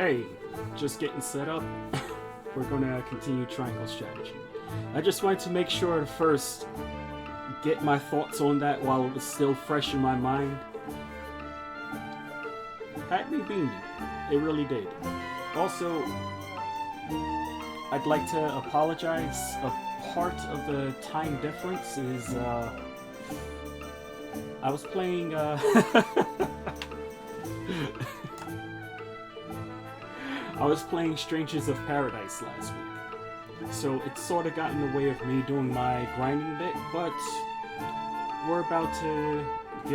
Hey, just getting set up. We're gonna continue triangle strategy. I just wanted to make sure to first get my thoughts on that while it was still fresh in my mind. Had me beamed. It really did. Also, I'd like to apologize. A part of the time difference is I was playing I was playing Strangers of Paradise last week, so it sort of got in the way of me doing my grinding bit, but we're about to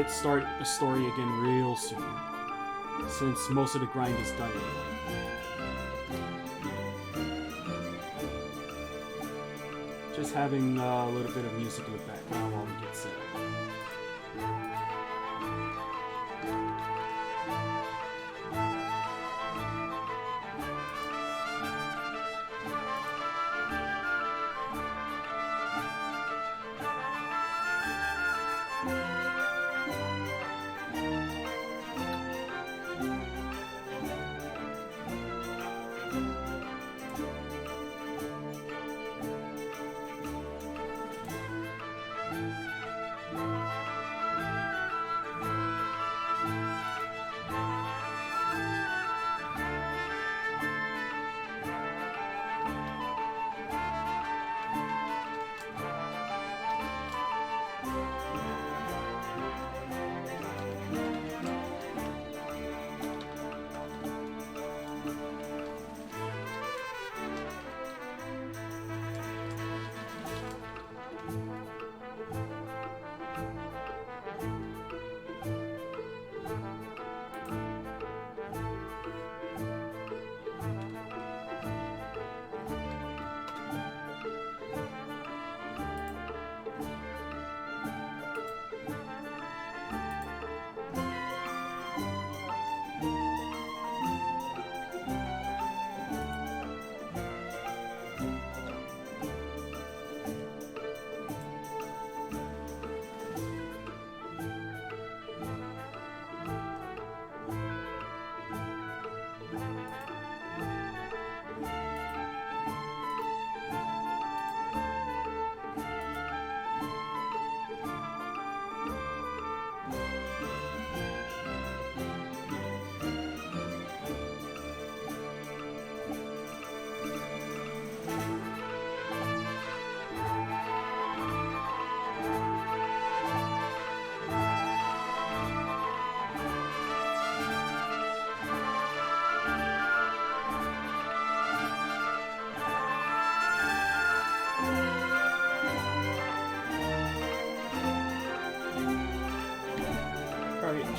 start the story again real soon, since most of the grind is done anyway. Just having a little bit of music in the background while we get set up.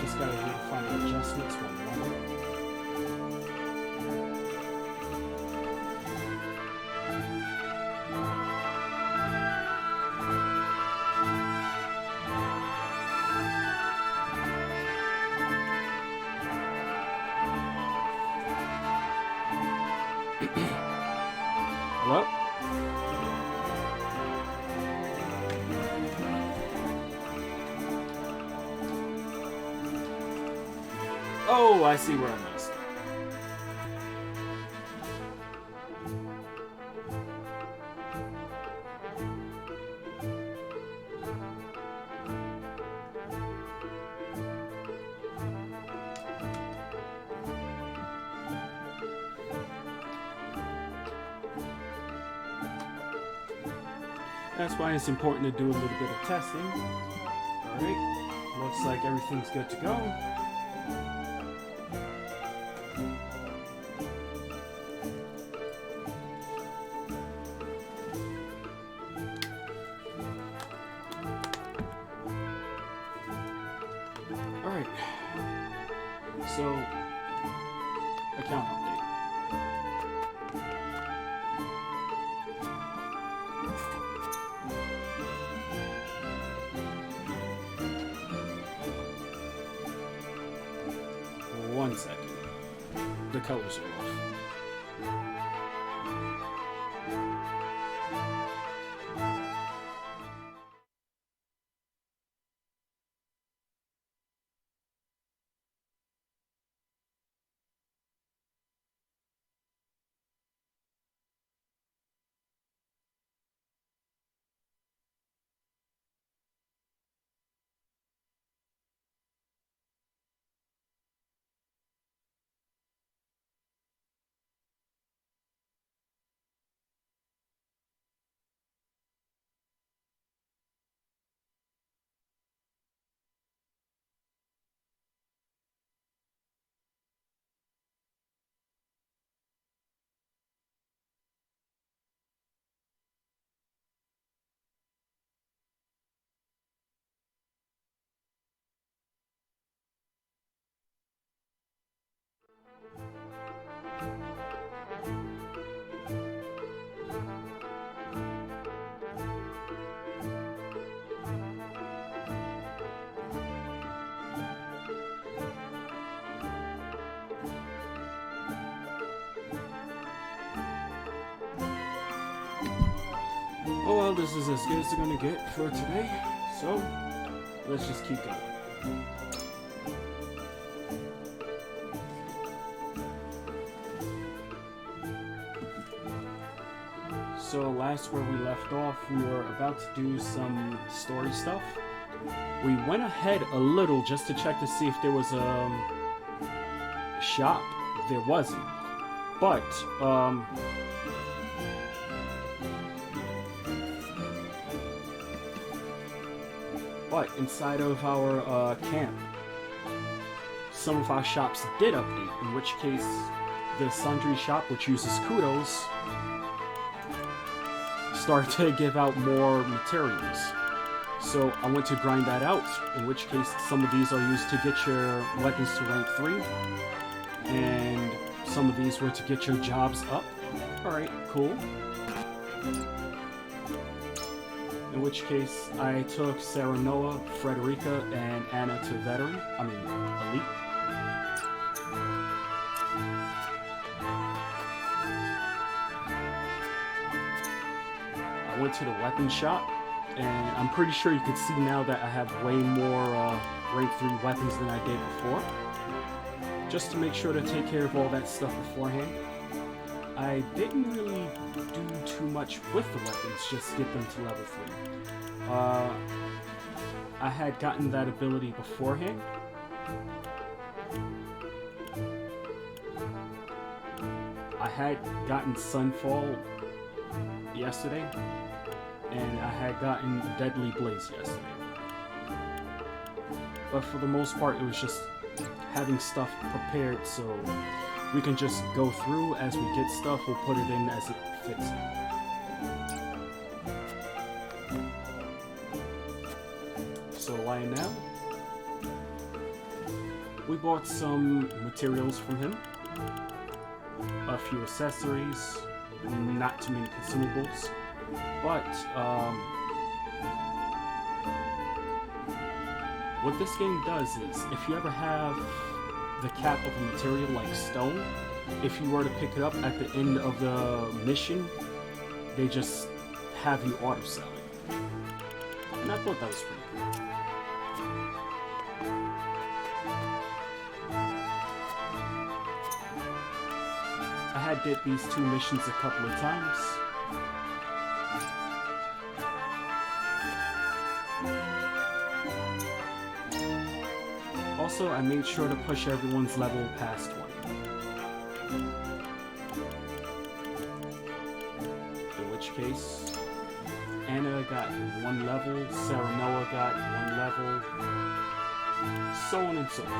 Just gotta do the final adjustments one moment. Hello? Oh, I see where I missed. That's why it's important to do a little bit of testing. Alright, looks like everything's good to go. Alright, so account update. One second. The colors are off. Oh well, this is as good as they're gonna get for today, so let's just keep going. So last where we left off, we were about to do some story stuff. We went ahead a little just to check to see if there was a shop. There wasn't, but inside of our camp, some of our shops did update, in which case the sundry shop, which uses kudos, started to give out more materials. So I went to grind that out, in which case some of these are used to get your weapons to rank 3, and some of these were to get your jobs up. Alright, cool. In which case, I took Sarah, Noah, Frederica, and Anna to Elite. I went to the weapon shop, and I'm pretty sure you can see now that I have way more rank 3 weapons than I did before. Just to make sure to take care of all that stuff beforehand. I didn't really do too much with the weapons, just get them to level 3. I had gotten that ability beforehand. I had gotten Sunfall yesterday, and I had gotten Deadly Blaze yesterday. But for the most part, it was just having stuff prepared so we can just go through as we get stuff, we'll put it in as it fits in. So lying now, we bought some materials from him, a few accessories, not too many consumables, but what this game does is, if you ever have the cap of a material like stone, if you were to pick it up at the end of the mission, they just have you auto sell it. And I thought that was pretty cool. I had did these 2 missions a couple of times. Also, I made sure to push everyone's level past 20. In which case, Anna got 1 level, Sarah Noah got 1 level, so on and so forth.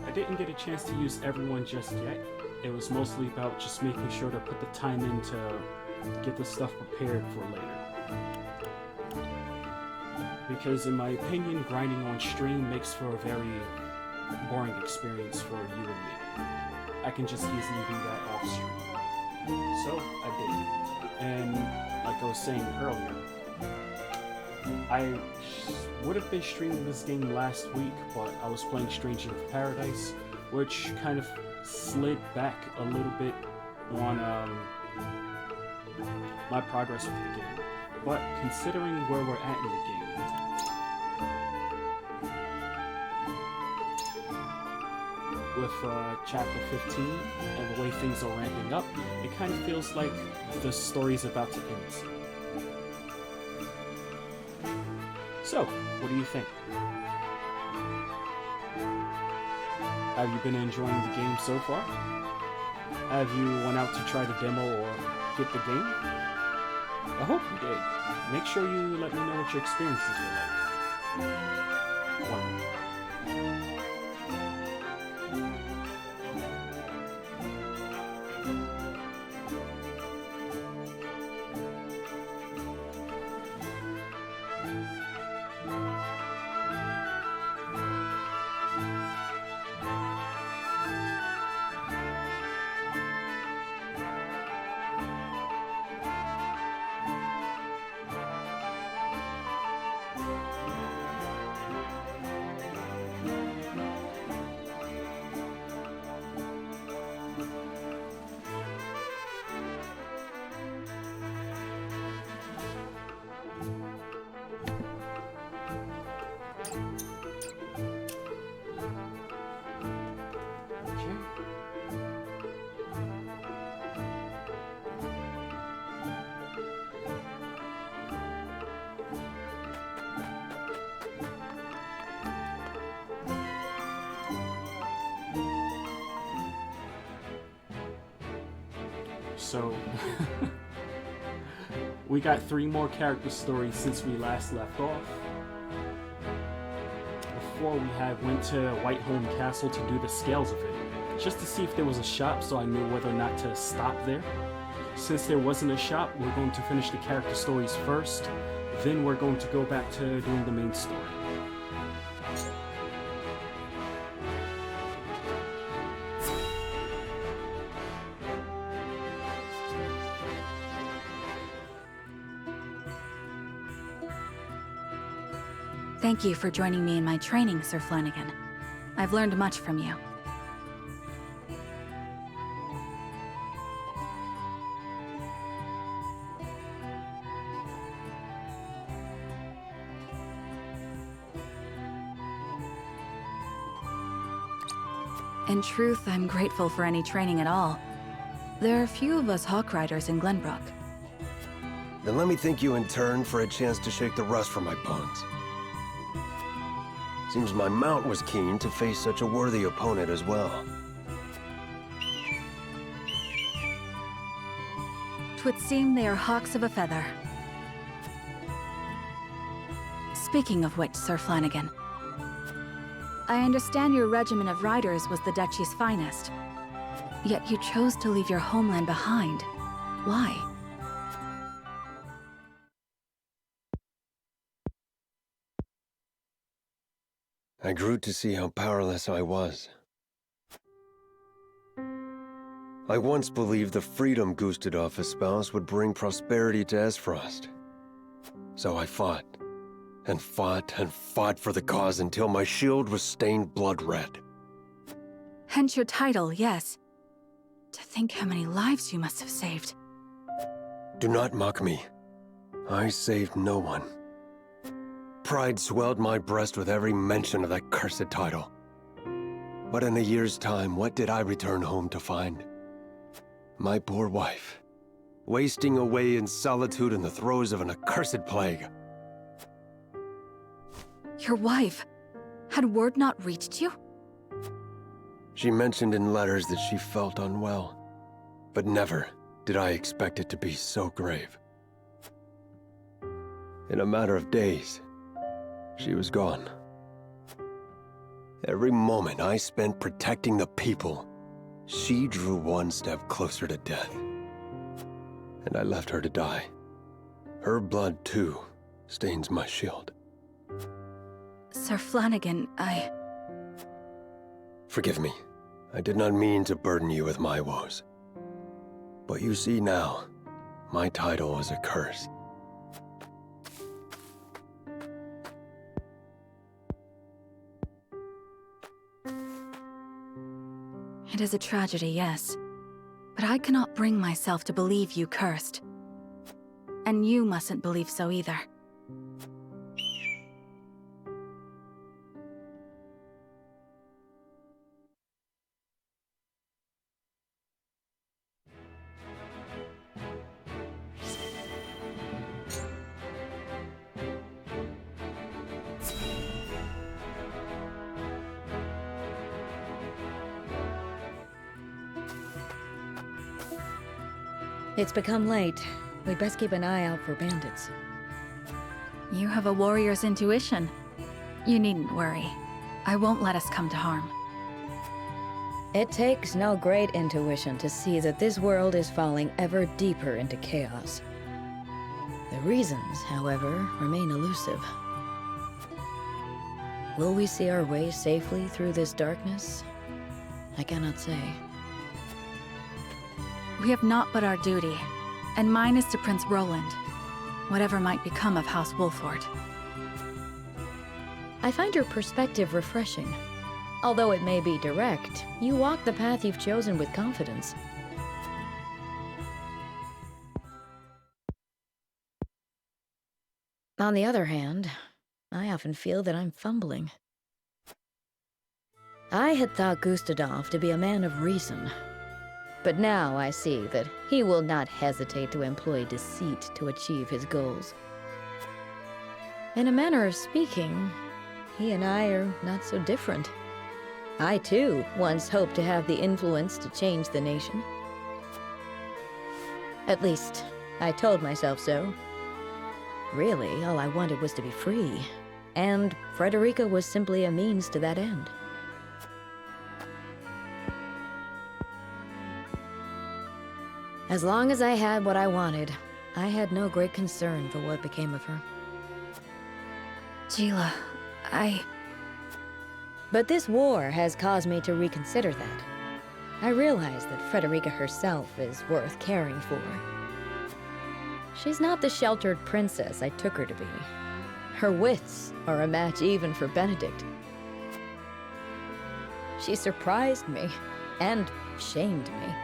I didn't get a chance to use everyone just yet. It was mostly about just making sure to put the time in to get the stuff prepared for later. Because in my opinion, grinding on stream makes for a very boring experience for you and me. I can just easily do that off stream. So I did. And like I was saying earlier, I would have been streaming this game last week, but I was playing Strategy of Paradise, which kind of slid back a little bit on my progress with the game. But considering where we're at in the game, with chapter 15 and the way things are ramping up, it kind of feels like the story's about to end. So, what do you think? Have you been enjoying the game so far? Have you went out to try the demo or get the game? I hope you did. Make sure you let me know what your experiences were like. Wonderful. So we got 3 more character stories since we last left off. Before we went to Whiteholm Castle to do the scales of it, just to see if there was a shop so I knew whether or not to stop there. Since there wasn't a shop, we're going to finish the character stories first, then we're going to go back to doing the main story. Thank you for joining me in my training, Sir Flanagan. I've learned much from you. In truth, I'm grateful for any training at all. There are few of us Hawk Riders in Glenbrook. Then let me thank you in turn for a chance to shake the rust from my bones. Seems my mount was keen to face such a worthy opponent as well. 'Twould seem they are hawks of a feather. Speaking of which, Sir Flanagan, I understand your regiment of riders was the Duchy's finest. Yet you chose to leave your homeland behind. Why? I grew to see how powerless I was. I once believed the freedom Gustadolf espoused would bring prosperity to Esfrost. So I fought, and fought, and fought for the cause until my shield was stained blood red. Hence your title, yes. To think how many lives you must have saved. Do not mock me. I saved no one. Pride swelled my breast with every mention of that cursed title. But in a year's time, what did I return home to find? My poor wife, wasting away in solitude in the throes of an accursed plague. Your wife? Had word not reached you? She mentioned in letters that she felt unwell, but never did I expect it to be so grave. In a matter of days, she was gone. Every moment I spent protecting the people, she drew one step closer to death. And I left her to die. Her blood, too, stains my shield. Sir Flanagan, Forgive me. I did not mean to burden you with my woes. But you see now, my title was a curse. It is a tragedy, yes. But I cannot bring myself to believe you cursed. And you mustn't believe so either. It's become late. We'd best keep an eye out for bandits. You have a warrior's intuition. You needn't worry. I won't let us come to harm. It takes no great intuition to see that this world is falling ever deeper into chaos. The reasons, however, remain elusive. Will we see our way safely through this darkness? I cannot say. We have naught but our duty, and mine is to Prince Roland, whatever might become of House Wolford. I find your perspective refreshing. Although it may be direct, you walk the path you've chosen with confidence. On the other hand, I often feel that I'm fumbling. I had thought Gustadolf to be a man of reason. But now I see that he will not hesitate to employ deceit to achieve his goals. In a manner of speaking, he and I are not so different. I, too, once hoped to have the influence to change the nation. At least, I told myself so. Really, all I wanted was to be free. And Frederica was simply a means to that end. As long as I had what I wanted, I had no great concern for what became of her. Gila, But this war has caused me to reconsider that. I realize that Frederica herself is worth caring for. She's not the sheltered princess I took her to be. Her wits are a match even for Benedict. She surprised me and shamed me.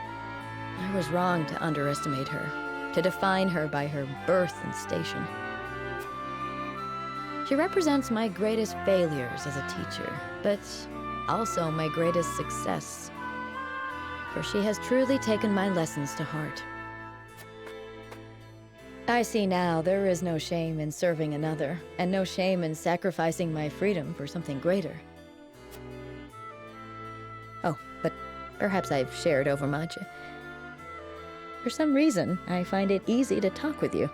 I was wrong to underestimate her, to define her by her birth and station. She represents my greatest failures as a teacher, but also my greatest success. For she has truly taken my lessons to heart. I see now there is no shame in serving another, and no shame in sacrificing my freedom for something greater. Oh, but perhaps I've shared overmuch. For some reason, I find it easy to talk with you.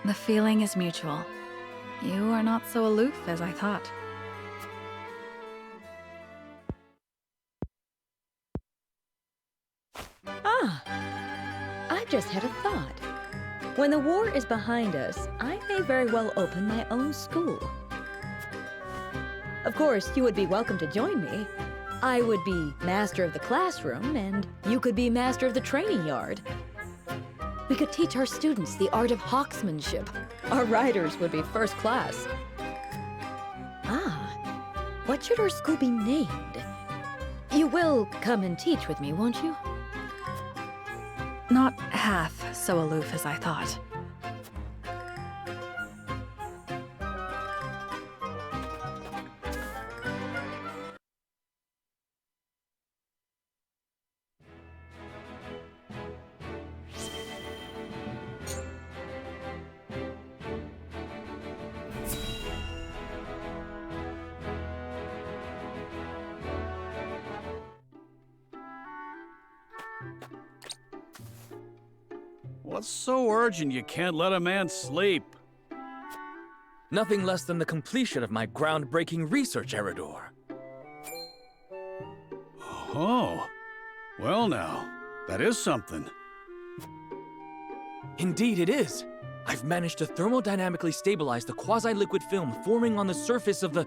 the feeling is mutual. You are not so aloof as I thought. I've just had a thought. When the war is behind us, I may very well open my own school. Of course, you would be welcome to join me. I would be master of the classroom, and you could be master of the training yard. We could teach our students the art of hawksmanship. Our riders would be first class. What should our school be named? You will come and teach with me, won't you? Not half so aloof as I thought. What's so urgent you can't let a man sleep? Nothing less than the completion of my groundbreaking research, Eridor. Oh, well now, that is something. Indeed it is. I've managed to thermodynamically stabilize the quasi-liquid film forming on the surface of the...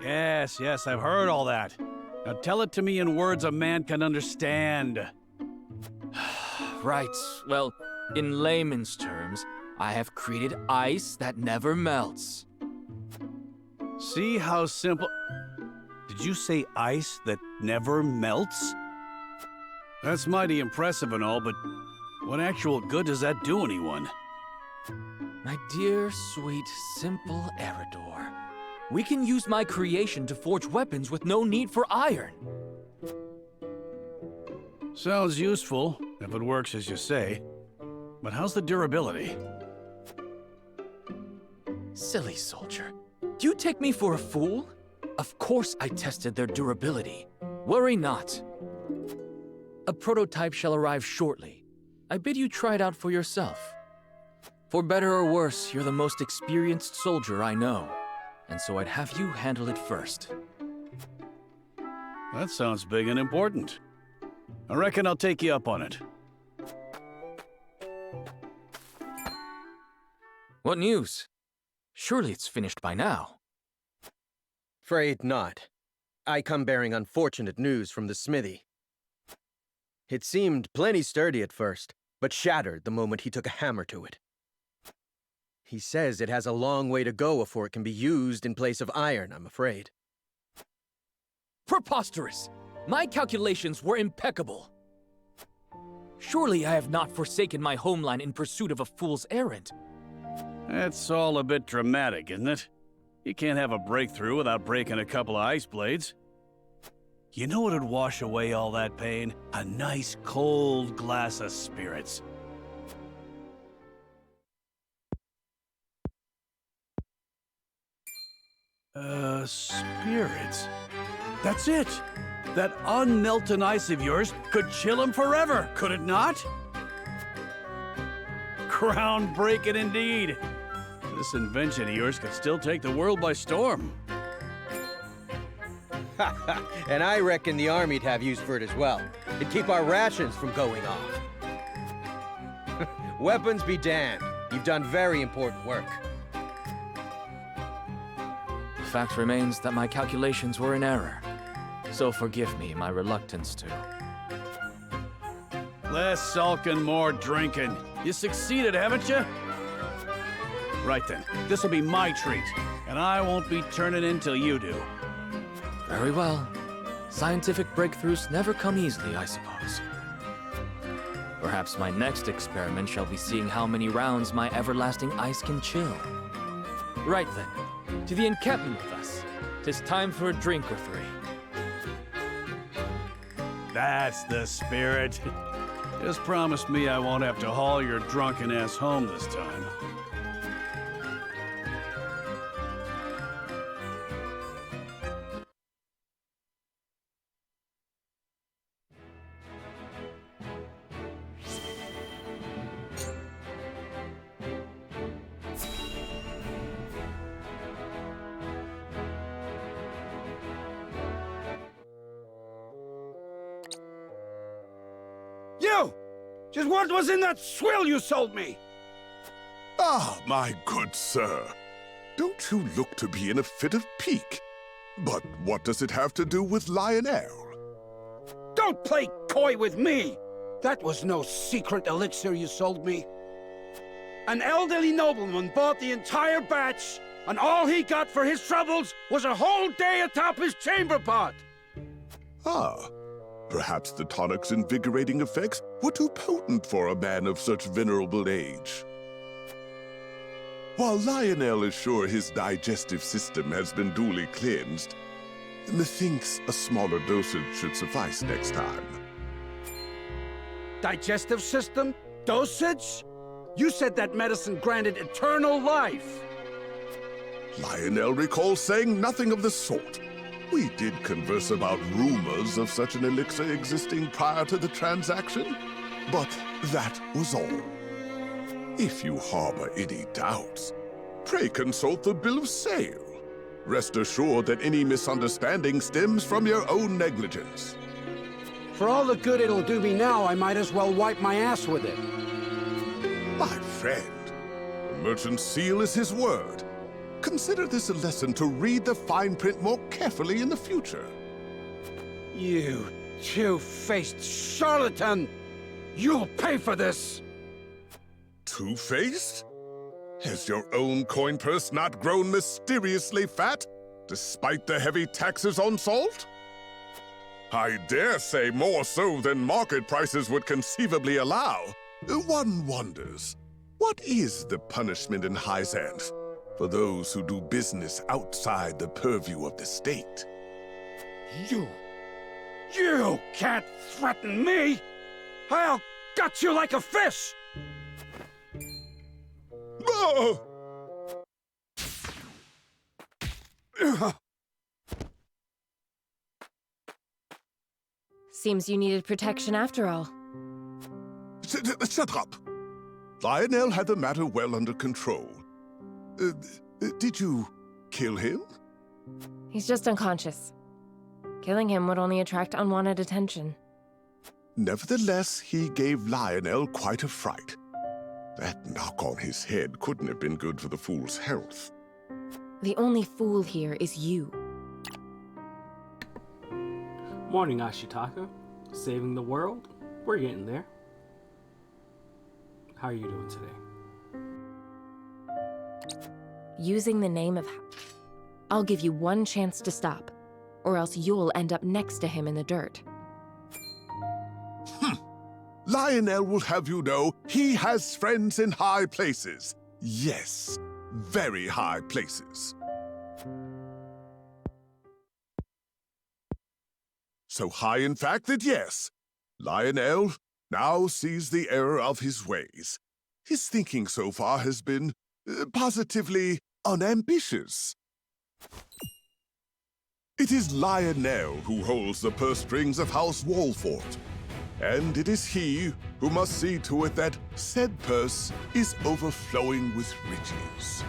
Yes, I've heard all that. Now tell it to me in words a man can understand. Right. Well, in layman's terms, I have created ice that never melts. See how simple... Did you say ice that never melts? That's mighty impressive and all, but what actual good does that do anyone? My dear, sweet, simple Eridor. We can use my creation to forge weapons with no need for iron. Sounds useful, if it works as you say. But how's the durability? Silly soldier. Do you take me for a fool? Of course I tested their durability. Worry not. A prototype shall arrive shortly. I bid you try it out for yourself. For better or worse, you're the most experienced soldier I know. And so I'd have you handle it first. That sounds big and important. I reckon I'll take you up on it. What news? Surely it's finished by now. Afraid not. I come bearing unfortunate news from the smithy. It seemed plenty sturdy at first, but shattered the moment he took a hammer to it. He says it has a long way to go before it can be used in place of iron, I'm afraid. Preposterous! My calculations were impeccable. Surely I have not forsaken my homeland in pursuit of a fool's errand. That's all a bit dramatic, isn't it? You can't have a breakthrough without breaking a couple of ice blades. You know what'd wash away all that pain? A nice cold glass of spirits. Spirits. That's it! That unmelting ice of yours could chill him forever, could it not? Groundbreaking indeed. This invention of yours could still take the world by storm. And I reckon the army'd have use for it as well. It'd keep our rations from going off. Weapons be damned. You've done very important work. The fact remains that my calculations were in error. So forgive me my reluctance to. Less sulking, more drinking. You succeeded, haven't you? Right then, this'll be my treat, and I won't be turning in till you do. Very well. Scientific breakthroughs never come easily, I suppose. Perhaps my next experiment shall be seeing how many rounds my everlasting ice can chill. Right then, to the encampment with us. 'Tis time for a drink or three. That's the spirit. Just promise me I won't have to haul your drunken ass home this time. You! Just what was in that swill you sold me? Ah, my good sir. Don't you look to be in a fit of pique? But what does it have to do with Lionel? Don't play coy with me! That was no secret elixir you sold me. An elderly nobleman bought the entire batch, and all he got for his troubles was a whole day atop his chamber pot! Ah, perhaps the tonic's invigorating effects were too potent for a man of such venerable age. While Lionel is sure his digestive system has been duly cleansed, methinks a smaller dosage should suffice next time. Digestive system? Dosage? You said that medicine granted eternal life! Lionel recalls saying nothing of the sort. We did converse about rumors of such an elixir existing prior to the transaction, but that was all. If you harbor any doubts, pray consult the bill of sale. Rest assured that any misunderstanding stems from your own negligence. For all the good it'll do me now, I might as well wipe my ass with it. My friend, the merchant's seal is his word. Consider this a lesson to read the fine print more carefully in the future. You two-faced charlatan! You'll pay for this! Two-faced? Has your own coin purse not grown mysteriously fat, despite the heavy taxes on salt? I dare say more so than market prices would conceivably allow. One wonders, what is the punishment in Hyzanth for those who do business outside the purview of the state? You can't threaten me! I'll gut you like a fish! Oh! Seems you needed protection after all. Shut up! Lionel had the matter well under control. Did you kill him? He's just unconscious. Killing him would only attract unwanted attention. Nevertheless, he gave Lionel quite a fright. That knock on his head couldn't have been good for the fool's health. The only fool here is you. Morning, Ashitaka. Saving the world? We're getting there. How are you doing today? Using the name of... I'll give you one chance to stop, or else you'll end up next to him in the dirt. Lionel will have you know he has friends in high places. Yes, very high places. So high, in fact, that yes, Lionel now sees the error of his ways. His thinking so far has been positively unambitious. It is Lionel who holds the purse strings of House Walfort, and it is he who must see to it that said purse is overflowing with riches.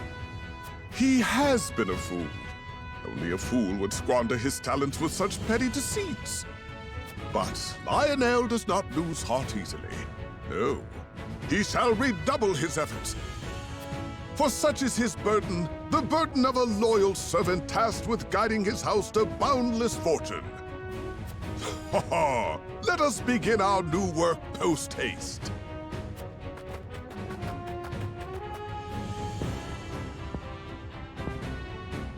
He has been a fool. Only a fool would squander his talents with such petty deceits. But Lionel does not lose heart easily. No, he shall redouble his efforts. For such is his burden, the burden of a loyal servant tasked with guiding his house to boundless fortune. Ha ha! Let us begin our new work post-haste.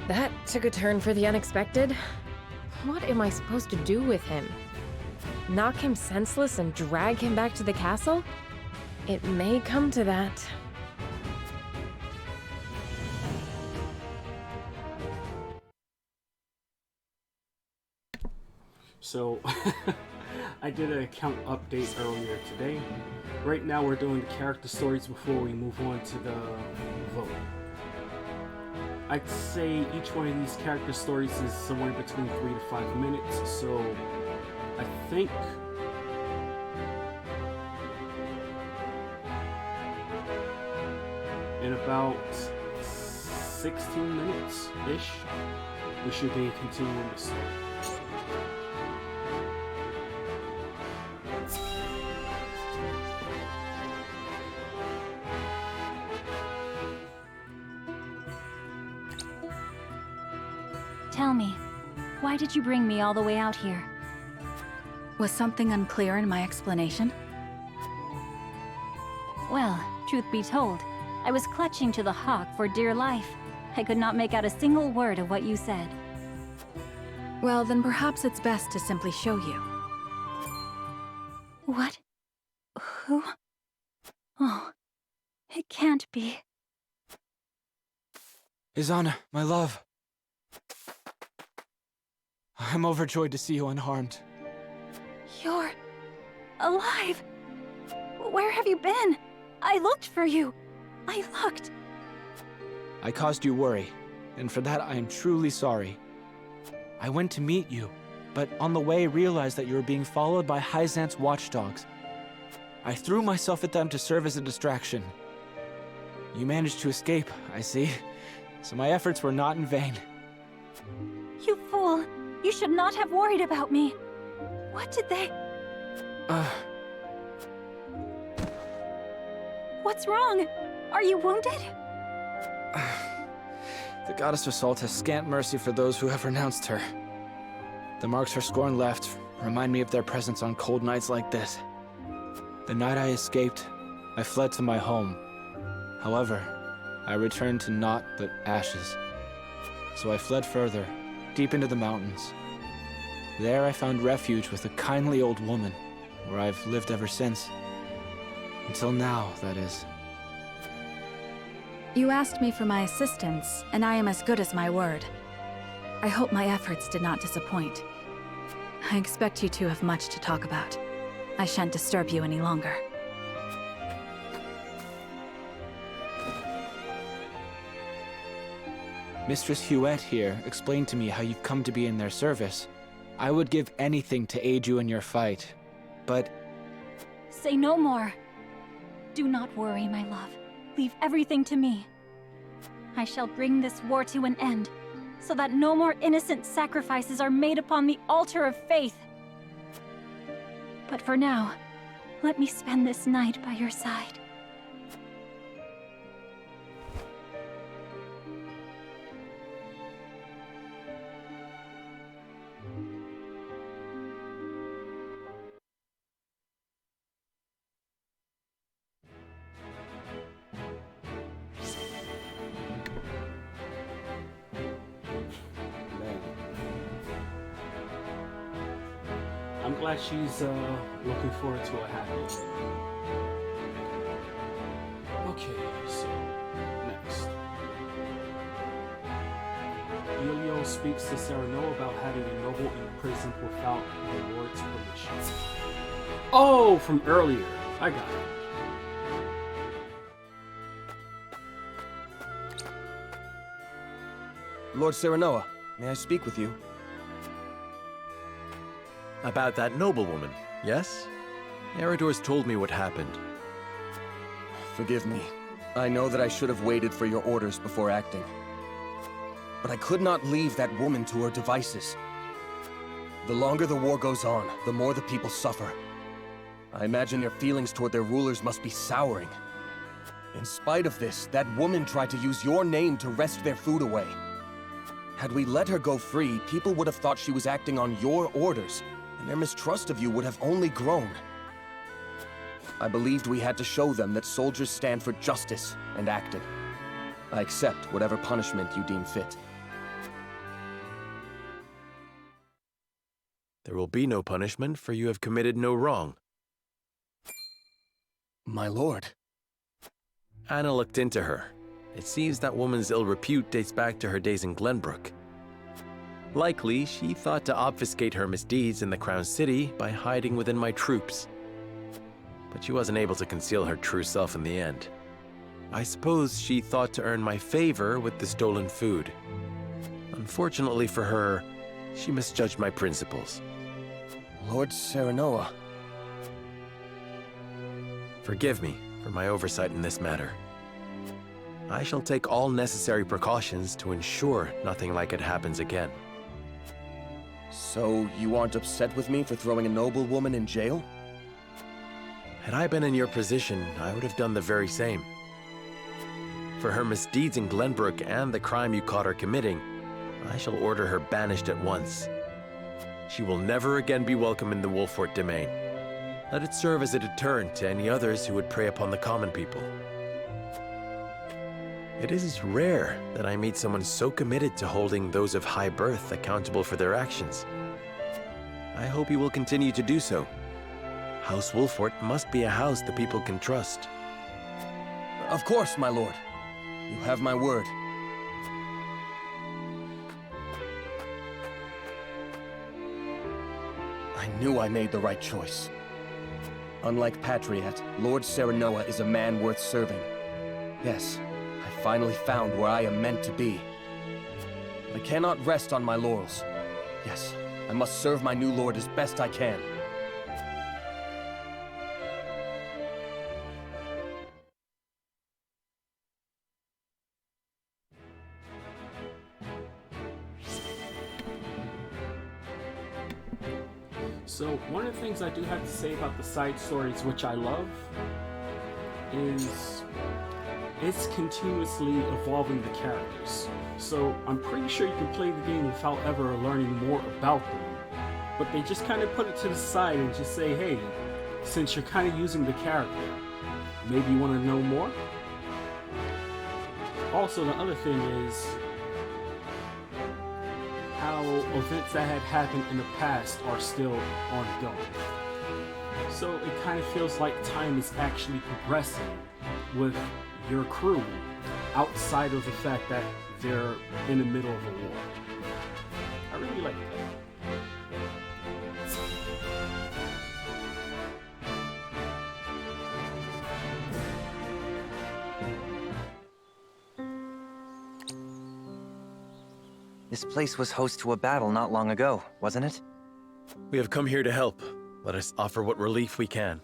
That took a turn for the unexpected. What am I supposed to do with him? Knock him senseless and drag him back to the castle? It may come to that. So, I did an account update earlier today. Right now we're doing the character stories before we move on to the vote. I'd say each one of these character stories is somewhere between 3 to 5 minutes, so I think in about 16 minutes-ish, we should be continuing the story. Tell me, why did you bring me all the way out here? Was something unclear in my explanation? Well, truth be told, I was clutching to the hawk for dear life. I could not make out a single word of what you said. Well, then perhaps it's best to simply show you. What? Who? Oh, it can't be. Izana, my love. I'm overjoyed to see you unharmed. You're alive. Where have you been? I looked for you. I looked. I caused you worry, and for that I am truly sorry. I went to meet you, but on the way realized that you were being followed by Hyzant's watchdogs. I threw myself at them to serve as a distraction. You managed to escape, I see, so my efforts were not in vain. You fool. You should not have worried about me. What did they... What's wrong? Are you wounded? The goddess of salt has scant mercy for those who have renounced her. The marks her scorn left remind me of their presence on cold nights like this. The night I escaped, I fled to my home. However, I returned to naught but ashes. So I fled further, deep into the mountains. There I found refuge with a kindly old woman, where I've lived ever since. Until now, that is. You asked me for my assistance, and I am as good as my word. I hope my efforts did not disappoint. I expect you two have much to talk about. I shan't disturb you any longer. Mistress Huette here explained to me how you've come to be in their service. I would give anything to aid you in your fight, but... Say no more. Do not worry, my love. Leave everything to me. I shall bring this war to an end, so that no more innocent sacrifices are made upon the altar of faith. But for now, let me spend this night by your side. I'm glad she's looking forward to a happy ending. Okay, so next. Elio speaks to Sereno about having a noble imprisoned without the Lord's permission. Oh, from earlier. I got it. Lord Serenoa, may I speak with you? About that noblewoman, yes? Eridor's told me what happened. Forgive me. I know that I should have waited for your orders before acting. But I could not leave that woman to her devices. The longer the war goes on, the more the people suffer. I imagine their feelings toward their rulers must be souring. In spite of this, that woman tried to use your name to wrest their food away. Had we let her go free, people would have thought she was acting on your orders, and their mistrust of you would have only grown. I believed we had to show them that soldiers stand for justice, and acted. I accept whatever punishment you deem fit. There will be no punishment, for you have committed no wrong. My lord. Anna looked into her. It seems that woman's ill repute dates back to her days in Glenbrook. Likely, she thought to obfuscate her misdeeds in the Crown City by hiding within my troops. But she wasn't able to conceal her true self in the end. I suppose she thought to earn my favor with the stolen food. Unfortunately for her, she misjudged my principles. Lord Serenoa. Forgive me for my oversight in this matter. I shall take all necessary precautions to ensure nothing like it happens again. So, you aren't upset with me for throwing a noblewoman in jail? Had I been in your position, I would have done the very same. For her misdeeds in Glenbrook and the crime you caught her committing, I shall order her banished at once. She will never again be welcome in the Wolfort domain. Let it serve as a deterrent to any others who would prey upon the common people. It is rare that I meet someone so committed to holding those of high birth accountable for their actions. I hope you will continue to do so. House Wolfort must be a house the people can trust. Of course, my lord. You have my word. I knew I made the right choice. Unlike Patriot, Lord Serenoa is a man worth serving. Yes, I finally found where I am meant to be. But I cannot rest on my laurels. Yes, I must serve my new lord as best I can. So, one of the things I do have to say about the side stories, which I love, is it's continuously evolving the characters. So, I'm pretty sure you can play the game without ever learning more about them. But they just kind of put it to the side and just say, hey, since you're kind of using the character, maybe you want to know more? Also, the other thing is how events that had happened in the past are still ongoing. So it kind of feels like time is actually progressing with your crew outside of the fact that they're in the middle of a war. I really like that. This place was host to a battle not long ago, wasn't it? We have come here to help. Let us offer what relief we can.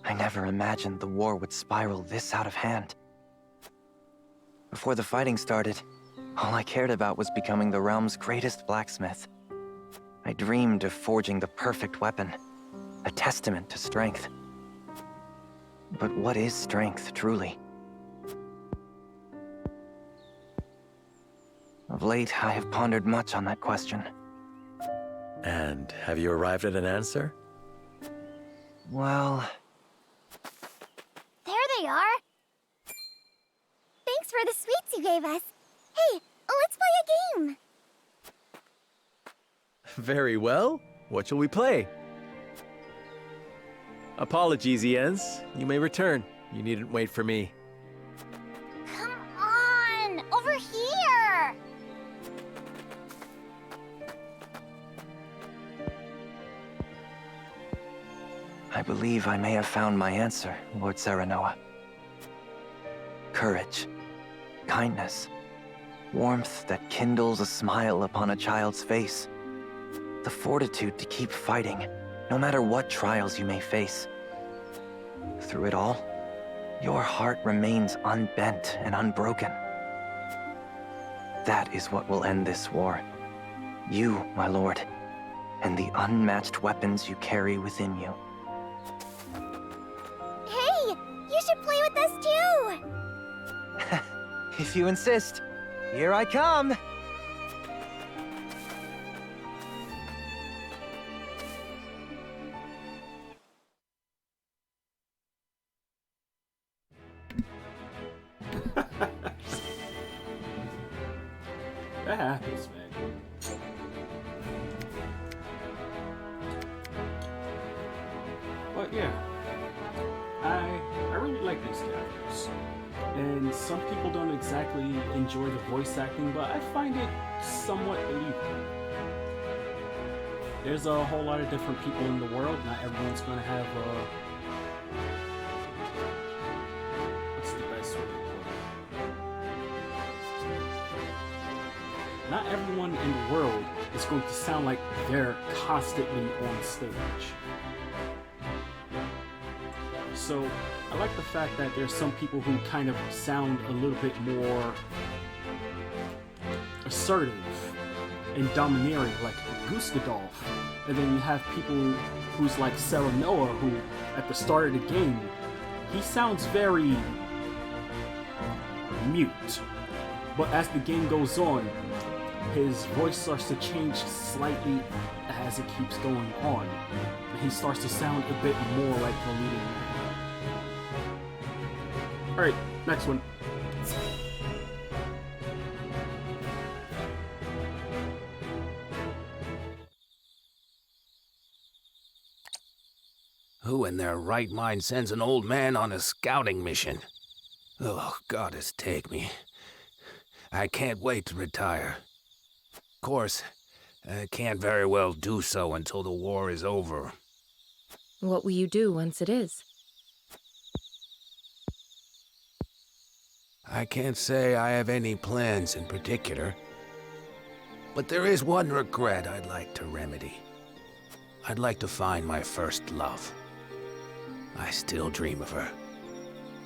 I never imagined the war would spiral this out of hand. Before the fighting started, all I cared about was becoming the realm's greatest blacksmith. I dreamed of forging the perfect weapon, a testament to strength. But what is strength, truly? Of late, I have pondered much on that question. And have you arrived at an answer? Well... There they are! Thanks for the sweets you gave us. Hey, let's play a game! Very well. What shall we play? Apologies, Iens. You may return. You needn't wait for me. Come on! Over here! I believe I may have found my answer, Lord Serenoa. Courage, kindness, warmth that kindles a smile upon a child's face. the fortitude to keep fighting, no matter what trials you may face. Through it all, your heart remains unbent and unbroken. That is what will end this war. You, my lord, and the unmatched weapons you carry within you. Hey, you should play with us too! If you insist, here I come! That happens, man. But yeah, I really like these characters. And some people don't exactly enjoy the voice acting, but I find it somewhat believable. There's a whole lot of different people in the world. Not everyone's gonna have what's the best way to put it? Not everyone in the world is going to sound like they're constantly on stage. So I like the fact that there's some people who kind of sound a little bit more assertive and domineering, like Gustadolf. And then you have people who's like Serenoa, who at the start of the game, he sounds very mute. But as the game goes on, his voice starts to change slightly as it keeps going on. And he starts to sound a bit more like the leading man. Alright, next one. Who in their right mind sends an old man on a scouting mission? Oh, goddess take me. I can't wait to retire. Of course, I can't very well do so until the war is over. What will you do once it is? I can't say I have any plans in particular. But there is one regret I'd like to remedy. I'd like to find my first love. I still dream of her,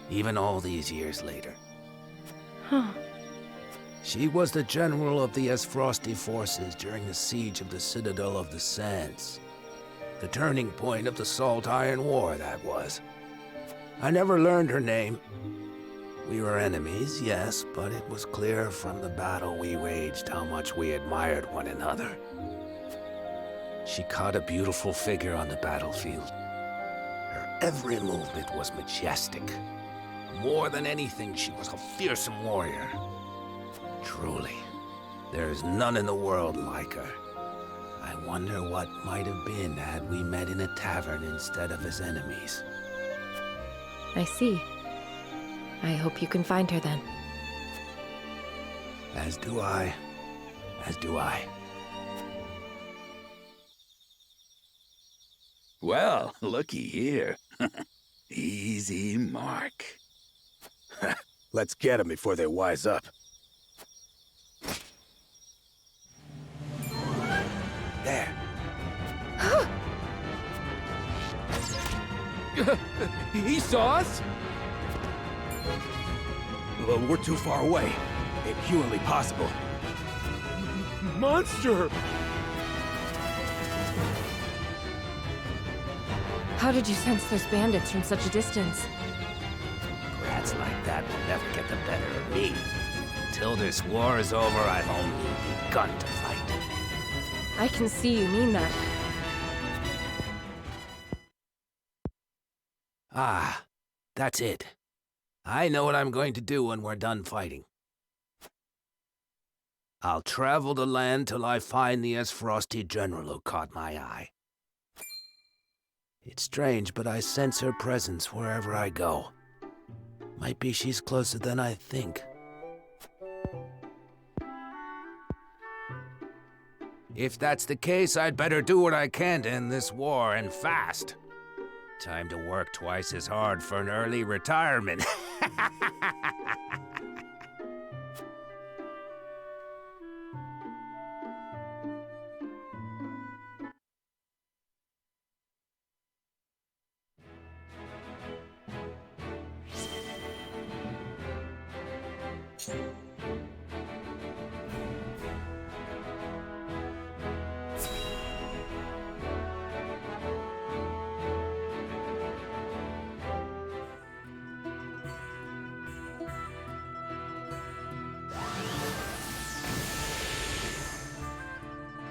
even all these years later. Huh. She was the general of the Esfrosti forces during the siege of the Citadel of the Sands. The turning point of the Salt Iron War, that was. I never learned her name. We were enemies, yes, but it was clear from the battle we waged how much we admired one another. She caught a beautiful figure on the battlefield. Her every movement was majestic. More than anything, she was a fearsome warrior. Truly, there is none in the world like her. I wonder what might have been had we met in a tavern instead of as enemies. I see. I hope you can find her then. As do I. As do I. Well, looky here. Easy mark. Let's get them before they wise up. There. He saw us? Well, we're too far away. Ain't humanly possible. Monster! How did you sense those bandits from such a distance? Rats like that will never get the better of me. Until this war is over, I've only begun to fight. I can see you mean that. Ah, that's it. I know what I'm going to do when we're done fighting. I'll travel the land till I find the Esfrosti general who caught my eye. It's strange, but I sense her presence wherever I go. Might be she's closer than I think. If that's the case, I'd better do what I can to end this war, and fast. Time to work twice as hard for an early retirement.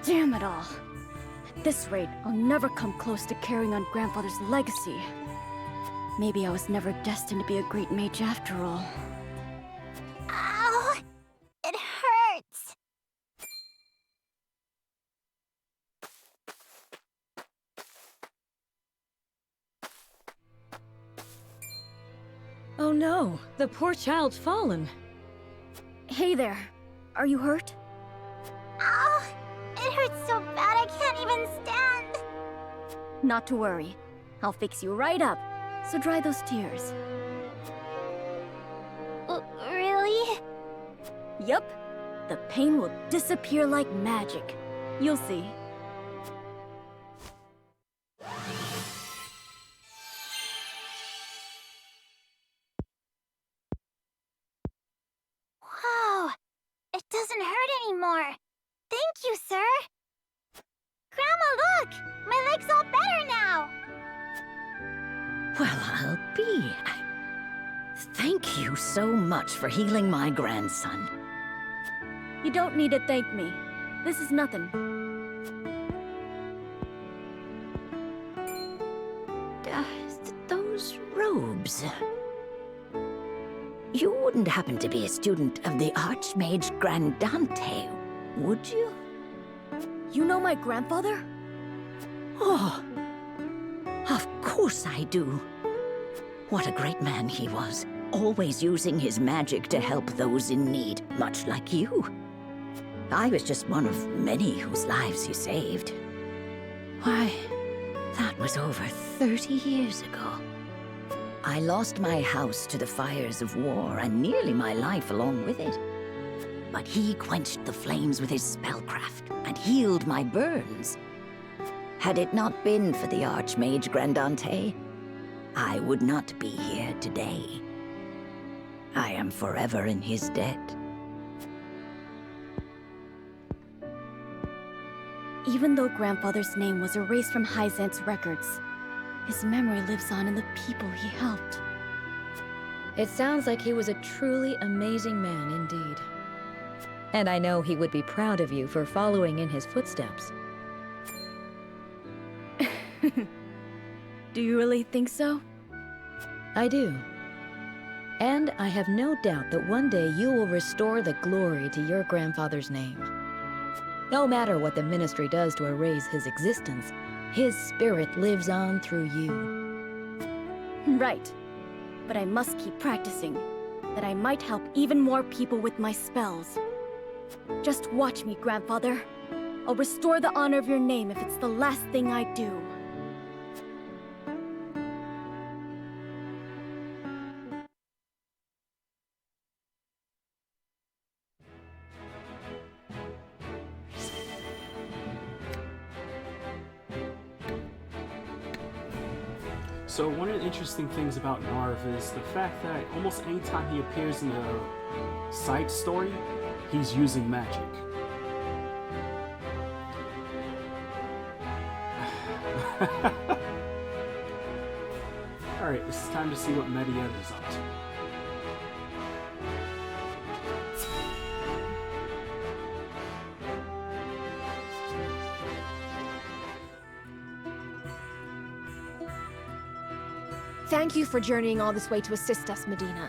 Damn it all. At this rate, I'll never come close to carrying on Grandfather's legacy. Maybe I was never destined to be a great mage after all. Ow! It hurts! Oh no, the poor child's fallen. Hey there, are you hurt? Ow! It hurts so bad I can't even stand! Not to worry. I'll fix you right up. So dry those tears. Really? Yup. The pain will disappear like magic. You'll see. Wow! It doesn't hurt anymore. Thank you, sir. Grandma, look! My leg's all better now! Well, I'll be. Thank you so much for healing my grandson. You don't need to thank me. This is nothing. Those robes. You wouldn't happen to be a student of the Archmage Grandante, would you? You know my grandfather? Oh, of course I do. What a great man he was, always using his magic to help those in need, much like you. I was just one of many whose lives he saved. Why, that was over 30 years ago. I lost my house to the fires of war and nearly my life along with it. But he quenched the flames with his spellcraft and healed my burns. Had it not been for the Archmage Grandante, I would not be here today. I am forever in his debt. Even though Grandfather's name was erased from Hyzant's records, his memory lives on in the people he helped. It sounds like he was a truly amazing man indeed. And I know he would be proud of you for following in his footsteps. Do you really think so? I do. And I have no doubt that one day you will restore the glory to your grandfather's name. No matter what the Ministry does to erase his existence, his spirit lives on through you. Right. But I must keep practicing, that I might help even more people with my spells. Just watch me, Grandfather. I'll restore the honor of your name if it's the last thing I do. So one of the interesting things about Narv is the fact that almost any time he appears in a side story, he's using magic. Alright, it's time to see what Medietta's up to. Thank you for journeying all this way to assist us, Medina.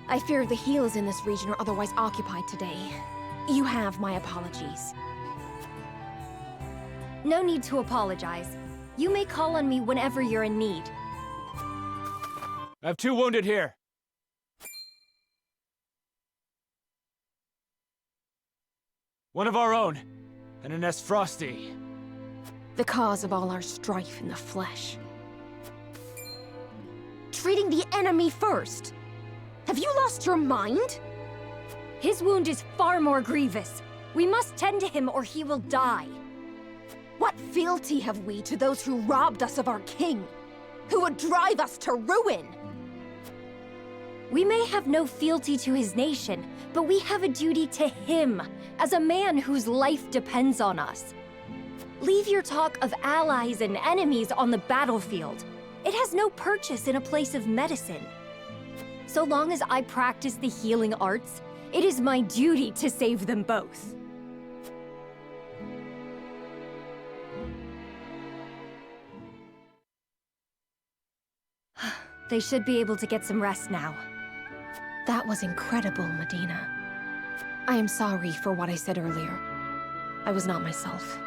I fear the healers in this region are otherwise occupied today. You have my apologies. No need to apologize. You may call on me whenever you're in need. I have 2 wounded here. One of our own, and an Frosty. The cause of all our strife in the flesh. Treating the enemy first! Have you lost your mind? His wound is far more grievous. We must tend to him or he will die. What fealty have we to those who robbed us of our king? Who would drive us to ruin? We may have no fealty to his nation, but we have a duty to him, as a man whose life depends on us. Leave your talk of allies and enemies on the battlefield. It has no purchase in a place of medicine. So long as I practice the healing arts, it is my duty to save them both. They should be able to get some rest now. That was incredible, Medina. I am sorry for what I said earlier. I was not myself.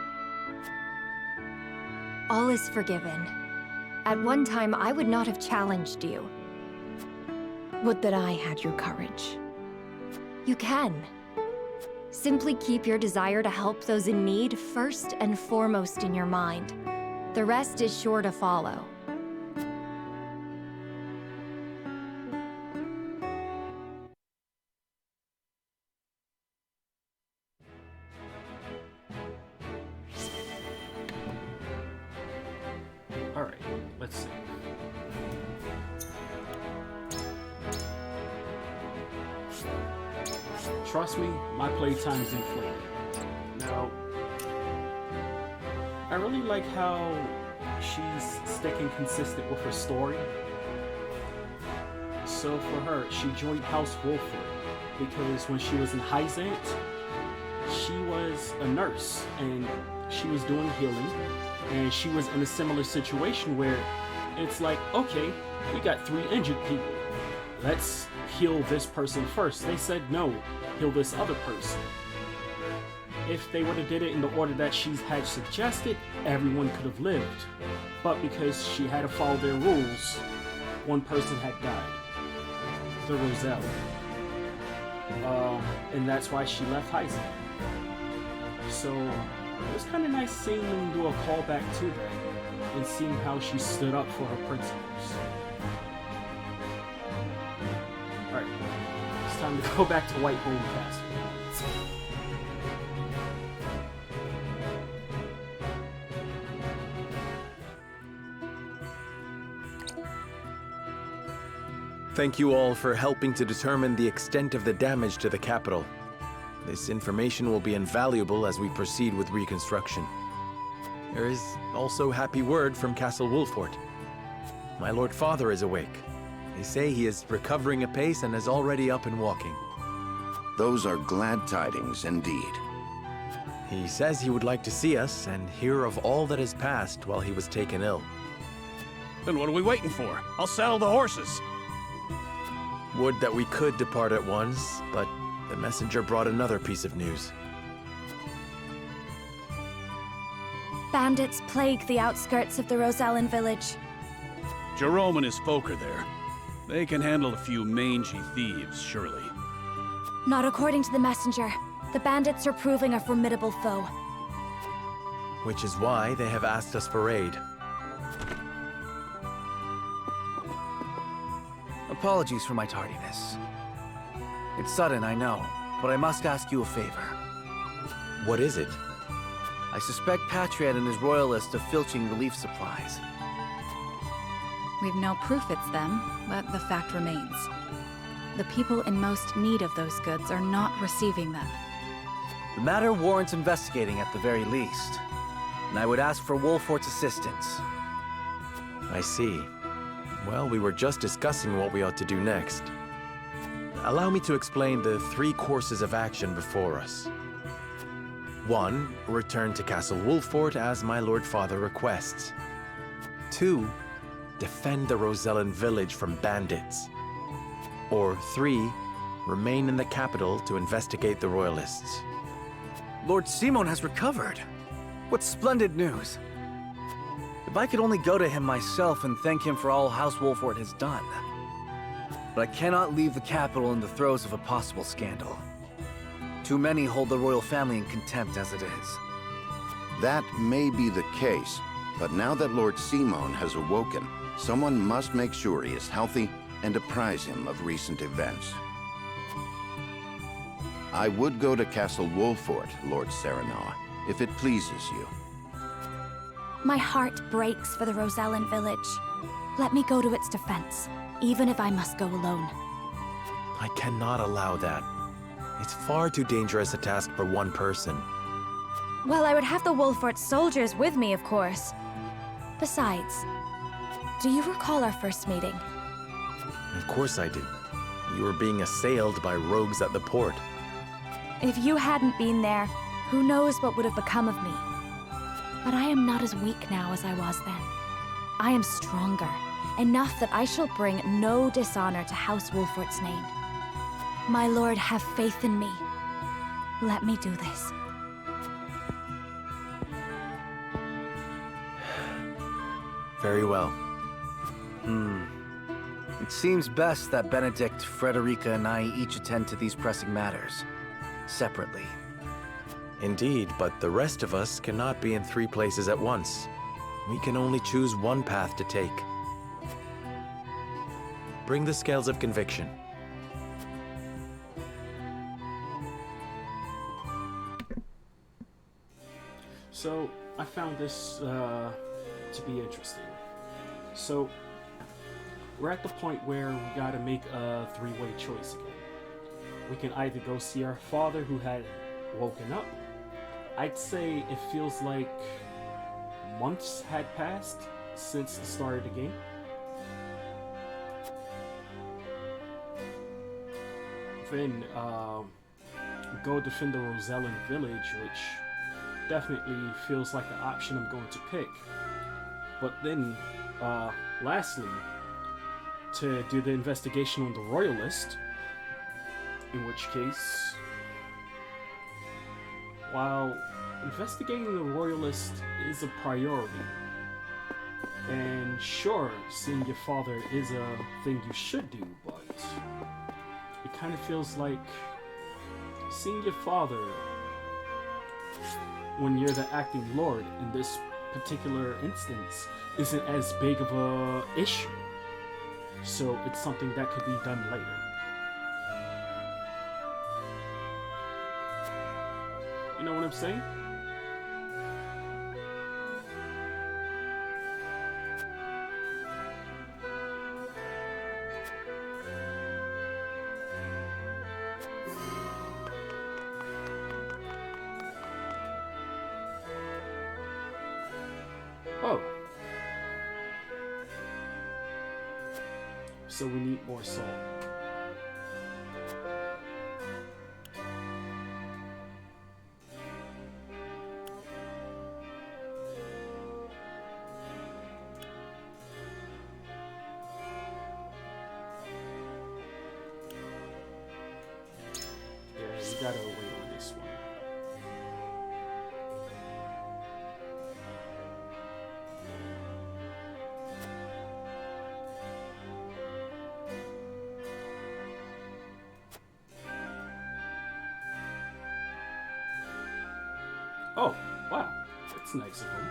All is forgiven. At one time, I would not have challenged you. Would that I had your courage. You can. Simply keep your desire to help those in need first and foremost in your mind. The rest is sure to follow. Alright, let's see. Trust me, my playtime's inflated. Now, I really like how she's staying consistent with her story. So for her, she joined House Wolford because when she was in Heizant, she was a nurse and she was doing healing, and she was in a similar situation where it's like, okay, we got 3 injured people. Let's heal this person first. They said no, heal this other person. If they would have did it in the order that she had suggested, everyone could have lived. But because she had to follow their rules, one person had died. The Roselle. And that's why she left Heisen. So it was kind of nice seeing them do a callback to that and seeing how she stood up for her principles. Alright, it's time to go back to Whitehome Castle. Thank you all for helping to determine the extent of the damage to the capital. This information will be invaluable as we proceed with reconstruction. There is also happy word from Castle Wolfort. My Lord Father is awake. They say he is recovering apace and is already up and walking. Those are glad tidings indeed. He says he would like to see us and hear of all that has passed while he was taken ill. Then what are we waiting for? I'll saddle the horses. Would that we could depart at once, but the messenger brought another piece of news. Bandits plague the outskirts of the Rosellan village. Jerome and his folk are there. They can handle a few mangy thieves, surely. Not according to the messenger. The bandits are proving a formidable foe. Which is why they have asked us for aid. Apologies for my tardiness. It's sudden, I know, but I must ask you a favor. What is it? I suspect Patriot and his royalists of filching relief supplies. We've no proof it's them, but the fact remains. The people in most need of those goods are not receiving them. The matter warrants investigating at the very least, and I would ask for Wolfort's assistance. I see. Well, we were just discussing what we ought to do next. Allow me to explain the 3 courses of action before us. 1. Return to Castle Wolfort as my Lord Father requests. 2. Defend the Rosellan village from bandits. Or 3. Remain in the capital to investigate the royalists. Lord Simon has recovered. What splendid news. If I could only go to him myself and thank him for all House Wolfort has done. But I cannot leave the capital in the throes of a possible scandal. Too many hold the royal family in contempt as it is. That may be the case, but now that Lord Simon has awoken, someone must make sure he is healthy and apprise him of recent events. I would go to Castle Wolfort, Lord Serenoa, if it pleases you. My heart breaks for the Rosellan village. Let me go to its defense, even if I must go alone. I cannot allow that. It's far too dangerous a task for one person. Well, I would have the Wolfort soldiers with me, of course. Besides, do you recall our first meeting? Of course I do. You were being assailed by rogues at the port. If you hadn't been there, who knows what would have become of me. But I am not as weak now as I was then. I am stronger, enough that I shall bring no dishonor to House Wolfort's name. My lord, have faith in me. Let me do this. Very well. It seems best that Benedict, Frederica, and I each attend to these pressing matters, separately. Indeed, but the rest of us cannot be in 3 places at once. We can only choose one path to take. Bring the scales of conviction. So, I found this to be interesting. So, we're at the point where we gotta make a 3-way choice again. We can either go see our father who had woken up. I'd say it feels like months had passed since the start of the game. Then go defend the Rosellan village, which definitely feels like the option I'm going to pick. But then, lastly, to do the investigation on the Royalist, in which case, while investigating the Royalist is a priority, and sure, seeing your father is a thing you should do, but it kind of feels like seeing your father when you're the acting lord in this particular instance isn't as big of a issue. So it's something that could be done later. You know what I'm saying? Oh. So we need more salt. Yeah, we gotta wait on this one. Oh, wow. That's nice of him.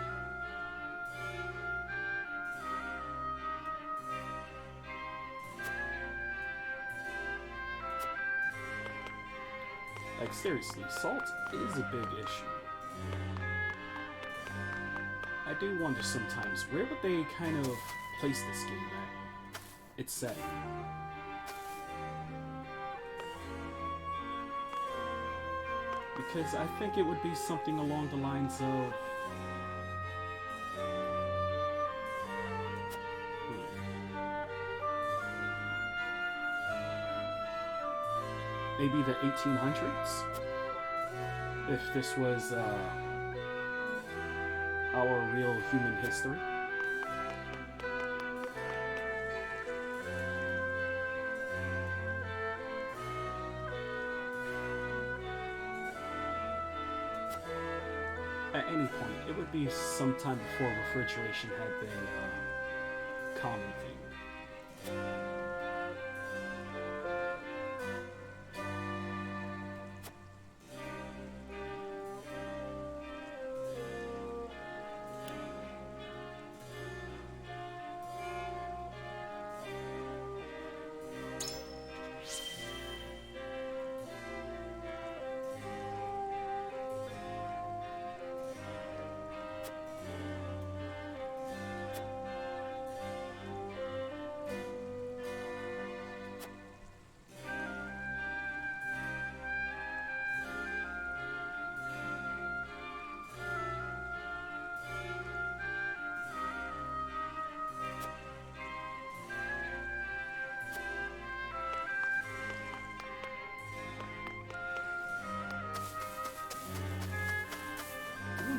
Like, seriously, salt is a big issue. I do wonder sometimes, where would they kind of place this game at? It's set. Because I think it would be something along the lines of... maybe the 1800s? If this was our real human history. At any point, it would be sometime before refrigeration had been a common thing.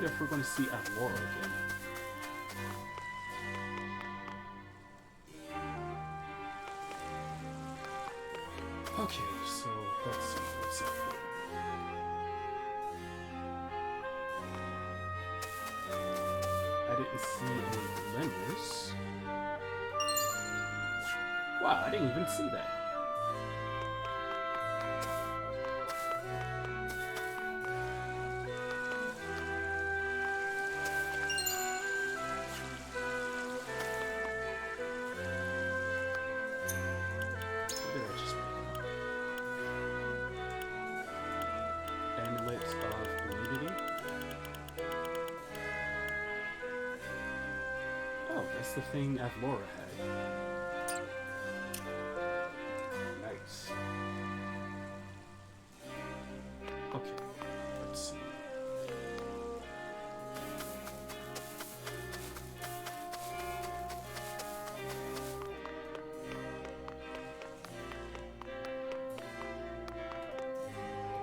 wonder if we're going to see Avalora again. Okay, so let's see what's up here. I didn't see any glimmers. Wow, I didn't even see that. What did I just pick up? Amulet of Immunity. Oh, that's the thing Avalora had. Nice. Okay, let's see.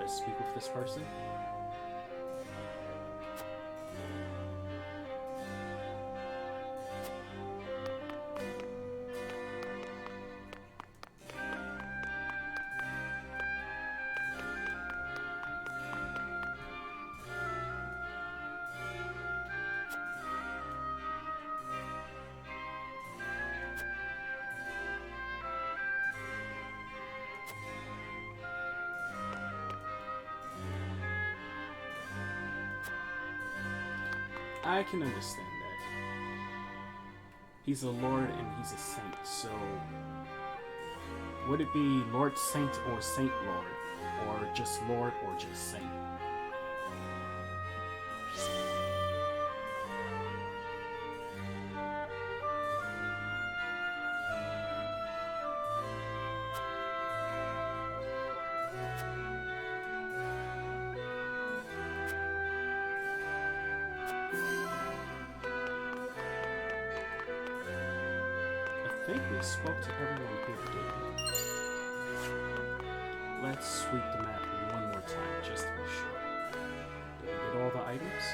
Let's speak with this person. I can understand that. He's a lord and he's a saint, so would it be Lord Saint or Saint Lord? Or just Lord or just Saint? I think we spoke to everyone here, didn't we? Let's sweep the map one more time, just to be sure. Did we get all the items?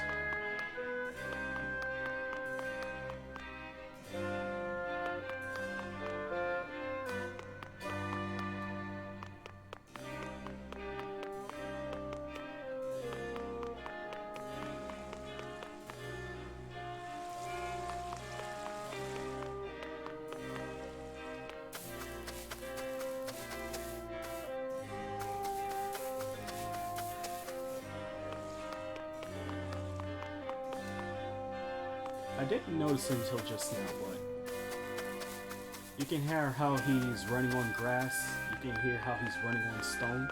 I didn't notice it until just now, but you can hear how he's running on grass. You can hear how he's running on stone.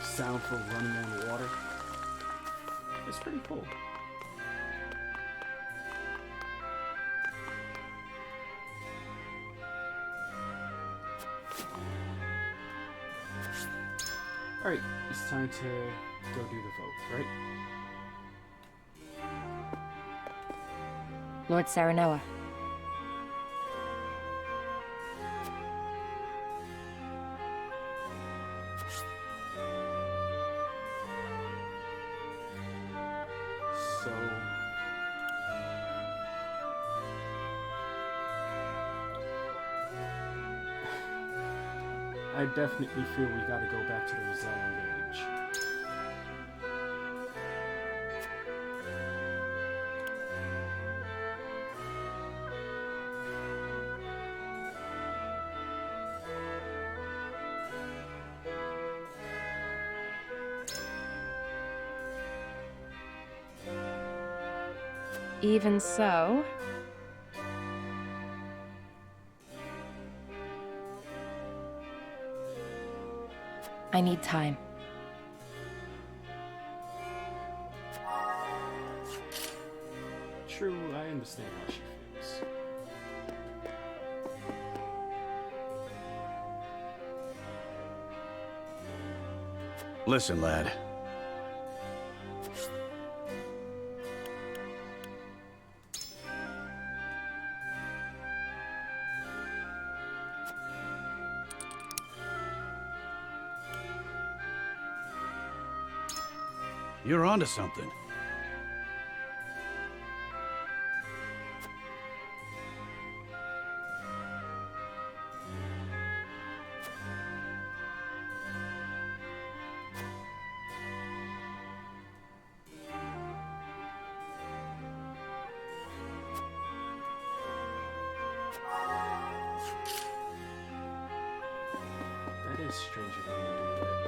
Sound for running on water. It's pretty cool. Alright, it's time to go do the vote, right? Lord Saranoa. So I definitely feel we gotta go back to the Rosellan village. Even so, I need time. True, I understand how she feels. Listen, lad. You're onto something. That is strange of him to do that.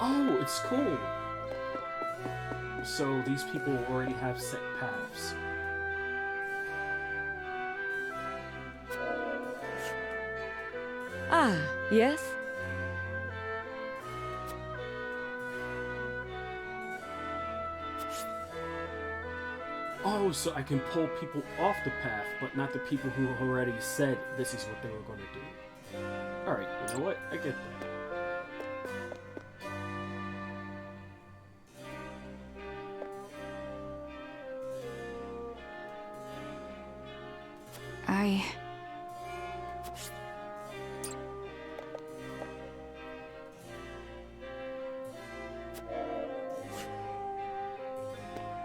Oh, it's cool. So these people already have set paths. Ah, yes? Oh, so I can pull people off the path, but not the people who already said this is what they were going to do. Alright, you know what? I get that.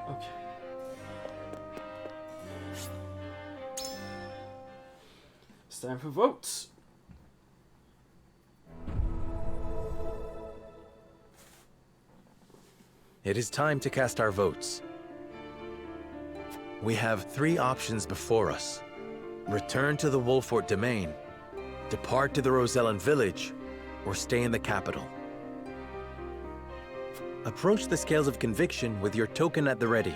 Okay. It's time for votes. It is time to cast our votes. We have 3 options before us. Return to the Wolfort domain, depart to the Rosellan village, or stay in the capital. Approach the scales of conviction with your token at the ready.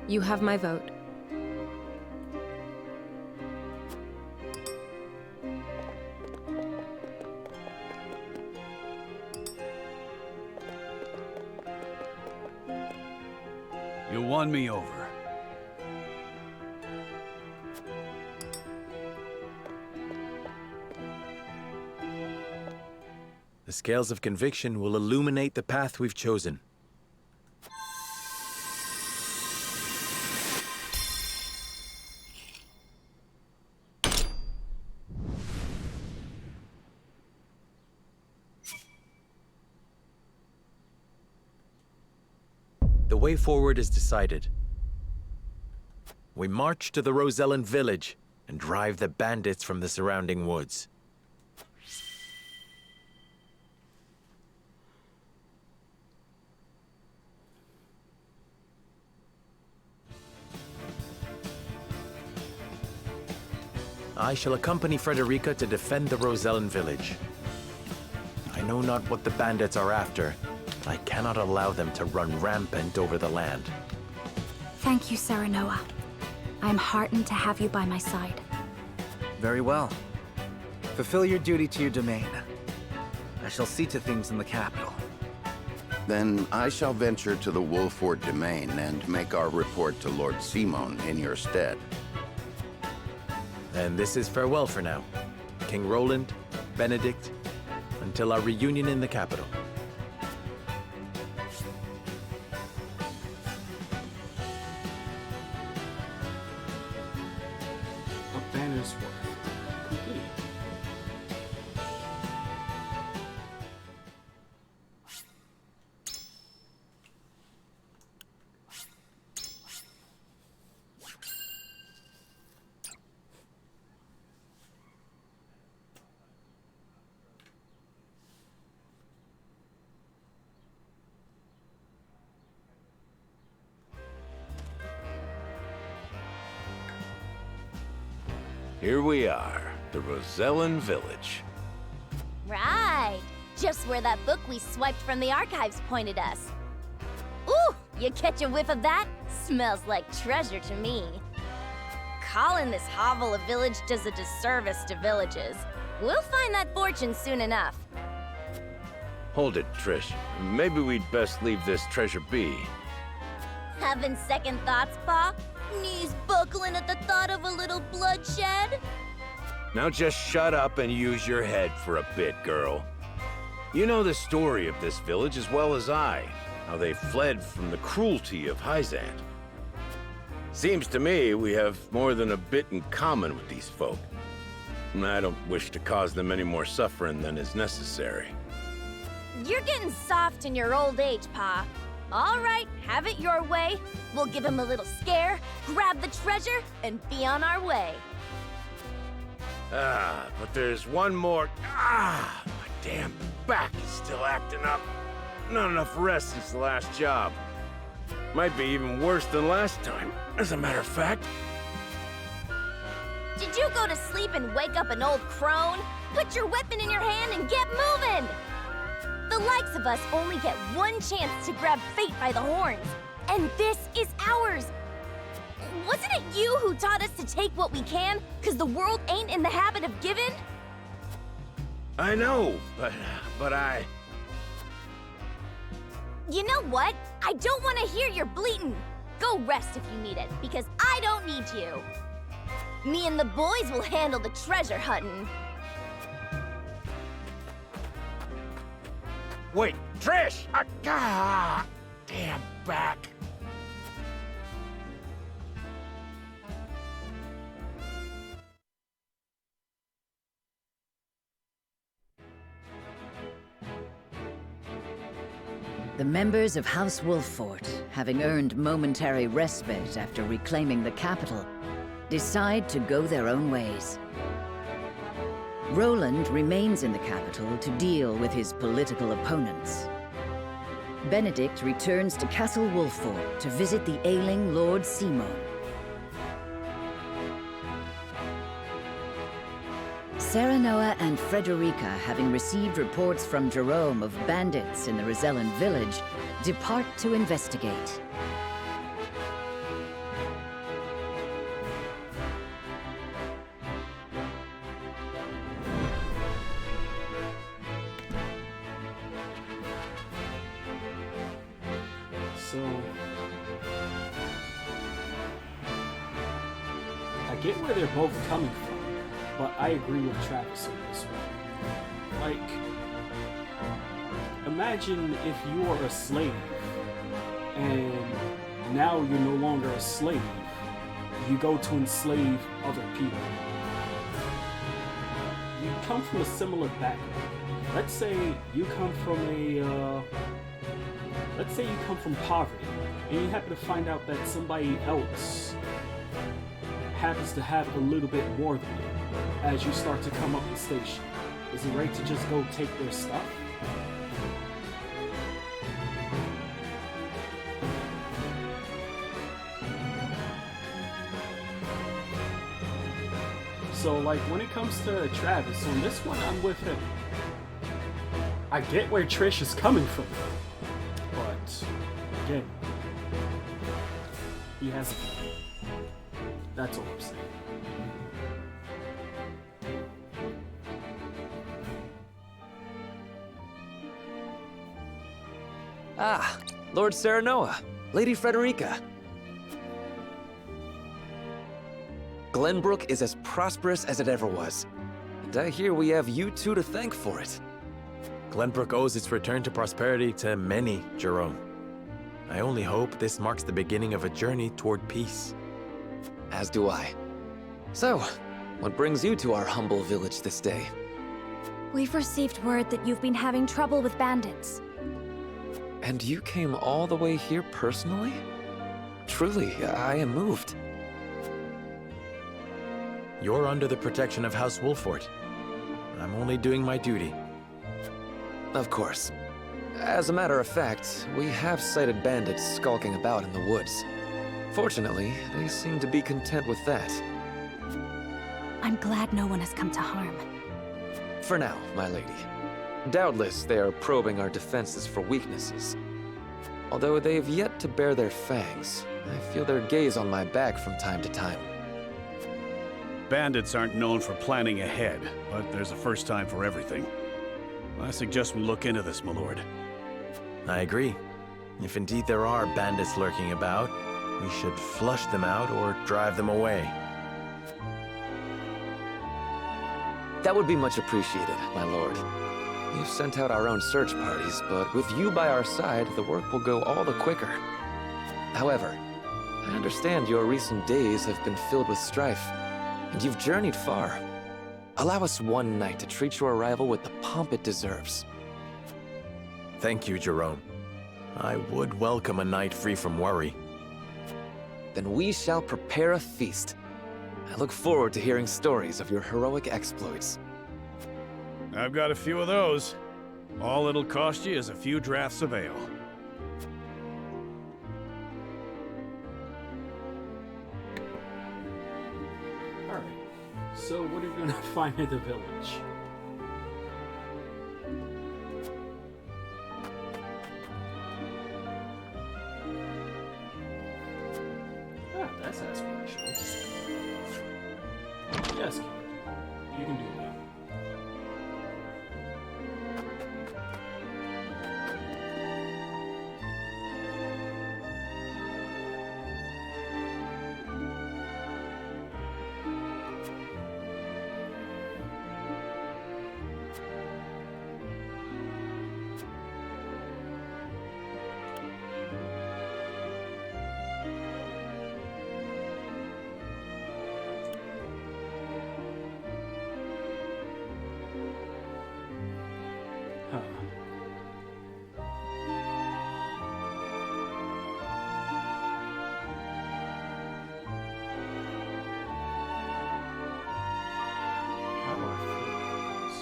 You have my vote. You won me over. The scales of conviction will illuminate the path we've chosen. The way forward is decided. We march to the Rosellan village and drive the bandits from the surrounding woods. I shall accompany Frederica to defend the Rosellan village. I know not what the bandits are after. I cannot allow them to run rampant over the land. Thank you, Serenoa. I am heartened to have you by my side. Very well. Fulfill your duty to your domain. I shall see to things in the capital. Then I shall venture to the Wolfort domain and make our report to Lord Simon in your stead. And this is farewell for now. King Roland, Benedict, until our reunion in the capital. A banner's worth. Complete. Here we are, the Rosellan village. Right. Just where that book we swiped from the archives pointed us. Ooh, you catch a whiff of that? Smells like treasure to me. Calling this hovel a village does a disservice to villages. We'll find that fortune soon enough. Hold it, Trish. Maybe we'd best leave this treasure be. Having second thoughts, Pa? Knees buckling at the thought of a little bloodshed? Now just shut up and use your head for a bit, girl. You know the story of this village as well as I, how they fled from the cruelty of Hyzant. Seems to me we have more than a bit in common with these folk. And I don't wish to cause them any more suffering than is necessary. You're getting soft in your old age, Pa. All right, have it your way. We'll give him a little scare, grab the treasure, and be on our way. But there's one more. My damn back is still acting up. Not enough rest since the last job. Might be even worse than last time, as a matter of fact. Did you go to sleep and wake up an old crone? Put your weapon in your hand and get moving! The likes of us only get one chance to grab fate by the horns, and this is ours! Wasn't it you who taught us to take what we can, 'cause the world ain't in the habit of giving? I know, but I... You know what? I don't want to hear your bleating. Go rest if you need it, because I don't need you. Me and the boys will handle the treasure hunting. Wait, Trish! Damn back. The members of House Wolffort, having earned momentary respite after reclaiming the capital, decide to go their own ways. Roland remains in the capital to deal with his political opponents. Benedict returns to Castle Wolffort to visit the ailing Lord Simon. Serenoa and Frederica, having received reports from Jerome of bandits in the Rosellan village, depart to investigate. So... I get where they're both coming from. But I agree with Travis on this one. Like, imagine if you were a slave, and now you're no longer a slave. You go to enslave other people. You come from a similar background. Let's say you come from poverty, and you happen to find out that somebody else happens to have a little bit more than you. As you start to come up the station, is it right to just go take their stuff? So, like, when it comes to Travis, on this one, I'm with him. I get where Trish is coming from, but, again, he has a point. That's all I'm saying. Ah, Lord Serenoa, Lady Frederica. Glenbrook is as prosperous as it ever was. And I hear we have you two to thank for it. Glenbrook owes its return to prosperity to many, Jerome. I only hope this marks the beginning of a journey toward peace. As do I. So, what brings you to our humble village this day? We've received word that you've been having trouble with bandits. And you came all the way here personally? Truly, I am moved. You're under the protection of House Wolffort. I'm only doing my duty. Of course. As a matter of fact, we have sighted bandits skulking about in the woods. Fortunately, they seem to be content with that. I'm glad no one has come to harm. For now, my lady. Doubtless, they are probing our defenses for weaknesses. Although they have yet to bare their fangs, I feel their gaze on my back from time to time. Bandits aren't known for planning ahead, but there's a first time for everything. I suggest we look into this, my lord. I agree. If indeed there are bandits lurking about, we should flush them out or drive them away. That would be much appreciated, my lord. We've sent out our own search parties, but with you by our side, the work will go all the quicker. However, I understand your recent days have been filled with strife, and you've journeyed far. Allow us one night to treat your arrival with the pomp it deserves. Thank you, Jerome. I would welcome a night free from worry. Then we shall prepare a feast. I look forward to hearing stories of your heroic exploits. I've got a few of those. All it'll cost you is a few draughts of ale. Alright, so what are we gonna find at the village? Ah, that's aspirational. Yes, kid. You can do that. Huh. How do I flip this?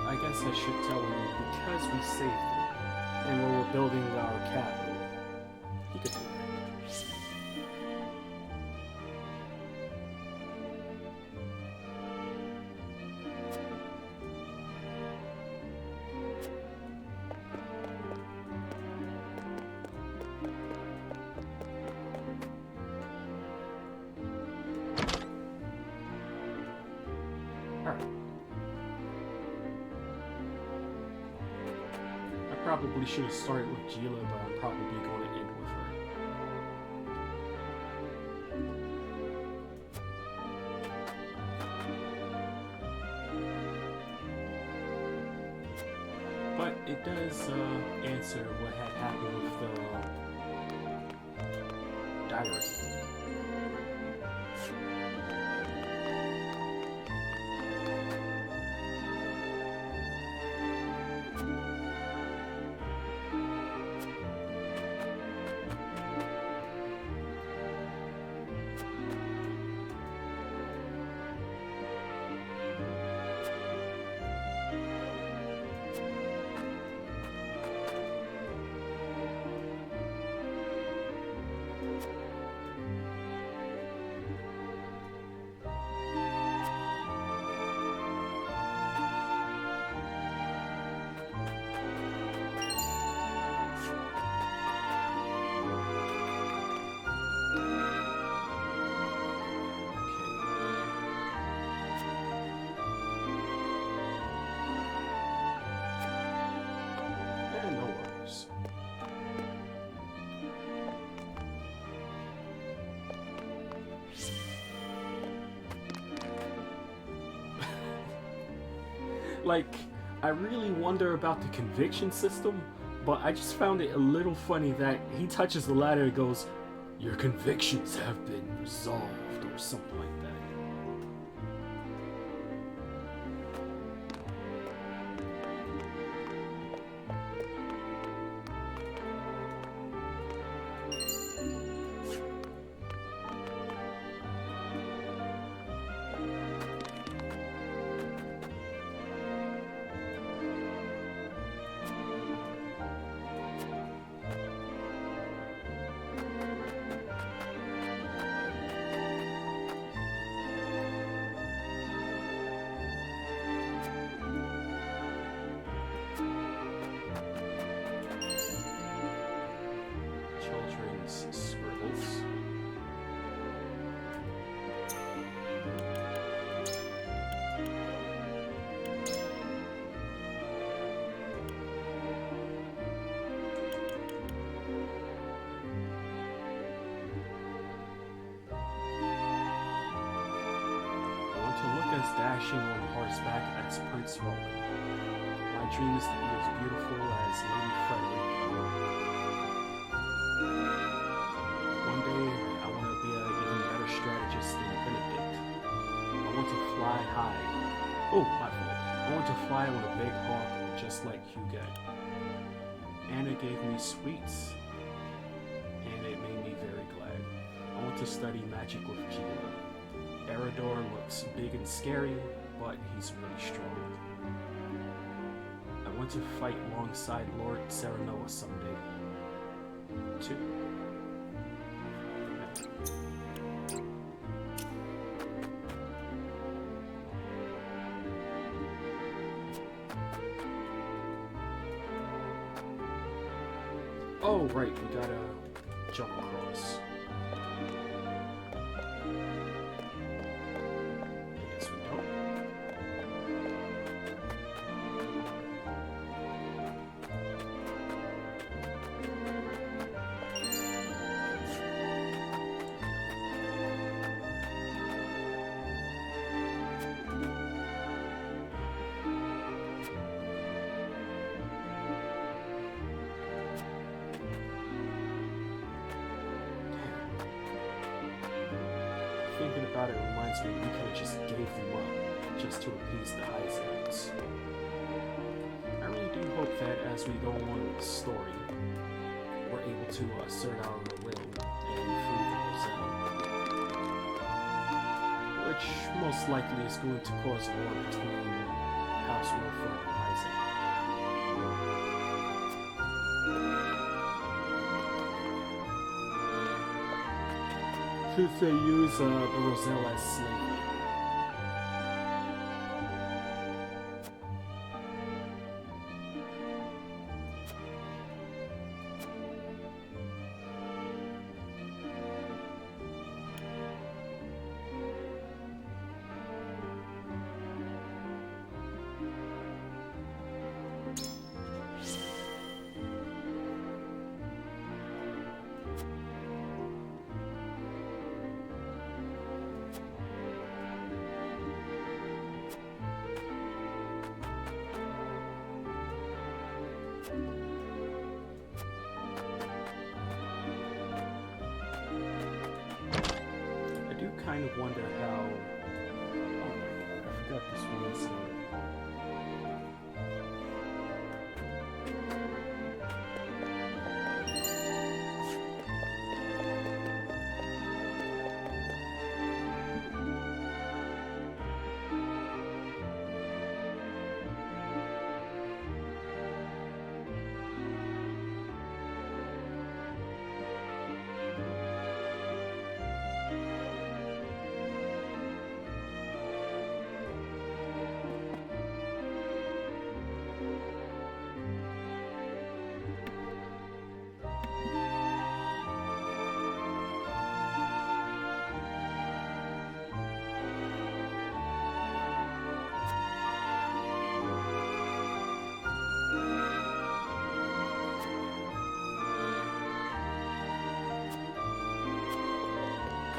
I guess I should tell him because we saved him and we're building our capital. He could do that. Alright. I probably should have started with Gila, but I'm probably going to end with her. But it does answer what had happened with the diary. No worries. Like, I really wonder about the conviction system, but I just found it a little funny that he touches the ladder and goes, "Your convictions have been resolved," or something like that. dashing on horseback as Prince Roland. My dream is to be as beautiful as Lady Frederica. One day, I want to be an even better strategist than Benedict. I want to fly high. Oh, my fault. I want to fly on a big hawk just like Huguet. Anna gave me sweets, and it made me very glad. I want to study magic with Gila. Eridor looks big and scary, but he's really strong. I want to fight alongside Lord Serenoa someday, too. Oh, right, we gotta jump across. I guess we don't. Thinking about it reminds me we could have just gave them up just to appease the Hyzants. I really do hope that as we go on with the story, we're able to assert our will and free the Roselle. Which most likely is going to cause a war between House Wolford and Hyzant. Since they use the Roselle as slavery. Kind of wonder how. Oh, I forgot this one is.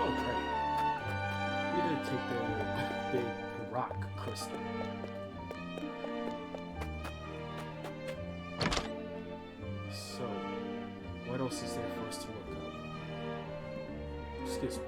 Oh, great. We did take the big rock crystal. So, what else is there for us to look up? Excuse me.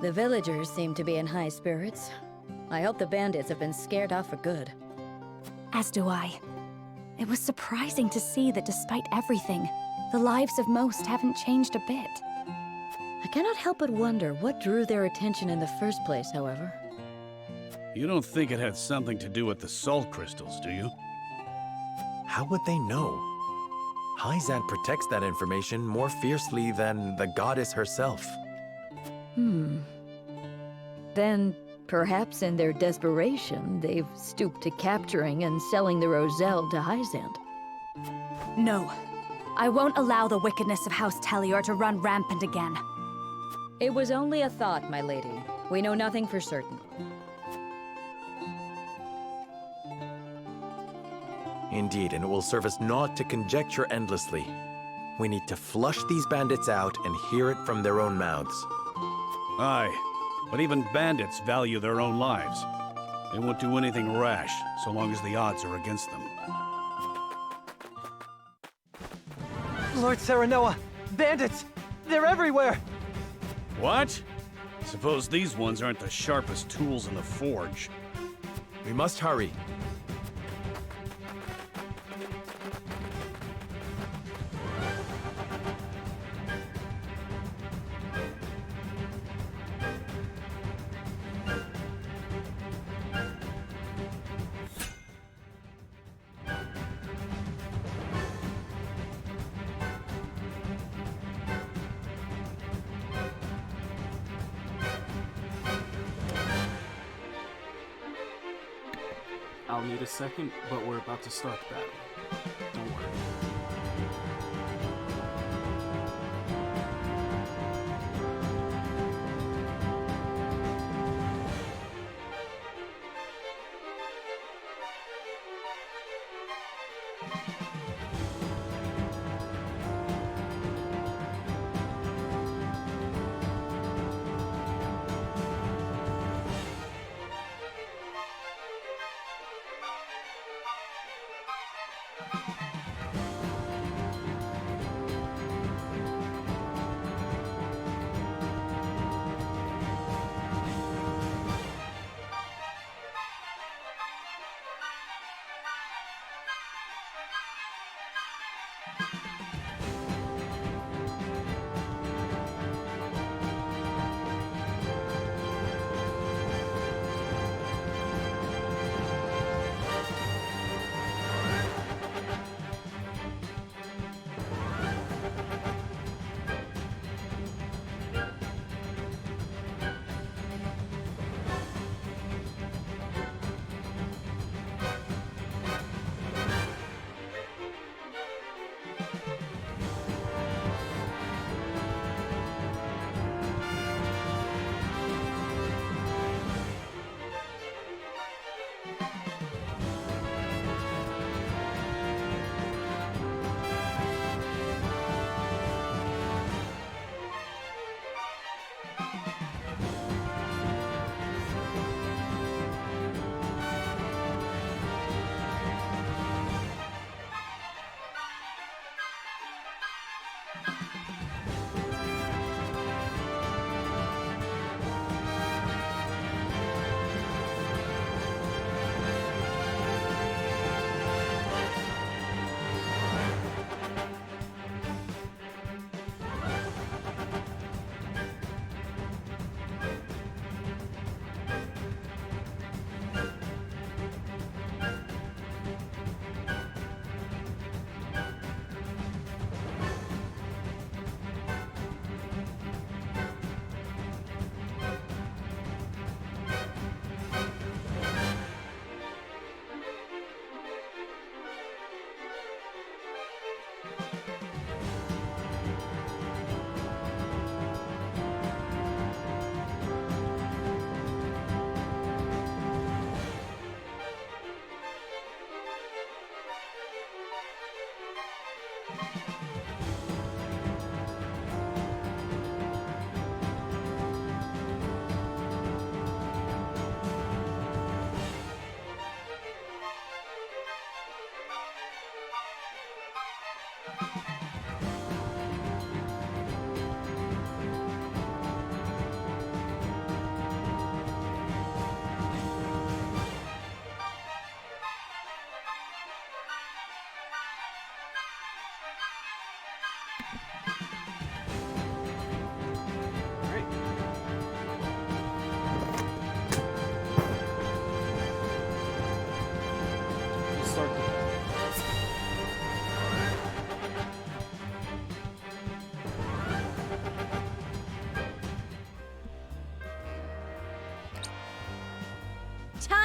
The villagers seem to be in high spirits. I hope the bandits have been scared off for good. As do I. It was surprising to see that despite everything, the lives of most haven't changed a bit. I cannot help but wonder what drew their attention in the first place, however. You don't think it had something to do with the salt crystals, do you? How would they know? Hyzant protects that information more fiercely than the goddess herself. Then, perhaps in their desperation, they've stooped to capturing and selling the Roselle to Hyzant. No. I won't allow the wickedness of House Talior to run rampant again. It was only a thought, my lady. We know nothing for certain. Indeed, and it will serve us not to conjecture endlessly. We need to flush these bandits out and hear it from their own mouths. Aye, but even bandits value their own lives. They won't do anything rash, so long as the odds are against them. Lord Serenoa! Bandits! They're everywhere! What? Suppose these ones aren't the sharpest tools in the forge. We must hurry. I'll need a second, but we're about to start the battle. Don't worry.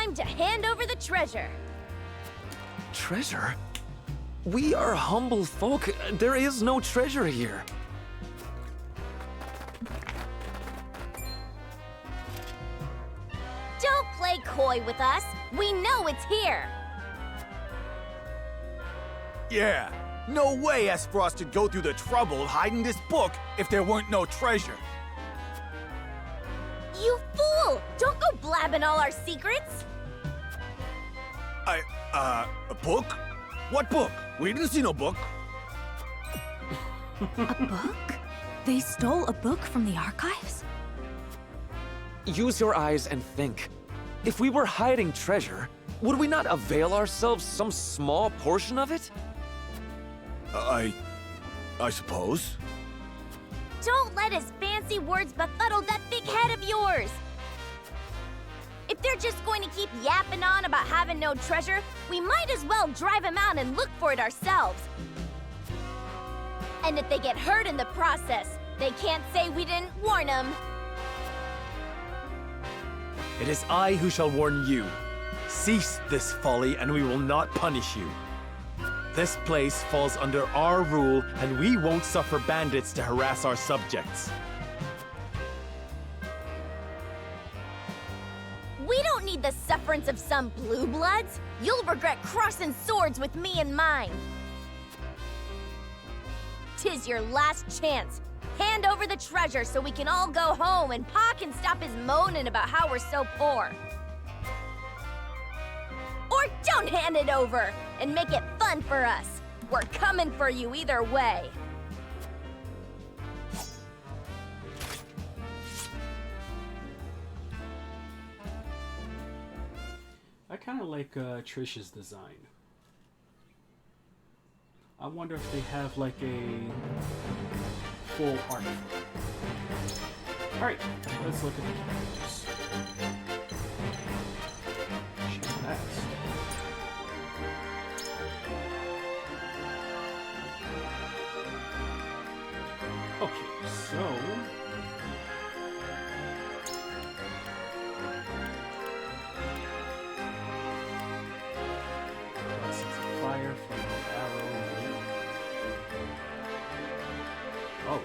time to hand over the treasure. Treasure? We are humble folk. There is no treasure here. Don't play coy with us. We know it's here. Yeah, no way S-Frost would go through the trouble of hiding this book if there weren't no treasure. You fool! Don't go blabbing all our secrets. A book? What book? We didn't see no book. A book? They stole a book from the archives? Use your eyes and think. If we were hiding treasure, would we not avail ourselves some small portion of it? I suppose. Don't let his fancy words befuddle that big head of yours. If they're just going to keep yapping on about having no treasure, we might as well drive him out and look for it ourselves. And if they get hurt in the process, they can't say we didn't warn them. It is I who shall warn you. Cease this folly, and we will not punish you. This place falls under our rule, and we won't suffer bandits to harass our subjects. We don't need the sufferance of some blue bloods. You'll regret crossing swords with me and mine. 'Tis your last chance. Hand over the treasure so we can all go home and Pa can stop his moaning about how we're so poor. Or don't hand it over and make it fun for us. We're coming for you either way. I kind of like Trish's design. I wonder if they have like a full art. Alright, let's look at the characters. She's fast. Okay, so fire from the arrow. Oh.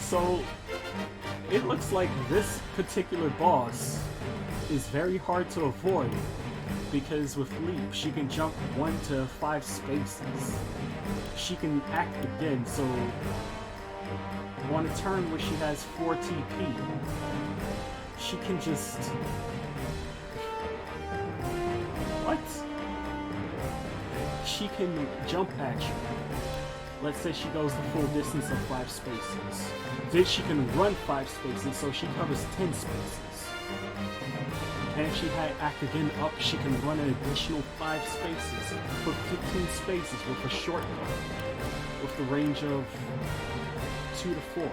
So, it looks like this particular boss is very hard to avoid because with Leap, she can jump 1 to 5 spaces. She can act again, so on a turn where she has 4 TP, she can just... What? She can jump at you. Let's say she goes the full distance of 5 spaces. Then she can run 5 spaces, so she covers 10 spaces. And if she had act again up, she can run an additional 5 spaces for 15 spaces with a shortcut, with the range of 2 to 4.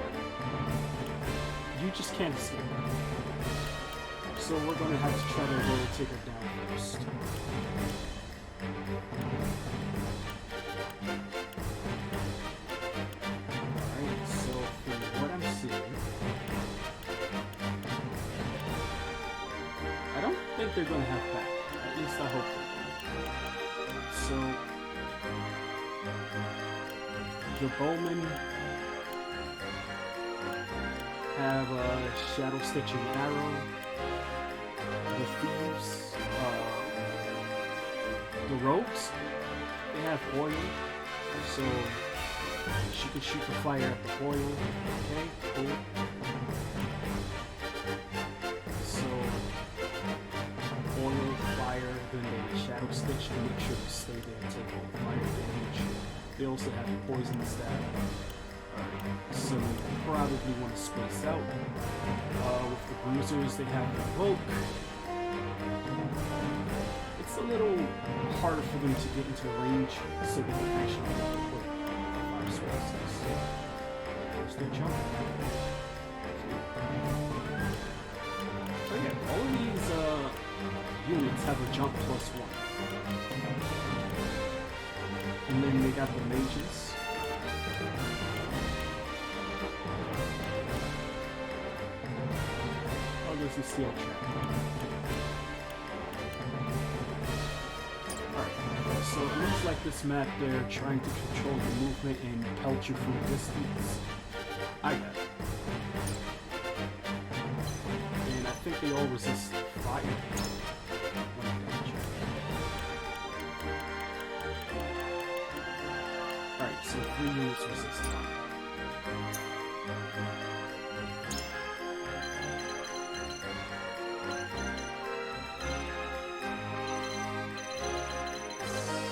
You just can't escape her. So we're going to have to try to go take her down first. Alright, so from what I'm seeing, I don't think they're going to have back. At least I hope they don't. So, the bowmen have a shadow stitching arrow. The thieves, the rogues, they have oil, so she can shoot the fire at the oil. Okay, cool. So oil, fire, then they shadow stitch to make sure to stay there and take all the fire damage. They also have poison stab. So you probably want to space out. With the bruisers, they have the cloak. It's a little harder for them to get into range, so they can actually put 5 spaces. There's their jump. So yeah, all of these units have a jump +1. And then they got the mages. Oh, there's a steel trap. Alright, so it looks like this map they're trying to control the movement and pelt you from a distance. I got it. And I think they all resist fire. Alright, so 3 units resist fire.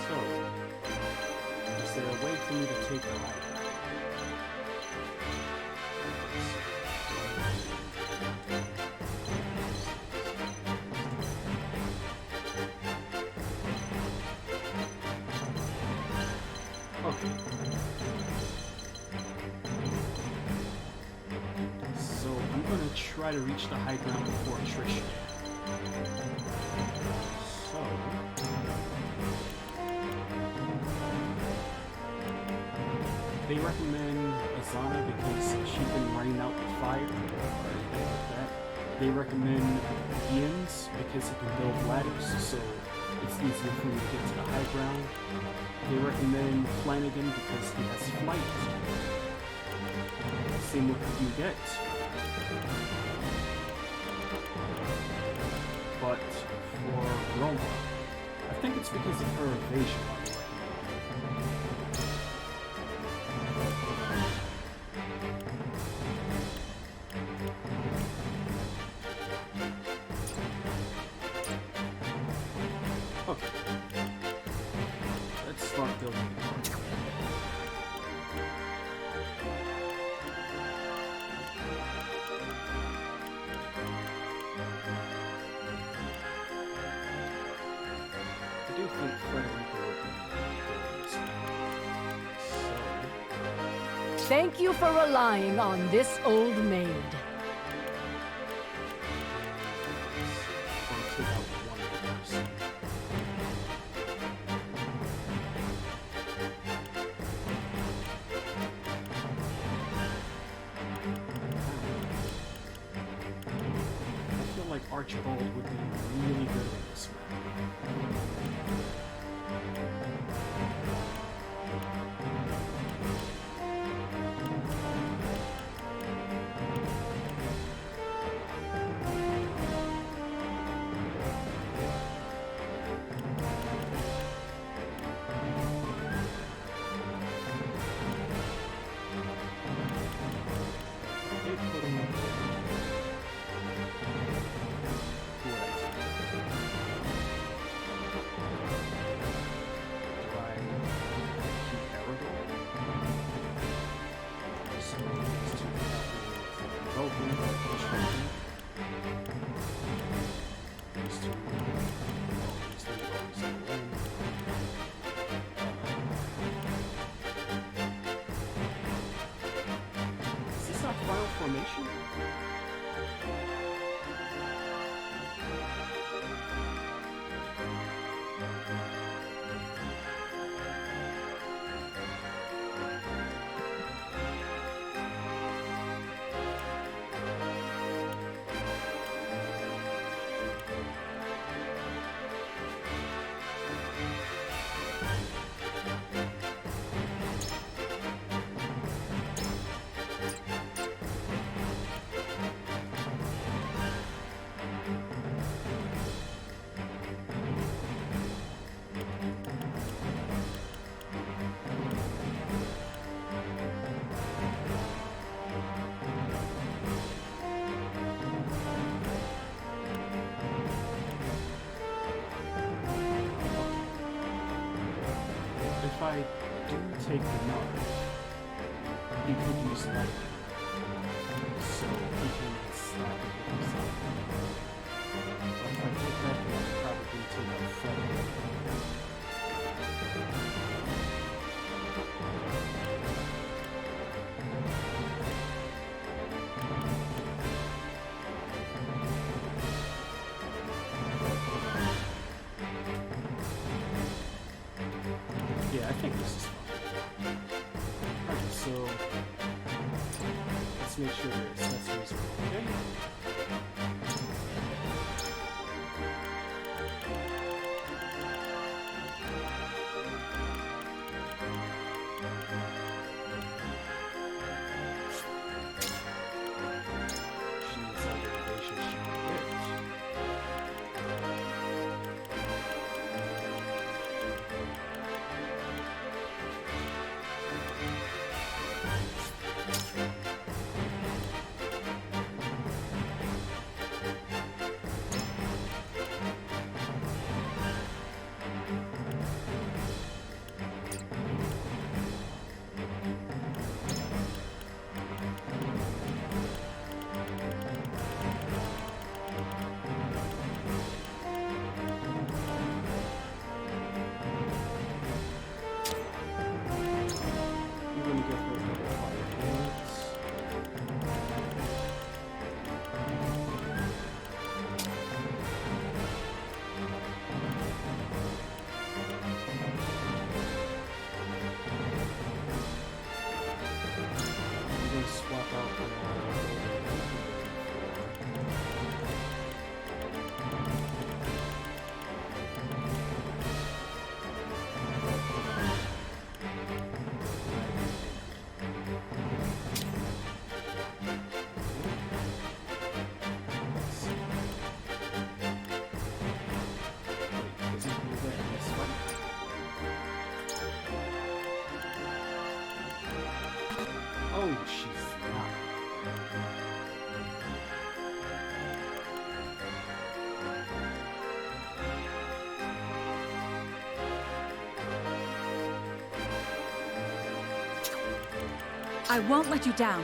So, is there a way for me to take the high ground? Okay. So I'm gonna try to reach the high ground before attrition. So they recommend Azana because she can rain out the fire. They recommend Ian's because he can build ladders, so it's easier for me to get to the high ground. They recommend Flanagan because he has flight. Same with you get. But for Roma, I think it's because of her evasion. Okay. Let's start building. I do think Frederica would be good at this. Thank you for relying on this old maid. Archibald would be really good at this map. Formation? If I do take the knock, he could use lightning, so he can slap it with himself. So if I take that, then I'll probably take a feather. Yeah, I think this is fine. Alright, so Oh, she's not. I won't let you down.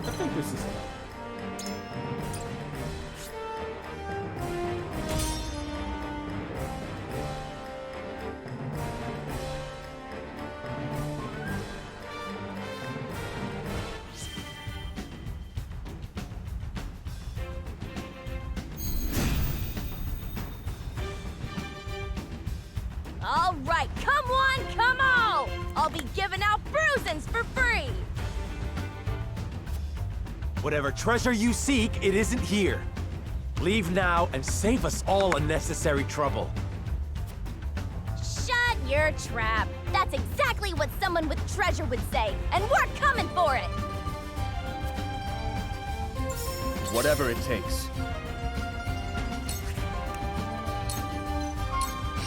I think this is it. All right, come on, come on! I'll be giving out bruisings for free! Whatever treasure you seek, it isn't here. Leave now and save us all unnecessary trouble. Shut your trap! That's exactly what someone with treasure would say, and we're coming for it! Whatever it takes.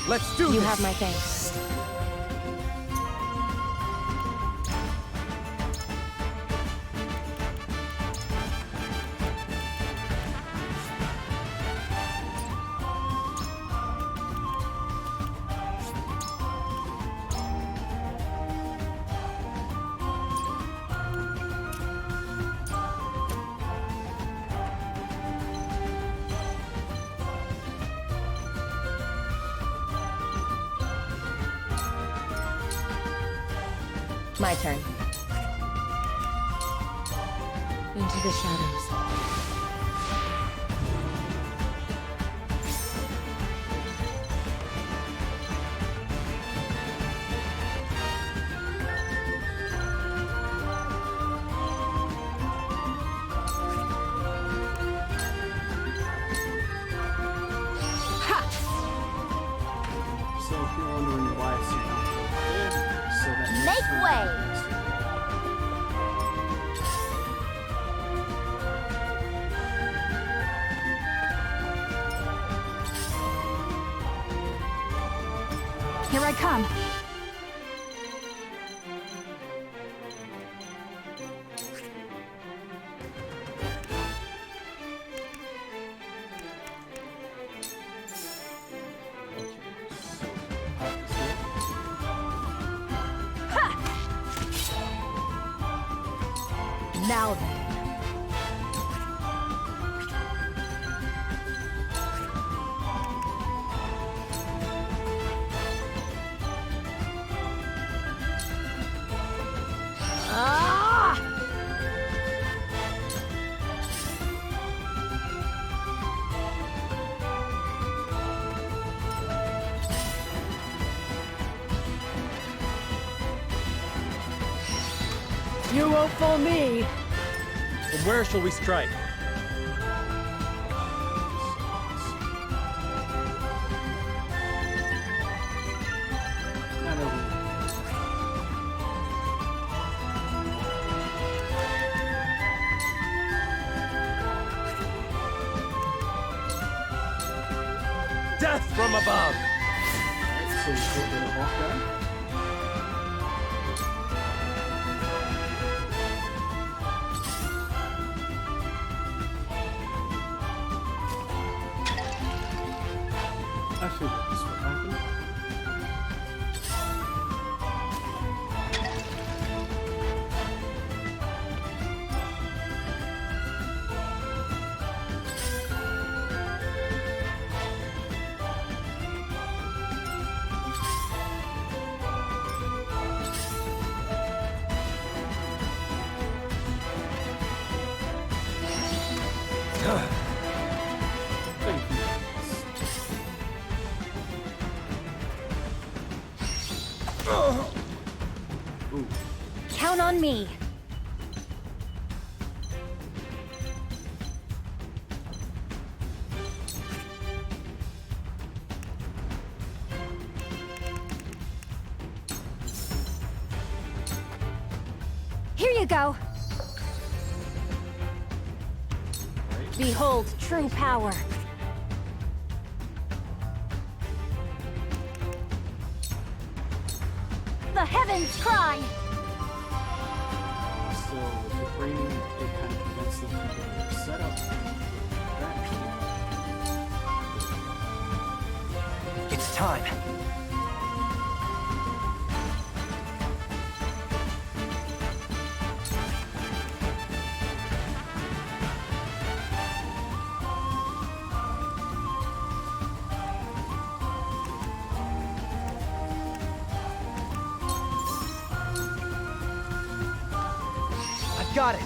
Let's do this! You have my thanks. My turn. Into the shadows. So if you're wondering why I sit down there, so that Make way! Here I come. Now then. You won't fool me. From where shall we strike? Not over. Death from above! So we go to the Hawkeye. I figured this would happen. Thank you. Ooh. Count on me. Here you go. Behold true power. The heavens cry. So with the raining, it kind of prevents them from getting set up. It's time. Got it.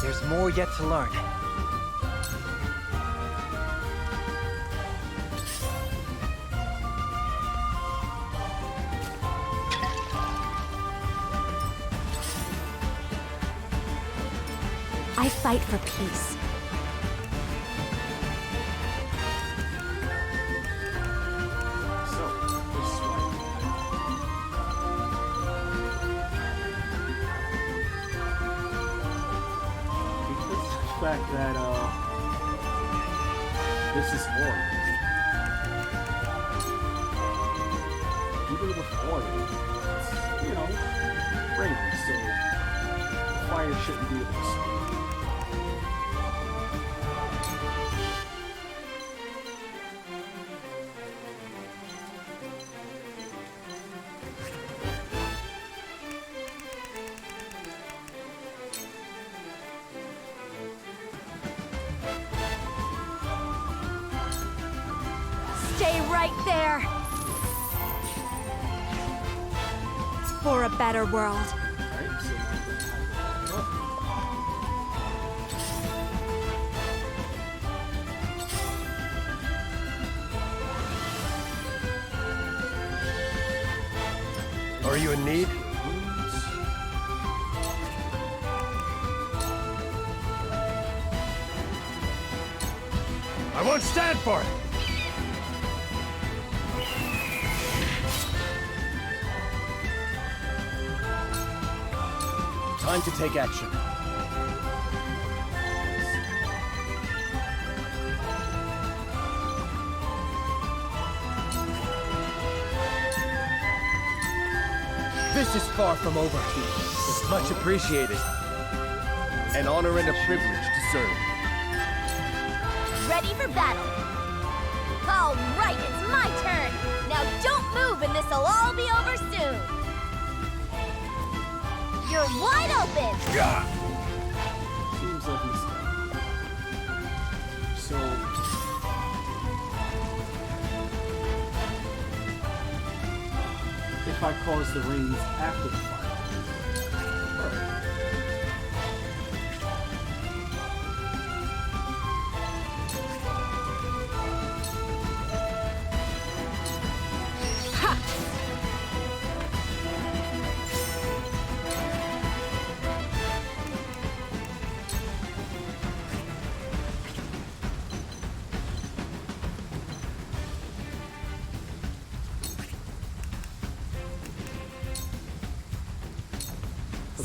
There's more yet to learn. I fight for peace. Fact that this is oil. Even with oil, it's, you know, raining, so the fire shouldn't be able to spread. Stay right there! For a better world. Alright, so now we're gonna have to back up. Are you in need? I won't stand for it! Time to take action. This is far from over. It's much appreciated. An honor and a privilege to serve. Ready for battle. All right, it's my turn. Now don't move and this'll all be over soon. You're wide open. Seems like a mistake. So if I cause the rains after the fire.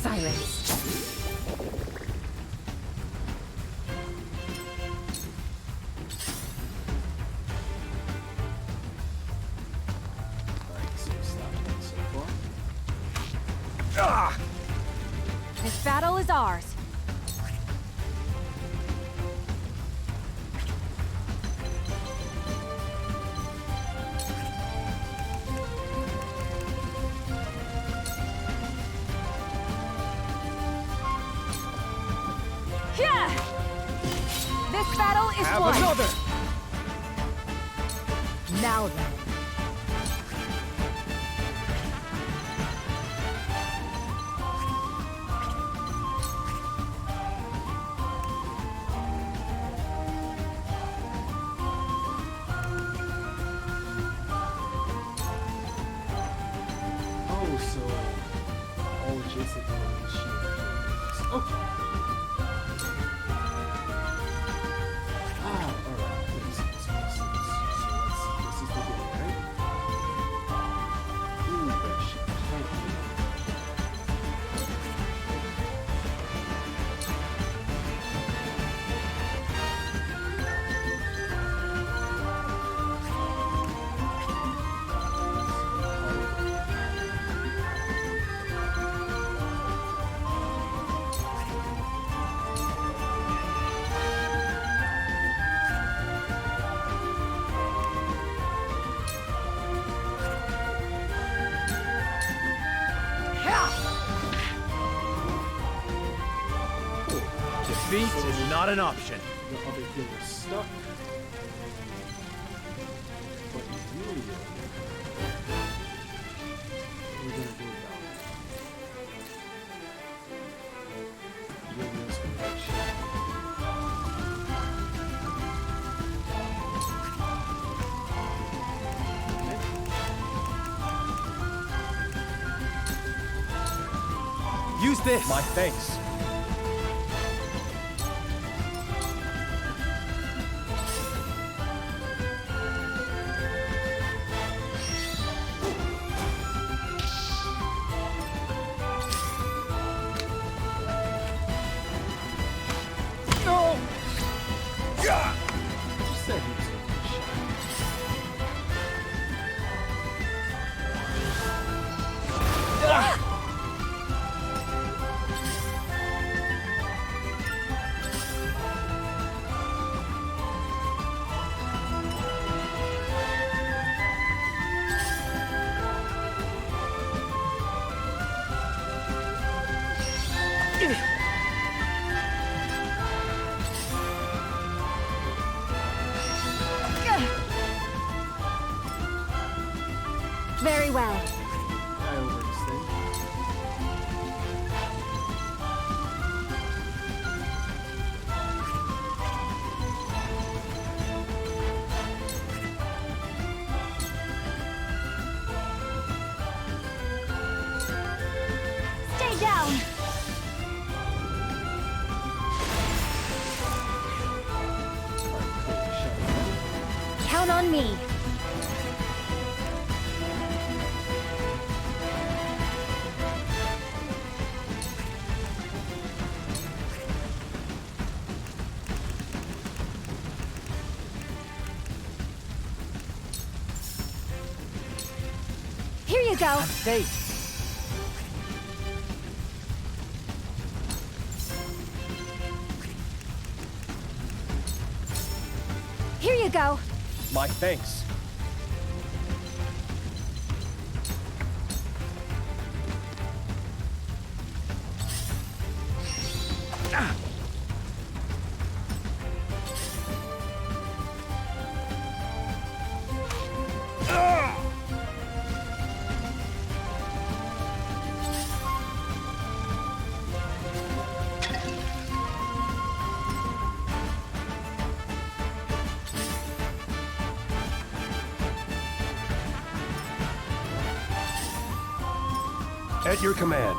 Silence. This battle is ours. Yeah! This battle is Have won. another! Now then. Oh, so all adjacent enemies shield. Okay. Alright. This makes more sense. So let's see. This is the goal, right? Ooh, that shit. Defeat is not an option. The other thing is stuck. But Yulia, what are we gonna do about it? Yulia's connection. Use this! My thanks. No! Yeah! Just said he was gonna get shot. Very well. I overextend. Stay down. Count on me. Here you go. Safe. Here you go. My thanks. At your command.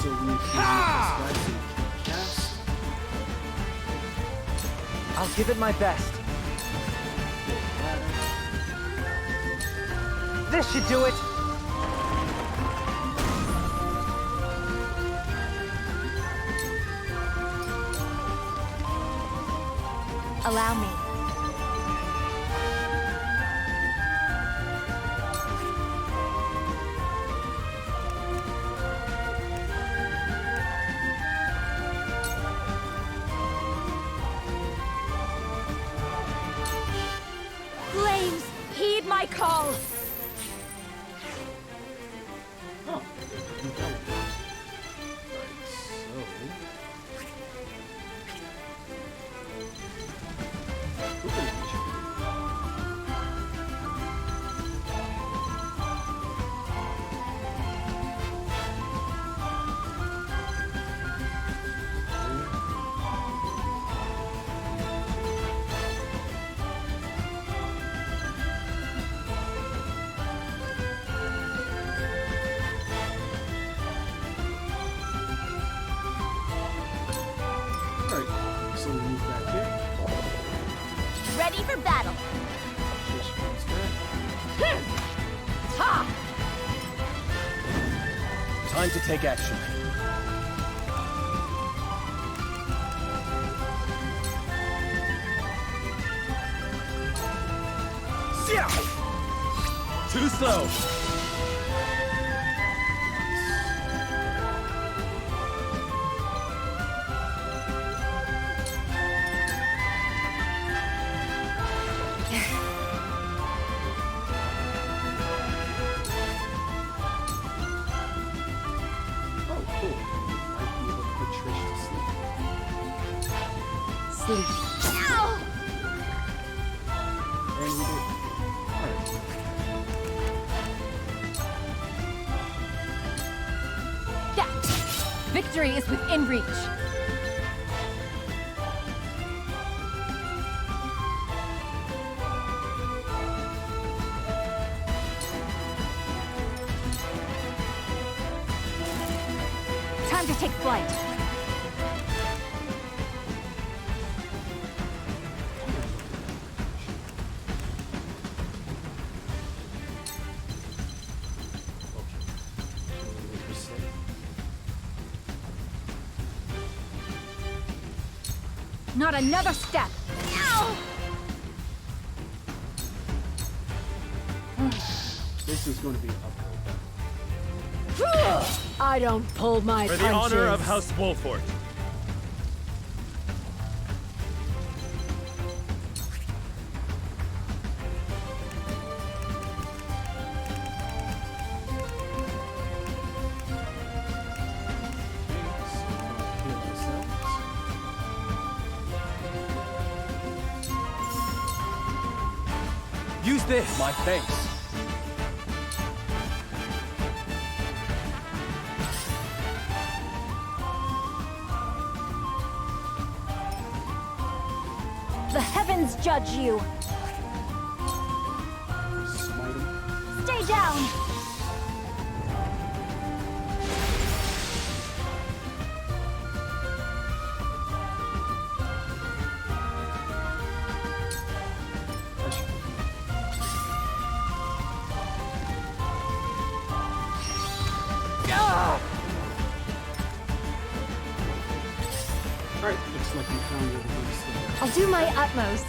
So we need to use this guy to cast. I'll give it my best. This should do it. Allow me. Flames, heed my call! Oh. Alright, so we move back here. Ready for battle. Ha! Time to take action. Too slow. Oh, cool. Might be able to put Trish to sleep. Sleep. And we did. Alright. Yeah! Victory is within reach! Time to take flight. Not another step! This is going to be an uphill. I don't pull my For punches. the honor of House Wolford. Use this. My thanks. The heavens judge you! Smite him. Stay down! Alright, looks like we found your weakest thing. I'll do my utmost.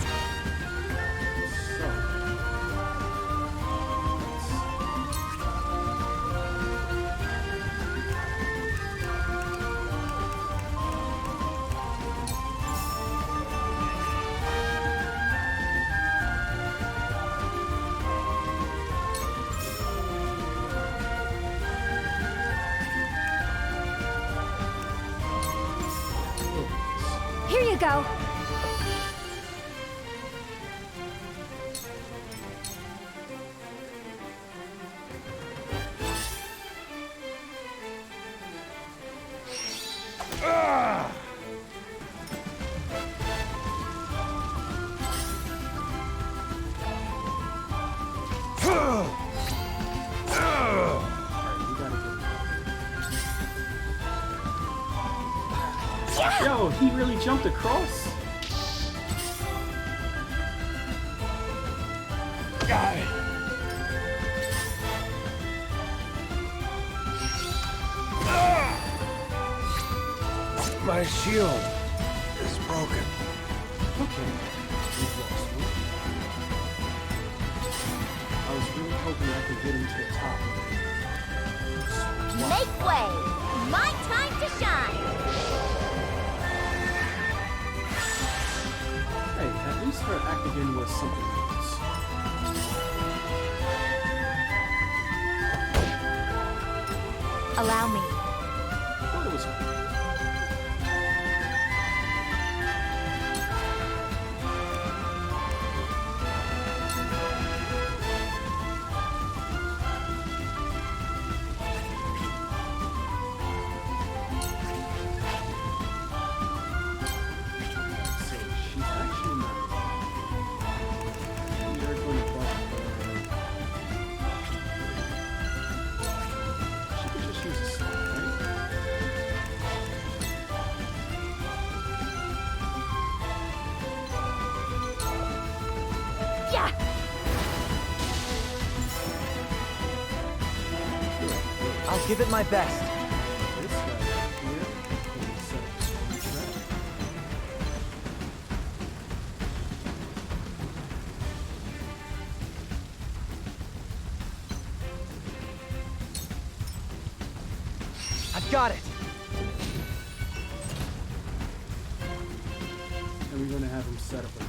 Here you go! Yo, he really jumped across? My shield is broken. Okay. We've lost one. I was really hoping I could get him to the top. Make way! My time to shine! Hey, at least her act again was something else. Allow me. I thought it was she's actually not. We are going to buff her. She could just use a slot, right? Yeah! I'll give it my best. This guy right here can set up a strong trap. I've got it. And we're going to have him set up another.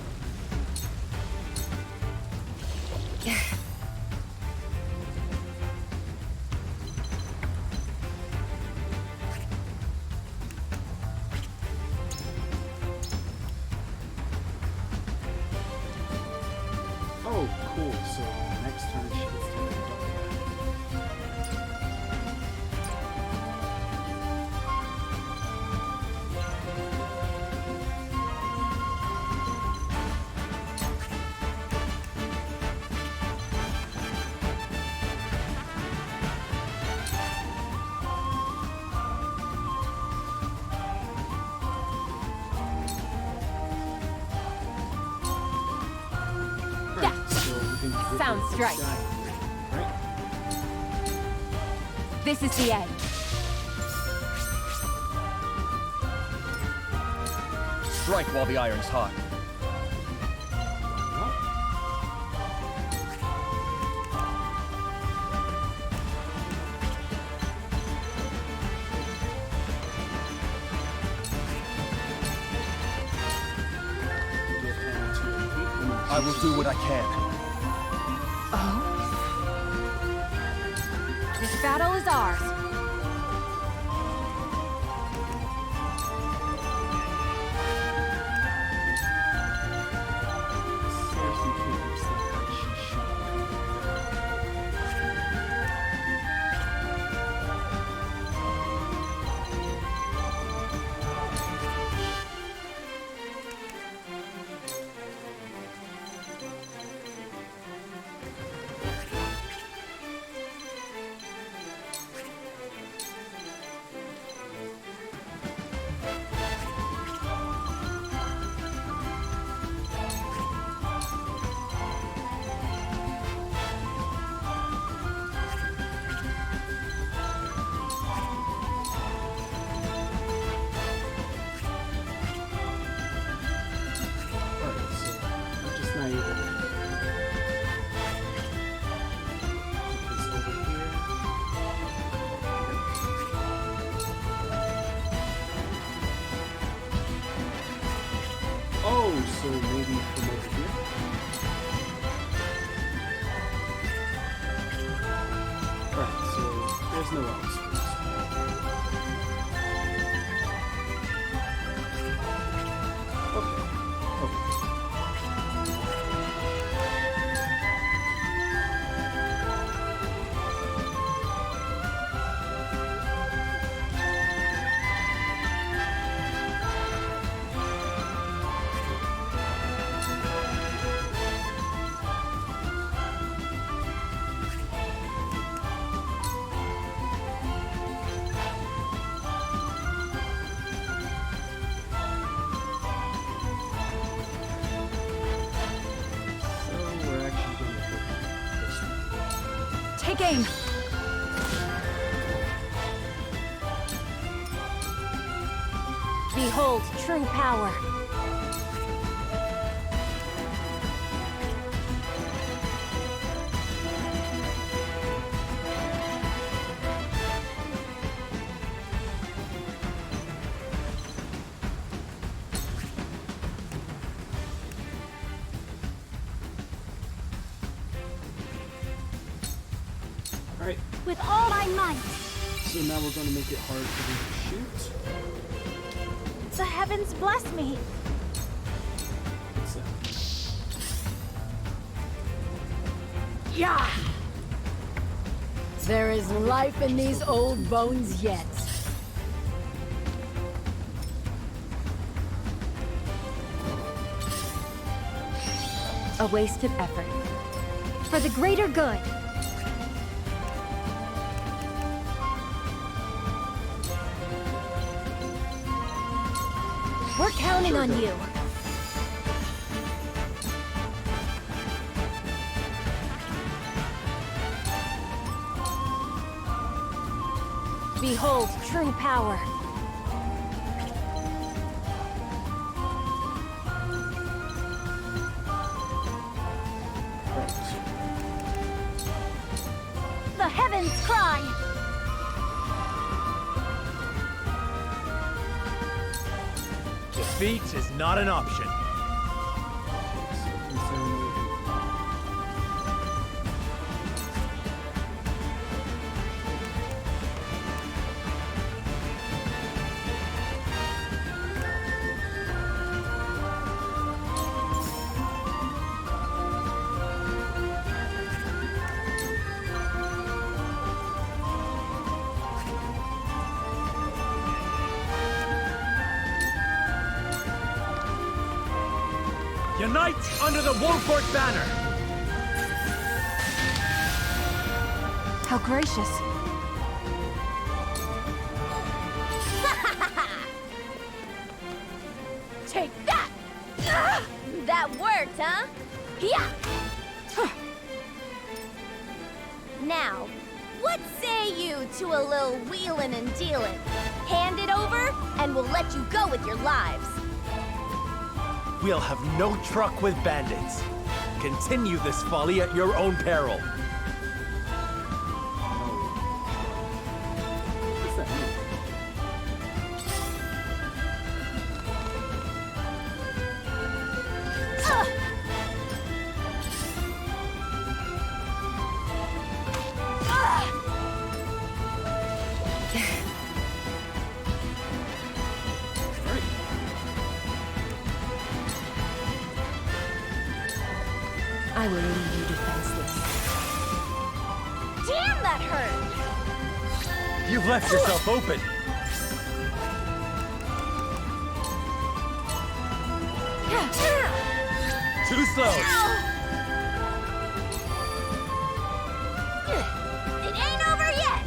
Oh, cool. So next turn she gets to do double Sounds right. Right? This is the end. Strike while the iron's hot. I will do what I can. Oh? This battle is ours. Seriously can't understand how she shot. Oh, so maybe from over here? Alright, so there's no else. Okay. Take aim. Behold true power. Alright, With all my might, so now we're gonna make it hard for them to shoot. the heavens bless me. What's that? Yeah! There is life in these old bones yet. A wasted effort. For the greater good. We're counting on you. Behold true power. The heavens cry. Defeat is not an option. Unite under the Wolfort banner! How gracious. Take that! Ugh! That worked, huh? Yeah! Now, what say you to a little wheelin' and dealin'? Hand it over, and we'll let you go with your lives. We'll have no truck with bandits. Continue this folly at your own peril. What's that mean? I will leave you defenseless. Damn, that hurt! You've left yourself open. Too slow. It ain't over yet!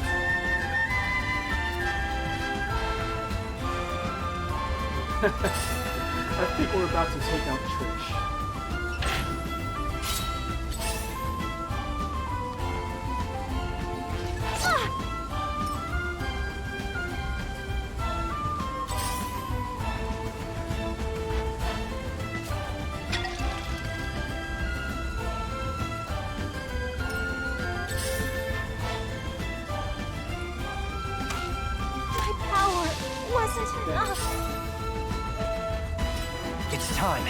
I think we're about to take out Trish. My power wasn't enough. It's time.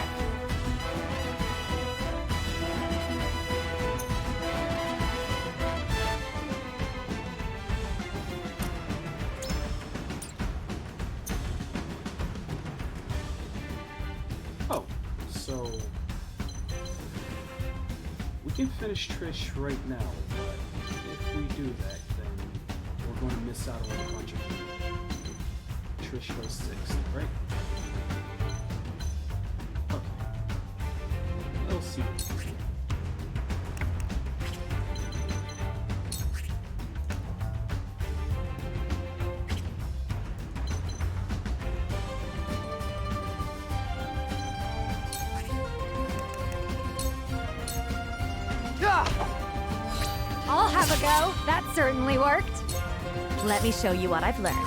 Oh, so we can finish Trish right now, but if we do that, then we're going to miss out on a bunch of Trish goes 6th, right? Okay. We'll see. I'll have have a go. That certainly worked. Let me show you what I've learned.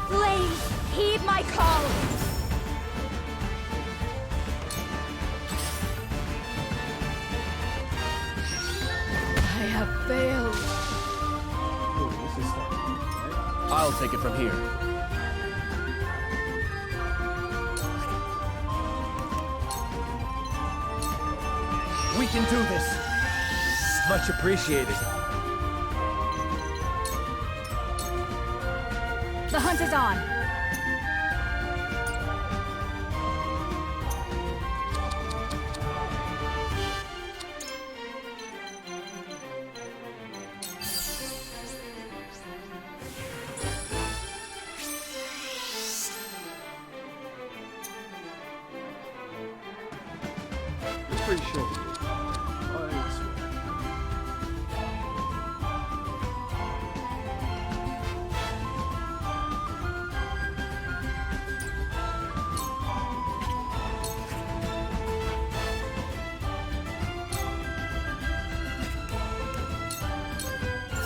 Please, heed my call! I have failed. I'll take it from here. We can do this. Much appreciated. The hunt is on. It's pretty short.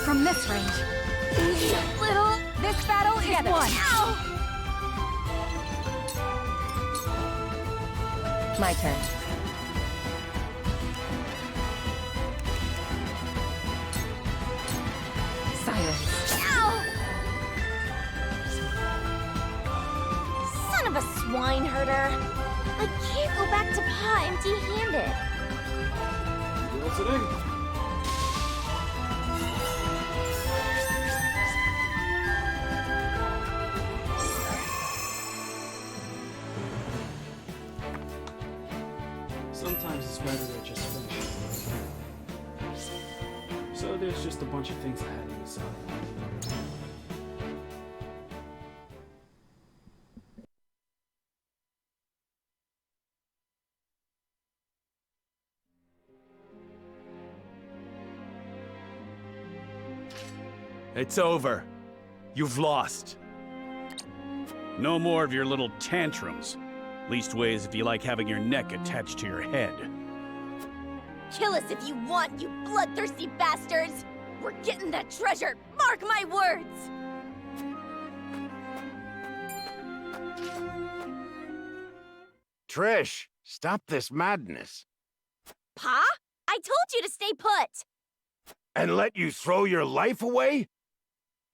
From this range. This battle is won. My turn. Silence. Son of a swine herder. I can't go back to Pa empty-handed. What's it in? Sometimes it's better to just finish it. So there's just a bunch of things I had to decide. It's over. You've lost. No more of your little tantrums. Leastways if you like having your neck attached to your head. Kill us if you want, you bloodthirsty bastards! We're getting that treasure! Mark my words! Trish, stop this madness. Pa? I told you to stay put! And let you throw your life away?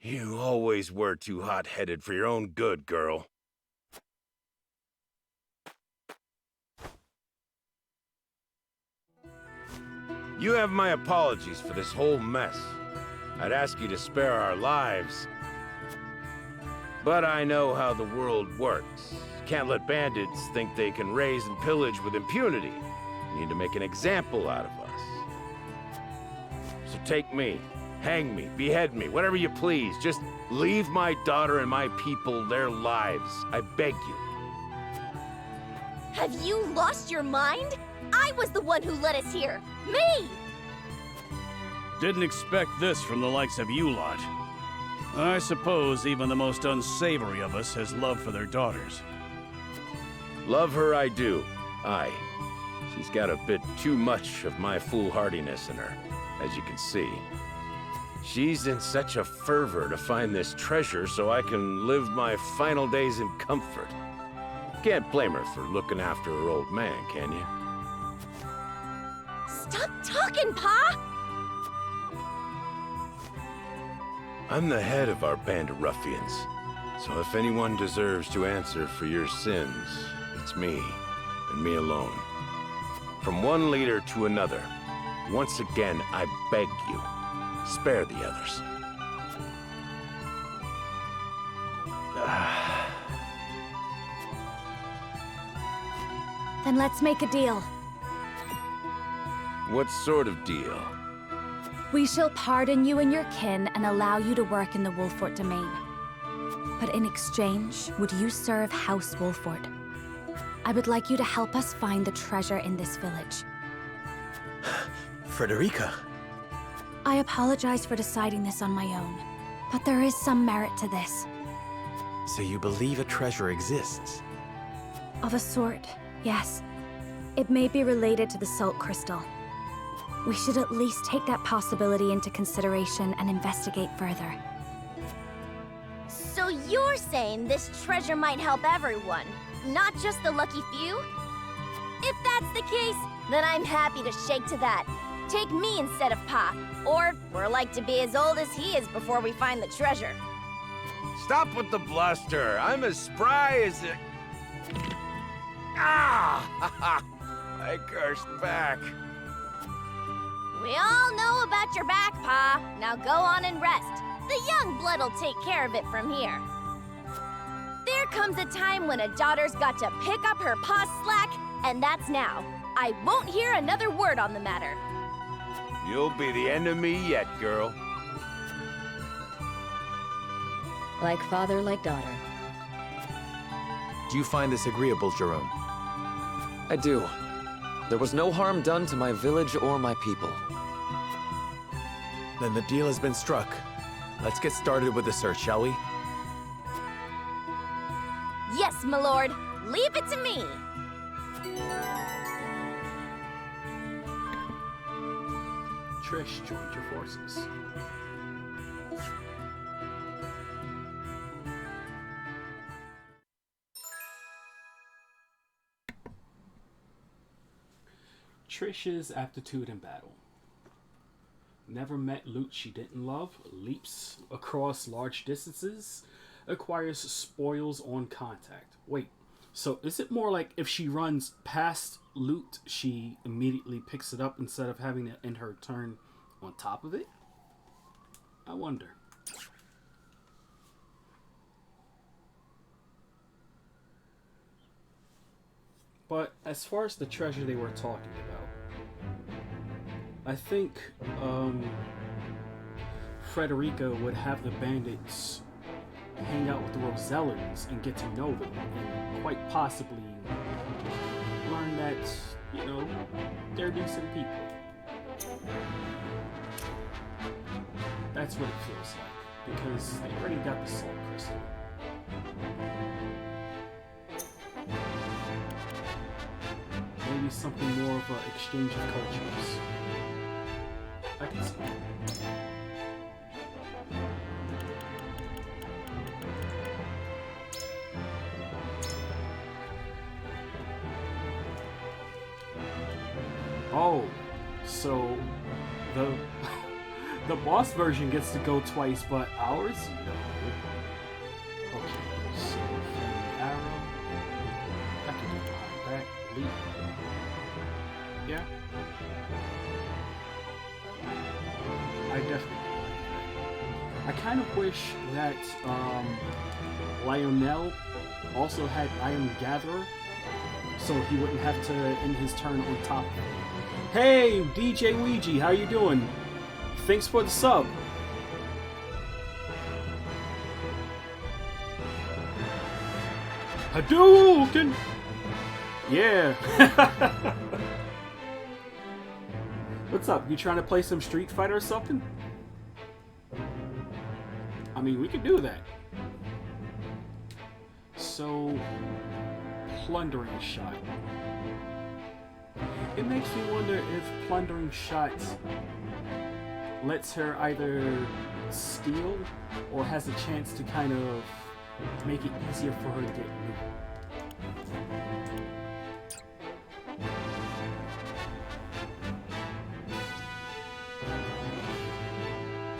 You always were too hot-headed for your own good, girl. You have my apologies for this whole mess. I'd ask you to spare our lives. But I know how the world works. Can't let bandits think they can raise and pillage with impunity. You need to make an example out of us. So take me, hang me, behead me, whatever you please. Just leave my daughter and my people their lives. I beg you. Have you lost your mind? I was the one who led us here! Me! Didn't expect this from the likes of you lot. I suppose even the most unsavory of us has love for their daughters. Love her I do. Aye. She's got a bit too much of my foolhardiness in her, as you can see. She's in such a fervor to find this treasure so I can live my final days in comfort. Can't blame her for looking after her old man, can you? Stop talking, Pa! I'm the head of our band of ruffians, so if anyone deserves to answer for your sins, it's me, and me alone. From one leader to another, once again, I beg you, spare the others. Then let's make a deal. What sort of deal? We shall pardon you and your kin and allow you to work in the Wolfort domain. But in exchange, would you serve House Wolfort? I would like you to help us find the treasure in this village. Frederica. I apologize for deciding this on my own, but there is some merit to this. So you believe a treasure exists? Of a sort, yes. It may be related to the Salt Crystal. We should at least take that possibility into consideration and investigate further. So you're saying this treasure might help everyone, not just the lucky few? If that's the case, then I'm happy to shake to that. Take me instead of Pa, or we're like to be as old as he is before we find the treasure. Stop with the bluster. I'm as spry as a... Ah! I cursed back. We all know about your back, Pa. Now go on and rest. The young blood'll take care of it from here. There comes a time when a daughter's got to pick up her pa's slack, and that's now. I won't hear another word on the matter. You'll be the end of me yet, girl. Like father, like daughter. Do you find this agreeable, Jerome? I do. There was no harm done to my village or my people. Then the deal has been struck. Let's get started with the search, shall we? Yes, my lord. Leave it to me. Trish joined your forces. Trish's aptitude in battle. Never met loot she didn't love, leaps across large distances, acquires spoils on contact. Wait, so is it more like if she runs past loot, she immediately picks it up instead of having to end her turn on top of it? I wonder. But as far as the treasure they were talking about, I think Frederica would have the bandits hang out with the Rosellans and get to know them, and quite possibly learn that, you know, they're decent people. That's what it feels like, because they already got the Salt Crystal. Maybe something more of an exchange of cultures. I can see that. Oh, so the the boss version gets to go twice, but ours? No. Okay, so flaming arrow. I can do behind back, leap. Yeah. I definitely like that. I kind of wish that Lionel also had Iron Gatherer, so he wouldn't have to end his turn on top. Hey, DJ Ouija, how you doing? Thanks for the sub. Hadouken! Yeah. What's up? You trying to play some Street Fighter or something? I mean, we could do that. So, Plundering Shot. It makes me wonder if Plundering Shot lets her either steal or has a chance to kind of make it easier for her to get loot.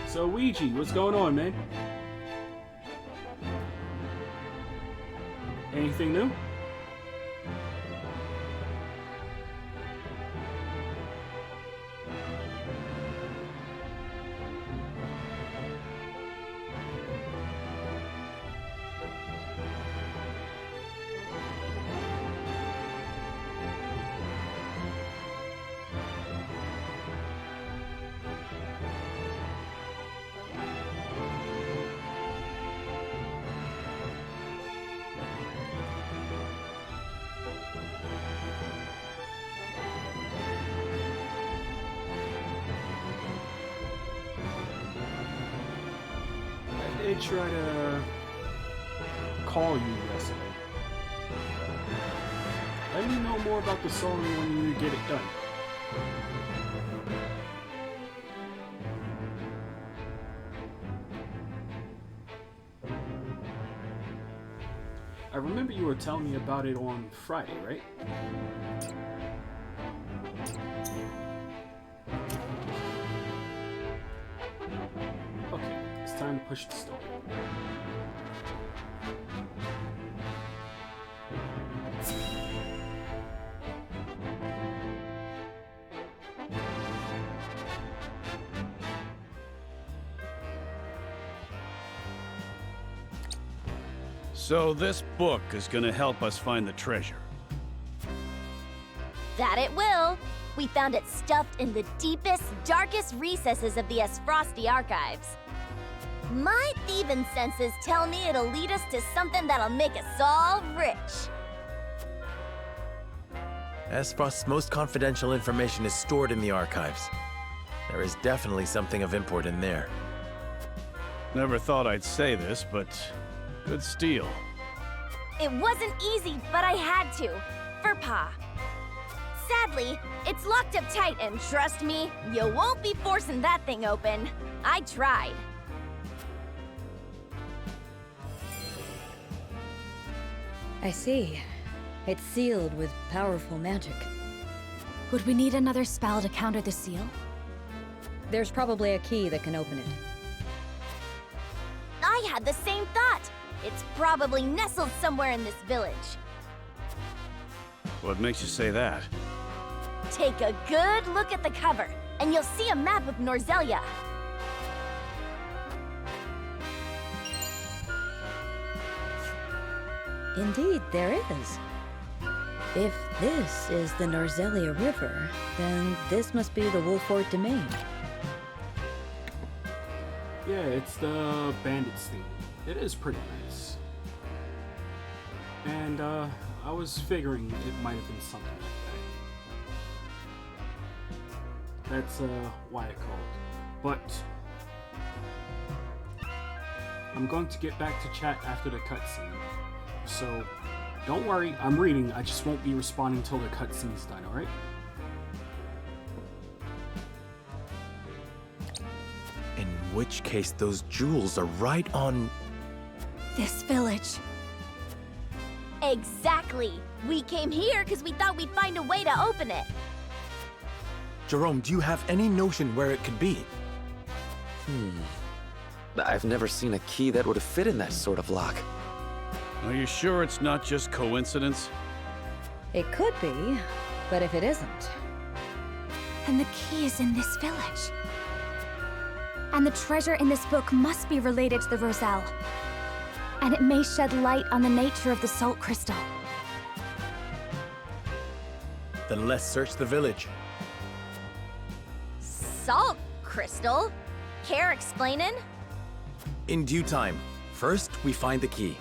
So Ouija, what's going on, man? Anything new? did try to call you yesterday. Let me know more about the song when you get it done. I remember you were telling me about it on Friday, right? Okay, it's time to push the story. So this book is gonna help us find the treasure. That it will. We found it stuffed in the deepest, darkest recesses of the Esfrosti archives. My thieving senses tell me it'll lead us to something that'll make us all rich. Esfrost's most confidential information is stored in the archives. There is definitely something of import in there. Never thought I'd say this, but good steal. It wasn't easy, but I had to. For Pa. Sadly, it's locked up tight, and trust me, you won't be forcing that thing open. I tried. I see. It's sealed with powerful magic. Would we need another spell to counter the seal? There's probably a key that can open it. I had the same thought. It's probably nestled somewhere in this village. What makes you say that? Take a good look at the cover, and you'll see a map of Norzelia. Indeed, there is. If this is the Norzelia River, then this must be the Wolfort domain. Yeah, it's the bandits thing. It is pretty nice. And, I was figuring it might have been something like that. That's, why I called. But I'm going to get back to chat after the cutscene. So, don't worry, I'm reading, I just won't be responding until the cutscene's done, alright? In which case, those jewels are right on... This village. Exactly. We came here because we thought we'd find a way to open it. Jerome, do you have any notion where it could be? I've never seen a key that would fit in that sort of lock. Are you sure it's not just coincidence? It could be, but if it isn't... And the key is in this village. And the treasure in this book must be related to the Roselle. And it may shed light on the nature of the salt crystal. Then let's search the village. Salt crystal? Care explaining? In due time. First, we find the key.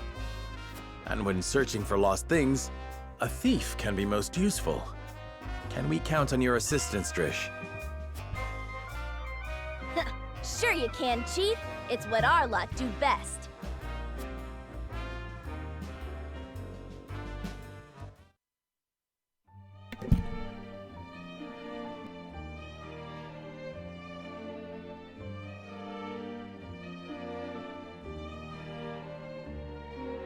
And when searching for lost things, a thief can be most useful. Can we count on your assistance, Drish? Sure you can, Chief. It's what our lot do best.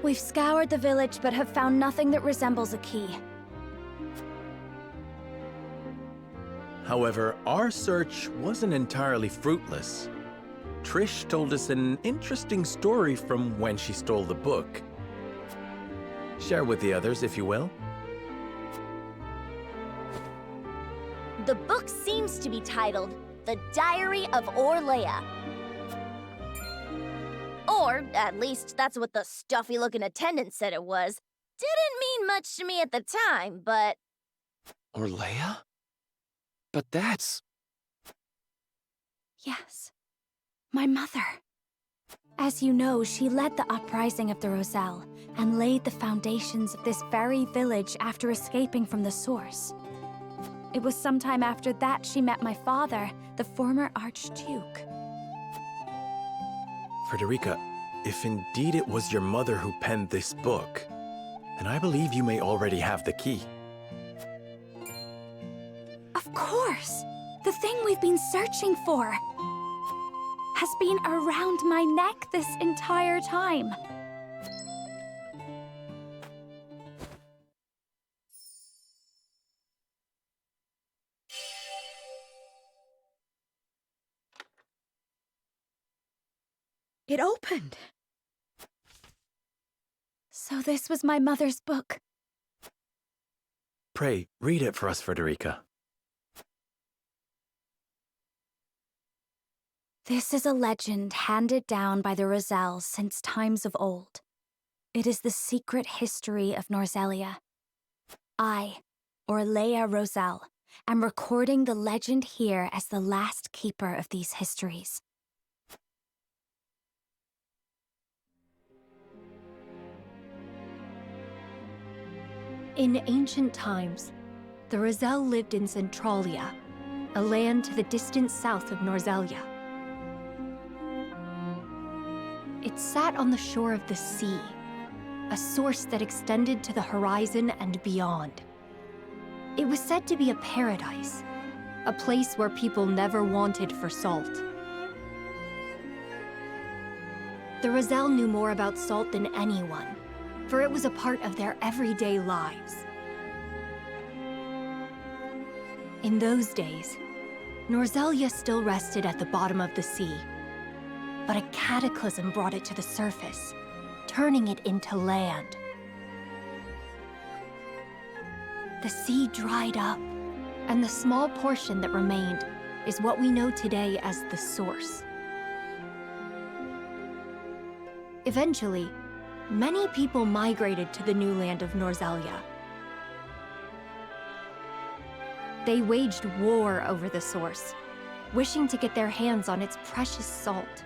We've scoured the village but have found nothing that resembles a key. However, our search wasn't entirely fruitless. Trish told us an interesting story from when she stole the book. Share with the others, if you will. The book seems to be titled The Diary of Orlea. Or, at least, that's what the stuffy-looking attendant said it was. Didn't mean much to me at the time, but... Orlea? But that's... Yes. My mother. As you know, she led the uprising of the Roselle and laid the foundations of this very village after escaping from the source. It was sometime after that she met my father, the former Archduke. Frederica, if indeed it was your mother who penned this book, then I believe you may already have the key. Of course! The thing we've been searching for has been around my neck this entire time. It opened. So this was my mother's book. Pray, read it for us, Frederica. This is a legend handed down by the Roselles since times of old. It is the secret history of Norzelia. I, Orlea Roselle, am recording the legend here as the last keeper of these histories. In ancient times, the Roselle lived in Centralia, a land to the distant south of Norzelia. It sat on the shore of the sea, a source that extended to the horizon and beyond. It was said to be a paradise, a place where people never wanted for salt. The Roselle knew more about salt than anyone, for it was a part of their everyday lives. In those days, Norzelia still rested at the bottom of the sea, but a cataclysm brought it to the surface, turning it into land. The sea dried up, and the small portion that remained is what we know today as the source. Eventually, many people migrated to the new land of Norzelia. They waged war over the source, wishing to get their hands on its precious salt.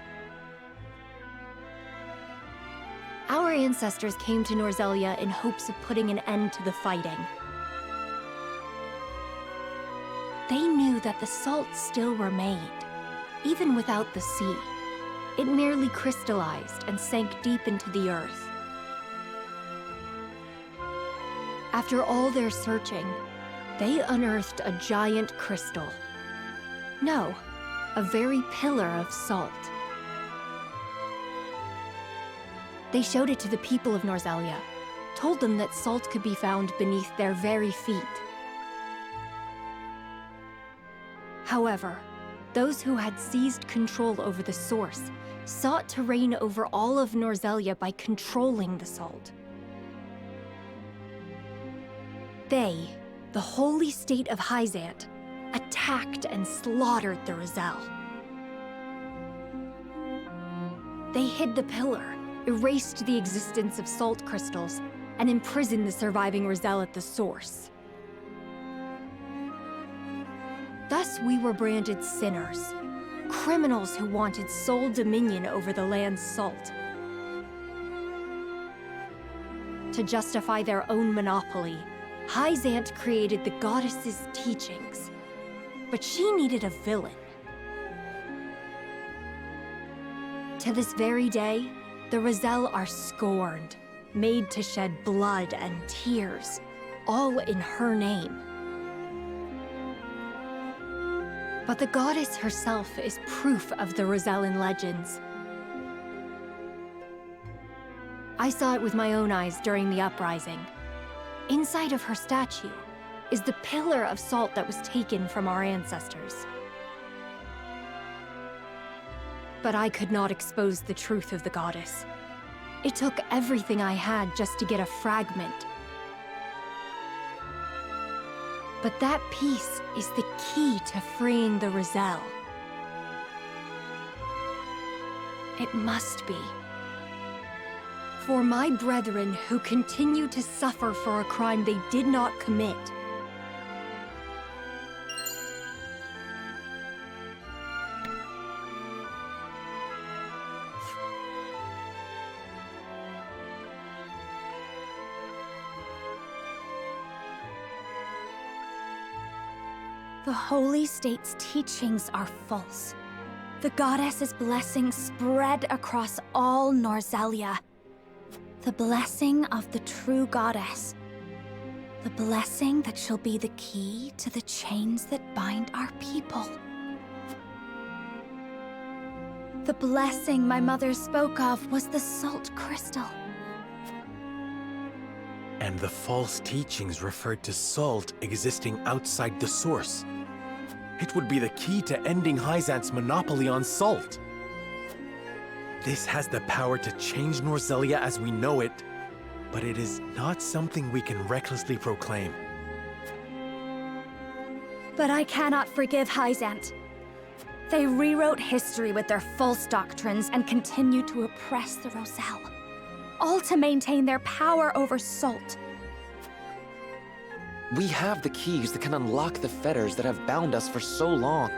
Our ancestors came to Norzelia in hopes of putting an end to the fighting. They knew that the salt still remained, even without the sea. It merely crystallized and sank deep into the earth. After all their searching, they unearthed a giant crystal. No, a very pillar of salt. They showed it to the people of Norzelia, told them that salt could be found beneath their very feet. However, those who had seized control over the source sought to reign over all of Norzelia by controlling the salt. They, the holy state of Hyzant, attacked and slaughtered the Roselle. They hid the pillar, erased the existence of salt crystals, and imprisoned the surviving Roselle at the source. Thus we were branded sinners, criminals who wanted sole dominion over the land's salt. To justify their own monopoly, Hyzant created the goddess's teachings, but she needed a villain. To this very day, the Roselle are scorned, made to shed blood and tears, all in her name. But the goddess herself is proof of the Rosellan legends. I saw it with my own eyes during the uprising. Inside of her statue is the pillar of salt that was taken from our ancestors. But I could not expose the truth of the goddess. It took everything I had just to get a fragment. But that piece is the key to freeing the Roselle. It must be. For my brethren who continue to suffer for a crime they did not commit. The Holy State's teachings are false. The goddess's blessing spread across all Norzelia. The blessing of the true goddess. The blessing that shall be the key to the chains that bind our people. The blessing my mother spoke of was the salt crystal. And the false teachings referred to salt existing outside the source. It would be the key to ending Hyzant's monopoly on salt. This has the power to change Norzelia as we know it, but it is not something we can recklessly proclaim. But I cannot forgive Hyzant. They rewrote history with their false doctrines and continue to oppress the Roselle. All to maintain their power over salt. We have the keys that can unlock the fetters that have bound us for so long.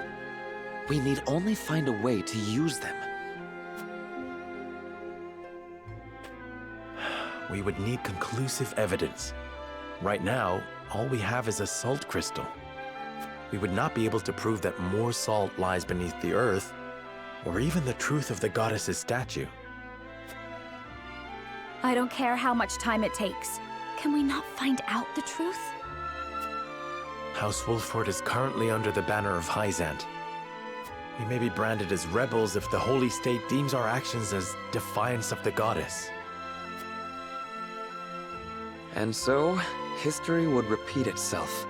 We need only find a way to use them. We would need conclusive evidence. Right now, all we have is a salt crystal. We would not be able to prove that more salt lies beneath the earth, or even the truth of the goddess's statue. I don't care how much time it takes. Can we not find out the truth? House Wolford is currently under the banner of Hyzant. We may be branded as rebels if the Holy State deems our actions as defiance of the goddess. And so, history would repeat itself.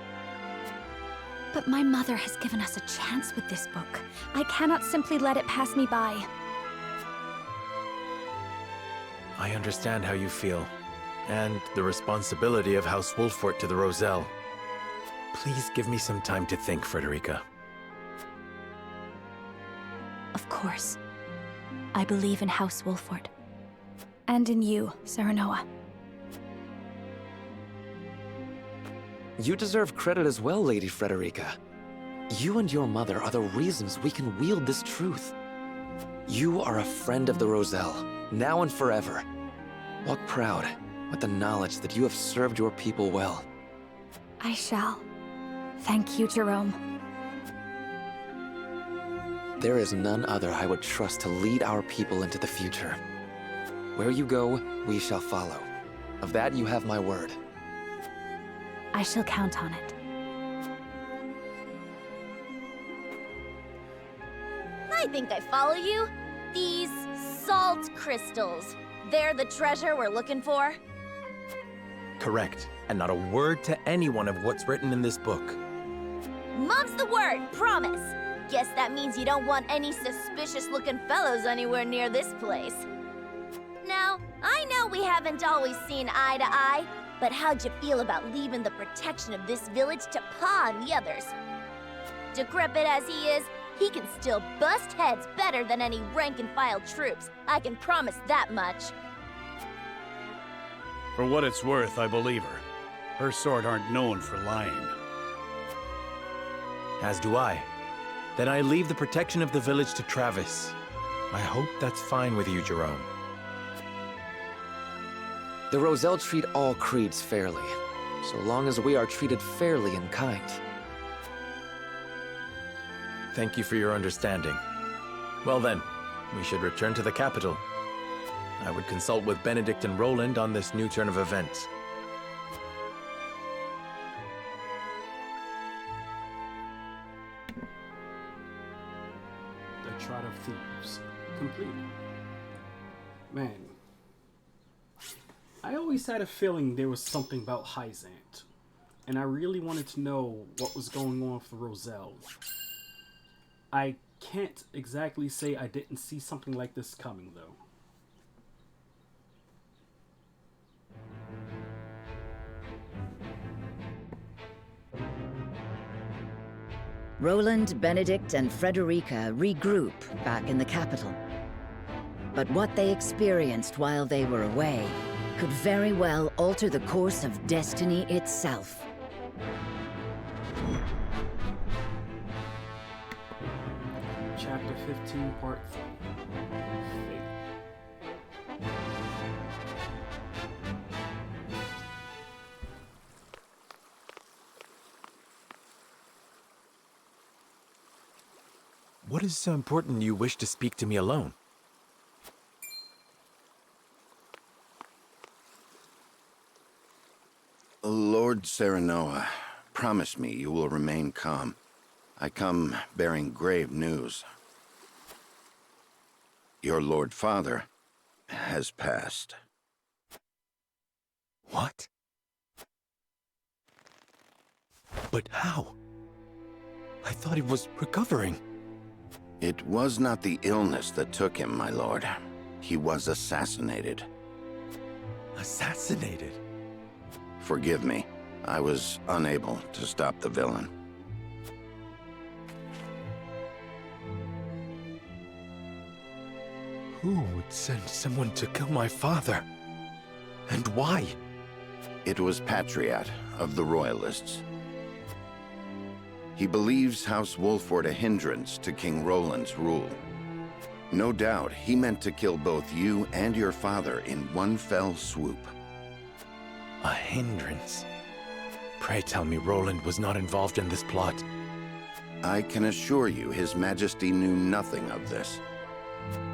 But my mother has given us a chance with this book. I cannot simply let it pass me by. I understand how you feel, and the responsibility of House Wolford to the Roselle. Please give me some time to think, Frederica. Of course. I believe in House Wolford. And in you, Serenoa. You deserve credit as well, Lady Frederica. You and your mother are the reasons we can wield this truth. You are a friend of the Roselle, now and forever. Walk proud with the knowledge that you have served your people well. I shall. Thank you, Jerome. There is none other I would trust to lead our people into the future. Where you go, we shall follow. Of that you have my word. I shall count on it. I think I follow you. These salt crystals, they're the treasure we're looking for? Correct, and not a word to anyone of what's written in this book. Mom's the word, promise. Guess that means you don't want any suspicious-looking fellows anywhere near this place. Now, I know we haven't always seen eye to eye, but how'd you feel about leaving the protection of this village to Pa and the others? Decrepit as he is, he can still bust heads better than any rank-and-file troops. I can promise that much. For what it's worth, I believe her. Her sort aren't known for lying. As do I. Then I leave the protection of the village to Travis. I hope that's fine with you, Jerome. The Roselle treat all creeds fairly, so long as we are treated fairly and kind. Thank you for your understanding. Well then, we should return to the capital. I would consult with Benedict and Roland on this new turn of events. The Trot of Thieves. Completed. Man. I always had a feeling there was something about Hyzant, and I really wanted to know what was going on with the Roselle. I can't exactly say I didn't see something like this coming, though. Roland, Benedict, and Frederica regroup back in the capital. But what they experienced while they were away could very well alter the course of destiny itself. Chapter 15, Part 3. Fate. What is so important you wish to speak to me alone? Lord Serenoa, promise me you will remain calm. I come bearing grave news. Your Lord Father has passed. What? But how? I thought he was recovering. It was not the illness that took him, my lord. He was assassinated. Assassinated? Forgive me. I was unable to stop the villain. Who would send someone to kill my father? And why? It was Patriot of the Royalists. He believes House Wolford a hindrance to King Roland's rule. No doubt he meant to kill both you and your father in one fell swoop. A hindrance? Pray tell me Roland was not involved in this plot. I can assure you His Majesty knew nothing of this.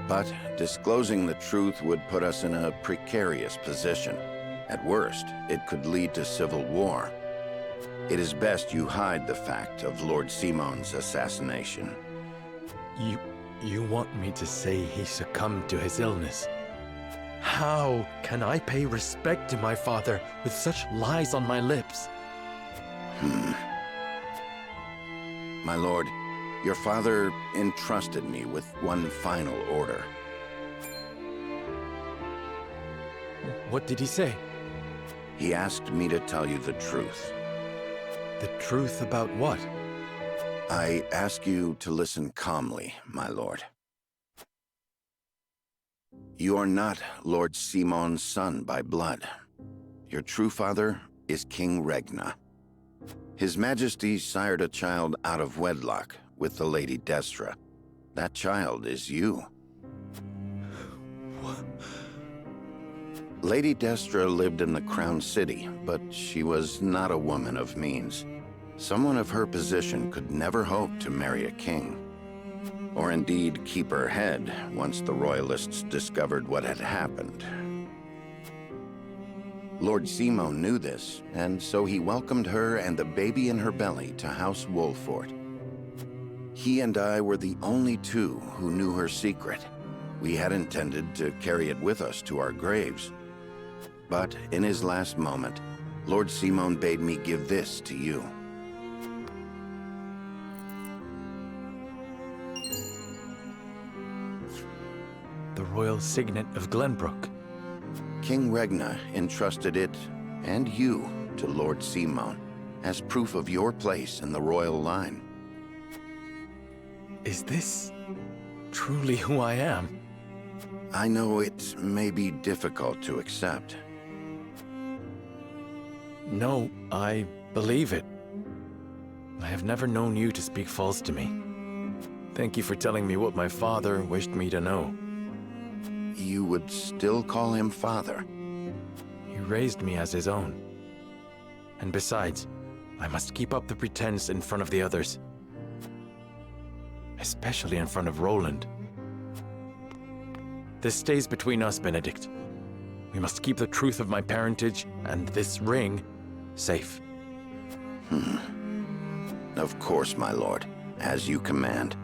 But disclosing the truth would put us in a precarious position. At worst, it could lead to civil war. It is best you hide the fact of Lord Simon's assassination. You want me to say he succumbed to his illness? How can I pay respect to my father with such lies on my lips? My lord, your father entrusted me with one final order. What did he say? He asked me to tell you the truth. The truth about what? I ask you to listen calmly, my lord. You are not Lord Simon's son by blood. Your true father is King Regna. His Majesty sired a child out of wedlock with the Lady Destra. That child is you. What? Lady Destra lived in the Crown City, but she was not a woman of means. Someone of her position could never hope to marry a king. Or indeed keep her head once the Royalists discovered what had happened. Lord Simon knew this, and so he welcomed her and the baby in her belly to House Wolford. He and I were the only two who knew her secret. We had intended to carry it with us to our graves. But in his last moment, Lord Simon bade me give this to you. The royal signet of Glenbrook. King Regna entrusted it, and you, to Lord Simon, as proof of your place in the royal line. Is this truly who I am? I know it may be difficult to accept. No, I believe it. I have never known you to speak false to me. Thank you for telling me what my father wished me to know. You would still call him father? He raised me as his own. And besides, I must keep up the pretense in front of the others. Especially in front of Roland. This stays between us, Benedict. We must keep the truth of my parentage and this ring safe. Of course, my lord. As you command.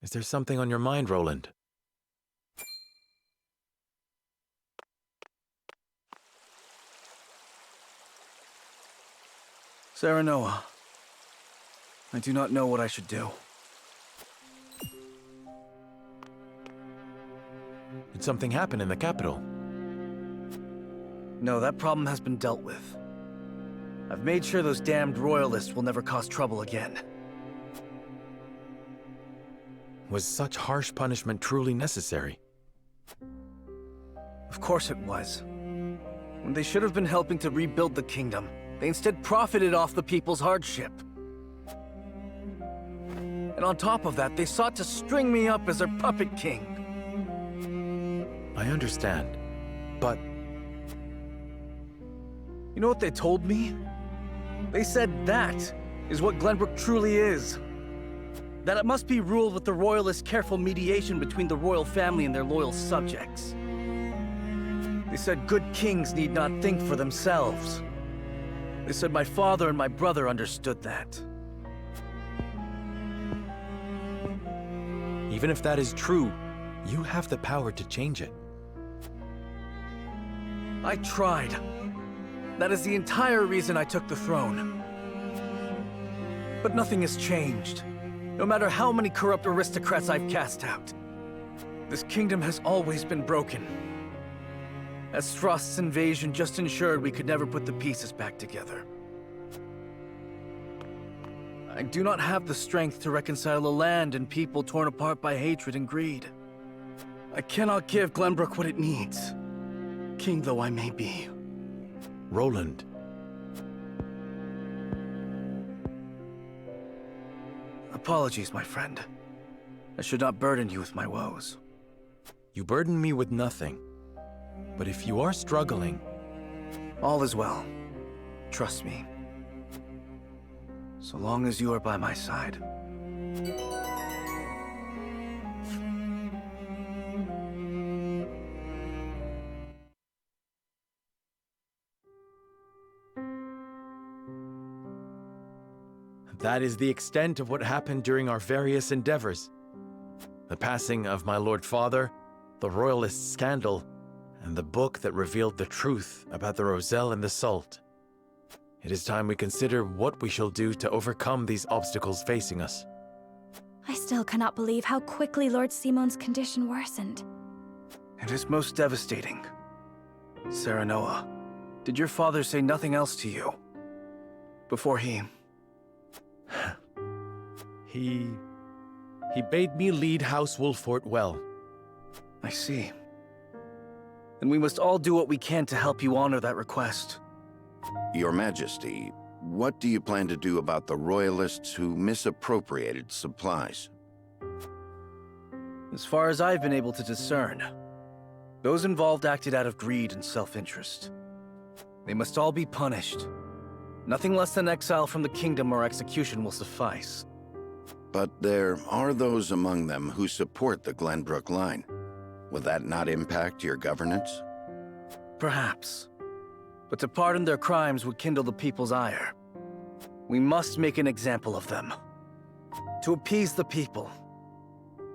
Is there something on your mind, Roland? Serenoa, I do not know what I should do. Did something happen in the capital? No, that problem has been dealt with. I've made sure those damned royalists will never cause trouble again. Was such harsh punishment truly necessary? Of course it was. When they should have been helping to rebuild the kingdom, they instead profited off the people's hardship. And on top of that, they sought to string me up as their puppet king. I understand, but... You know what they told me? They said that is what Glenbrook truly is. That it must be ruled with the royalists' careful mediation between the royal family and their loyal subjects. They said good kings need not think for themselves. They said my father and my brother understood that. Even if that is true, you have the power to change it. I tried. That is the entire reason I took the throne. But nothing has changed. No matter how many corrupt aristocrats I've cast out. This kingdom has always been broken. As Frost's invasion just ensured we could never put the pieces back together. I do not have the strength to reconcile a land and people torn apart by hatred and greed. I cannot give Glenbrook what it needs, king though I may be. Roland. Apologies, my friend. I should not burden you with my woes. You burden me with nothing. But if you are struggling... All is well. Trust me. So long as you are by my side. That is the extent of what happened during our various endeavors. The passing of my Lord Father, the Royalist scandal, and the book that revealed the truth about the Roselle and the Salt. It is time we consider what we shall do to overcome these obstacles facing us. I still cannot believe how quickly Lord Simon's condition worsened. It is most devastating. Serenoa, did your father say nothing else to you? Before he... He bade me lead House Wolfort well. I see. Then we must all do what we can to help you honor that request. Your Majesty, what do you plan to do about the Royalists who misappropriated supplies? As far as I've been able to discern, those involved acted out of greed and self-interest. They must all be punished. Nothing less than exile from the kingdom or execution will suffice. But there are those among them who support the Glenbrook line. Will that not impact your governance? Perhaps. But to pardon their crimes would kindle the people's ire. We must make an example of them. To appease the people.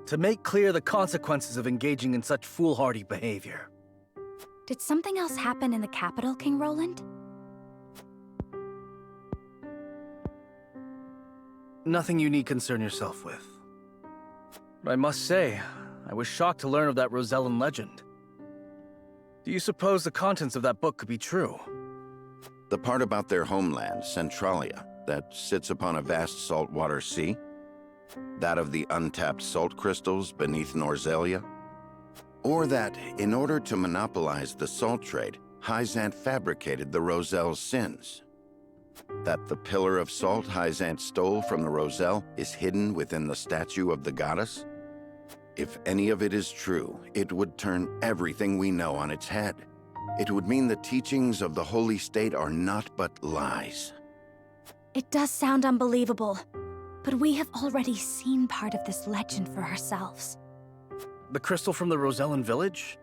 To make clear the consequences of engaging in such foolhardy behavior. Did something else happen in the capital, King Roland? Nothing you need concern yourself with. But I must say, I was shocked to learn of that Rosellan legend. Do you suppose the contents of that book could be true? The part about their homeland, Centralia, that sits upon a vast saltwater sea? That of the untapped salt crystals beneath Norzelia? Or that, in order to monopolize the salt trade, Hyzant fabricated the Roselle's sins? That the pillar of salt Hyzant stole from the Roselle is hidden within the statue of the goddess? If any of it is true, it would turn everything we know on its head. It would mean the teachings of the Holy State are not but lies. It does sound unbelievable, but we have already seen part of this legend for ourselves. The crystal from the Rosellan village?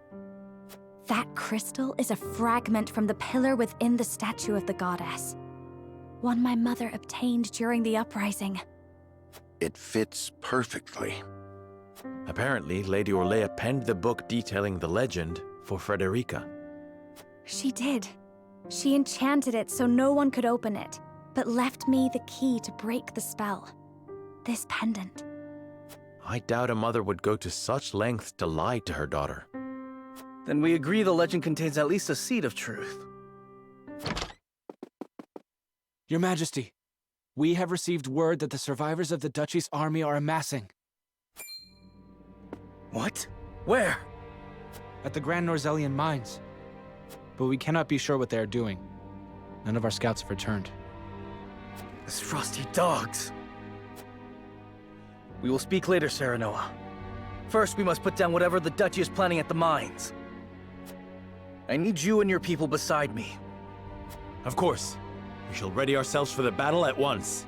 That crystal is a fragment from the pillar within the statue of the goddess. One my mother obtained during the uprising. It fits perfectly. Apparently, Lady Orlea penned the book detailing the legend for Frederica. She did. She enchanted it so no one could open it, but left me the key to break the spell. This pendant. I doubt a mother would go to such lengths to lie to her daughter. Then we agree the legend contains at least a seed of truth. Your Majesty, we have received word that the survivors of the Duchy's army are amassing. What? Where? At the Grand Norzellian mines. But we cannot be sure what they are doing. None of our scouts have returned. These frosty dogs. We will speak later, Serenoa. First, we must put down whatever the Duchy is planning at the mines. I need you and your people beside me. Of course. We shall ready ourselves for the battle at once.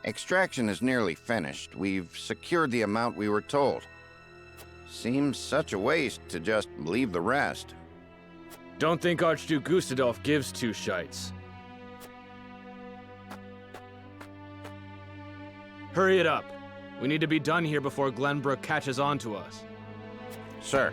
Extraction is nearly finished. We've secured the amount we were told. Seems such a waste to just leave the rest. Don't think Archduke Gustadolf gives two shites. Hurry it up. We need to be done here before Glenbrook catches on to us. Sir.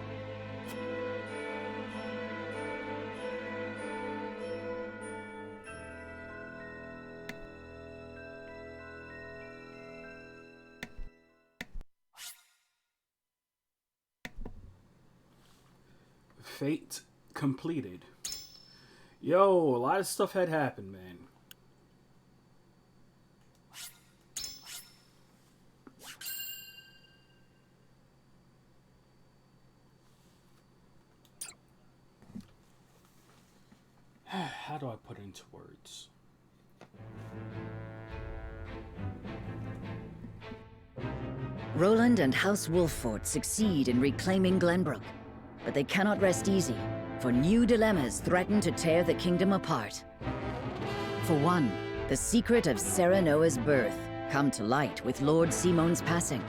Fate completed. Yo, a lot of stuff had happened, man. How do I put it into words? Roland and House Wolffort succeed in reclaiming Glenbrook, but they cannot rest easy, for new dilemmas threaten to tear the kingdom apart. For one, the secret of Serenoa's birth come to light with Lord Simon's passing.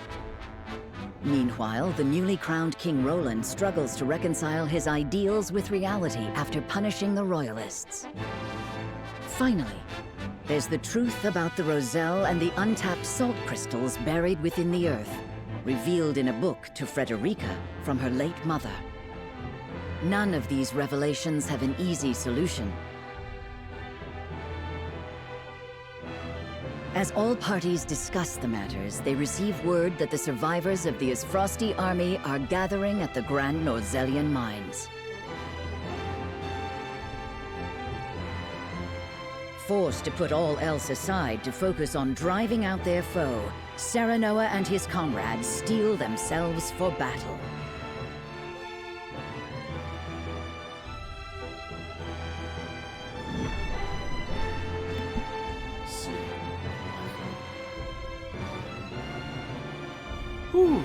Meanwhile, the newly crowned King Roland struggles to reconcile his ideals with reality after punishing the Royalists. Finally, there's the truth about the Roselle and the untapped salt crystals buried within the earth, revealed in a book to Frederica from her late mother. None of these revelations have an easy solution. As all parties discuss the matters, they receive word that the survivors of the Isfrosti army are gathering at the Grand Norzellian mines. Forced to put all else aside to focus on driving out their foe, Serenoa and his comrades steel themselves for battle. Whew.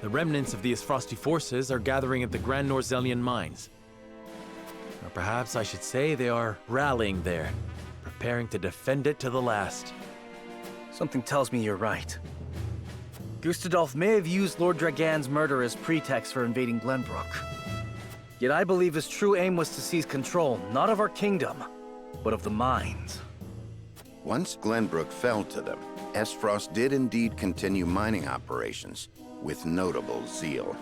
The remnants of the Isfrosti forces are gathering at the Grand Norzellian mines. Or perhaps I should say they are rallying there, preparing to defend it to the last. Something tells me you're right. Gustadolf may have used Lord Dragan's murder as pretext for invading Glenbrook. Yet I believe his true aim was to seize control, not of our kingdom, but of the mines. Once Glenbrook fell to them, Esfrost did indeed continue mining operations, with notable zeal.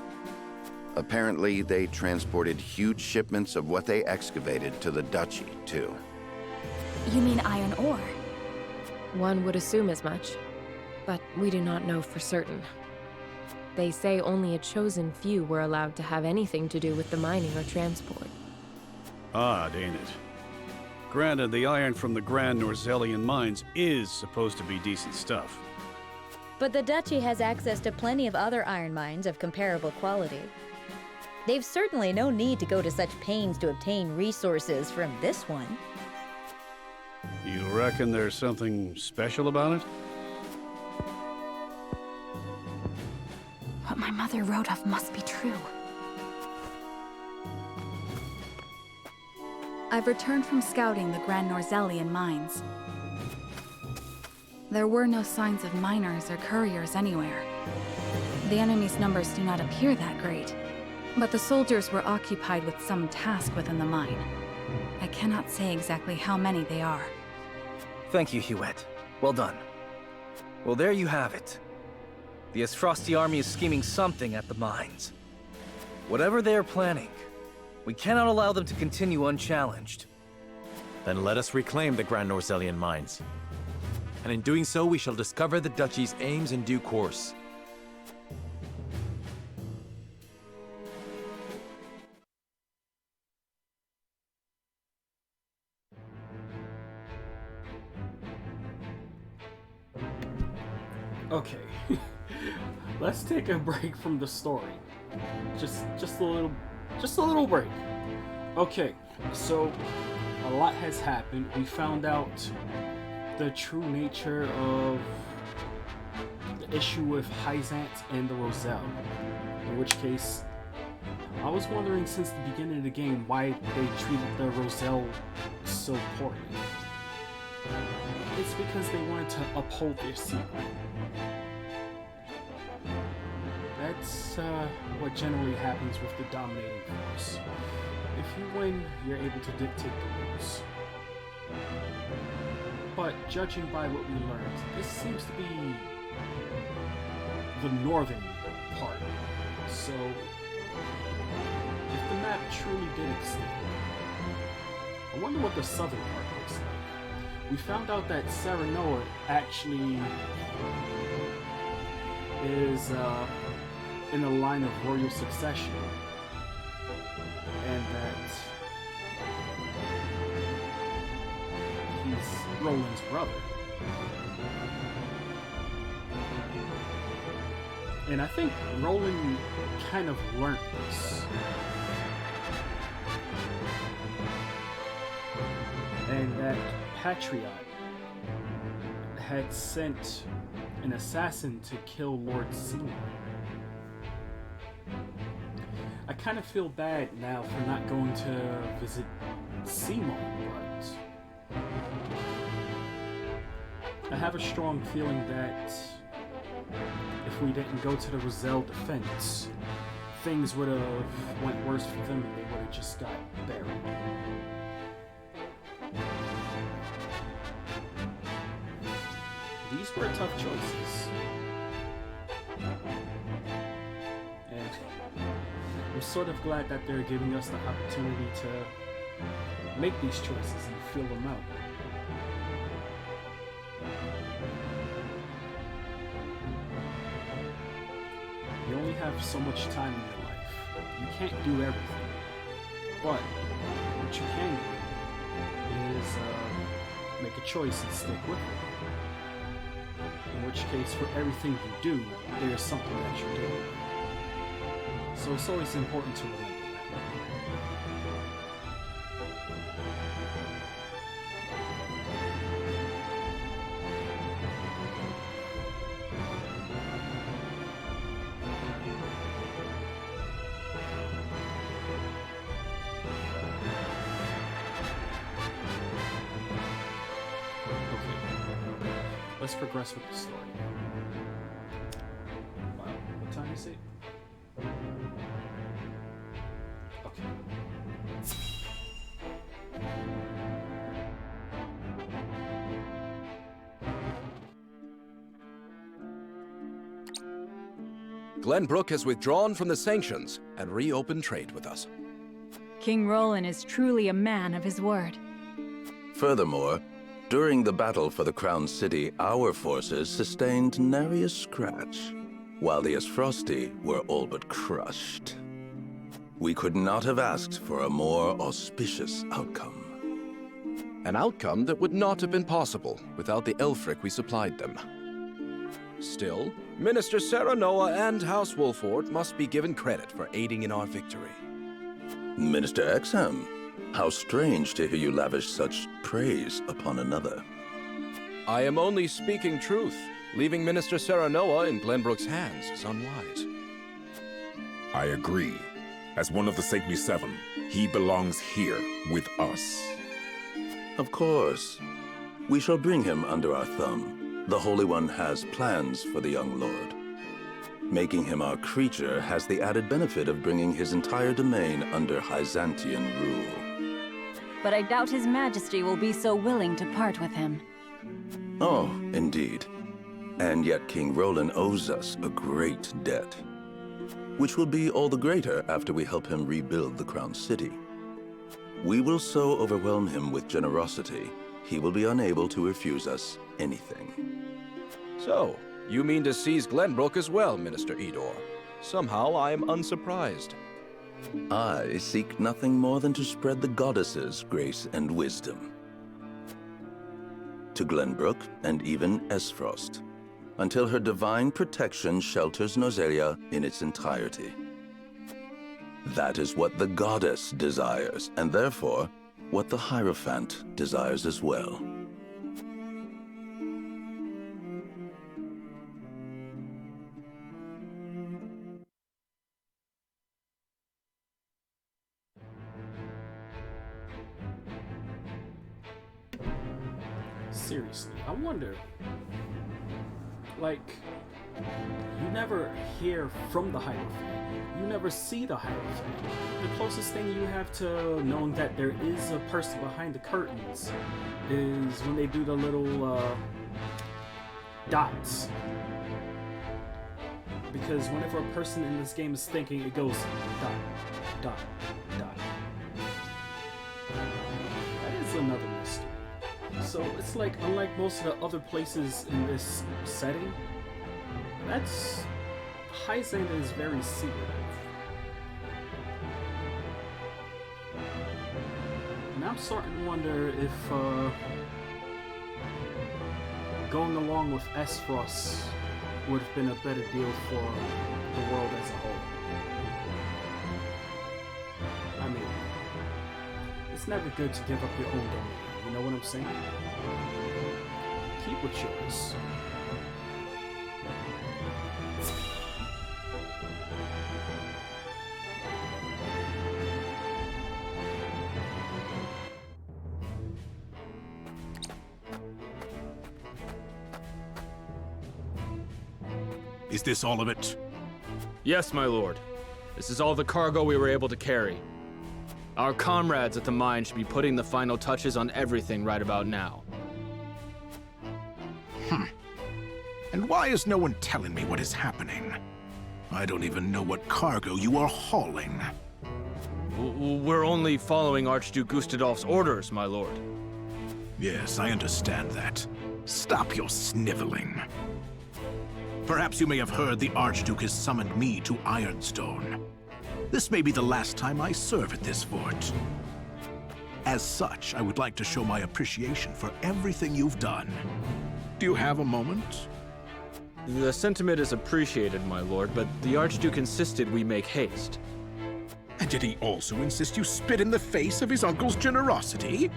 Apparently, they transported huge shipments of what they excavated to the Duchy, too. You mean iron ore? One would assume as much, but we do not know for certain. They say only a chosen few were allowed to have anything to do with the mining or transport. Odd, ain't it? Granted, the iron from the Grand Norzellian mines is supposed to be decent stuff. But the Duchy has access to plenty of other iron mines of comparable quality. They've certainly no need to go to such pains to obtain resources from this one. You reckon there's something special about it? What my mother wrote of must be true. I've returned from scouting the Grand Norzellian mines. There were no signs of miners or couriers anywhere. The enemy's numbers do not appear that great, but the soldiers were occupied with some task within the mine. I cannot say exactly how many they are. Thank you, Hewitt. Well done. Well, there you have it. The Isfrosti army is scheming something at the mines. Whatever they are planning, we cannot allow them to continue unchallenged. Then let us reclaim the Grand Norzellian mines. And in doing so, we shall discover the Duchy's aims in due course. Okay. Let's take a break from the story. Just a little break. Okay, so a lot has happened. We found out the true nature of the issue with Hyzant and the Roselle. In which case, I was wondering since the beginning of the game why they treated the Roselle so poorly. It's because they wanted to uphold their secret. That's what generally happens with the dominating force. If you win, you're able to dictate the rules. But judging by what we learned, this seems to be the northern part. So, if the map truly did extend, I wonder what the southern part looks like. We found out that Serenoa actually is in a line of royal succession, and that he's Roland's brother. And I think Roland kind of learned this. And that Patriot had sent an assassin to kill Lord Seymour. I kind of feel bad now for not going to visit Seymour, but I have a strong feeling that if we didn't go to the Roselle defense, things would have went worse for them and they would have just got buried. These were tough choices. And I'm sort of glad that they're giving us the opportunity to make these choices and feel them out. You only have so much time in your life. You can't do everything. But what you can do is make a choice and stick with it. In which case, for everything you do, there's something that you're doing. So it's always important to remember that. Let's progress with the story. Wow, what time is it? Okay. Glenbrook has withdrawn from the sanctions and reopened trade with us. King Roland is truly a man of his word. Furthermore, during the battle for the Crown City, our forces sustained nary a scratch, while the Esfrosti were all but crushed. We could not have asked for a more auspicious outcome. An outcome that would not have been possible without the Elfric we supplied them. Still, Minister Serenoa and House Wolford must be given credit for aiding in our victory. Minister Exham, how strange to hear you lavish such praise upon another. I am only speaking truth. Leaving Minister Serenoa in Glenbrook's hands is unwise. I agree. As one of the Saintly Seven, he belongs here with us. Of course. We shall bring him under our thumb. The Holy One has plans for the young lord. Making him our creature has the added benefit of bringing his entire domain under Hyzantian rule. But I doubt His Majesty will be so willing to part with him. Oh, indeed. And yet King Roland owes us a great debt, which will be all the greater after we help him rebuild the Crown City. We will so overwhelm him with generosity, he will be unable to refuse us anything. So, you mean to seize Glenbrook as well, Minister Edor? Somehow I am unsurprised. I seek nothing more than to spread the goddesses' grace and wisdom. To Glenbrook and even Esfrost, until her divine protection shelters Nozelia in its entirety. That is what the goddess desires, and therefore, what the Hierophant desires as well. Seriously, I wonder, like, you never hear from the Hierophant. You never see the Hierophant. The closest thing you have to knowing that there is a person behind the curtains is when they do the little dots. Because whenever a person in this game is thinking, it goes dot, dot, dot. That is another mystery. So it's like, unlike most of the other places in this setting, Hyzant is very secretive. And I'm starting to wonder if going along with Esfrost would have been a better deal for the world as a whole. I mean, it's never good to give up your own domain, you know what I'm saying? Keep what's yours. Is this all of it? Yes, my lord. This is all the cargo we were able to carry. Our comrades at the mine should be putting the final touches on everything right about now. And why is no one telling me what is happening? I don't even know what cargo you are hauling. We're only following Archduke Gustadolf's orders, my lord. Yes, I understand that. Stop your sniveling. Perhaps you may have heard the Archduke has summoned me to Ironstone. This may be the last time I serve at this fort. As such, I would like to show my appreciation for everything you've done. Do you have a moment? The sentiment is appreciated, my lord, but the Archduke insisted we make haste. And did he also insist you spit in the face of his uncle's generosity?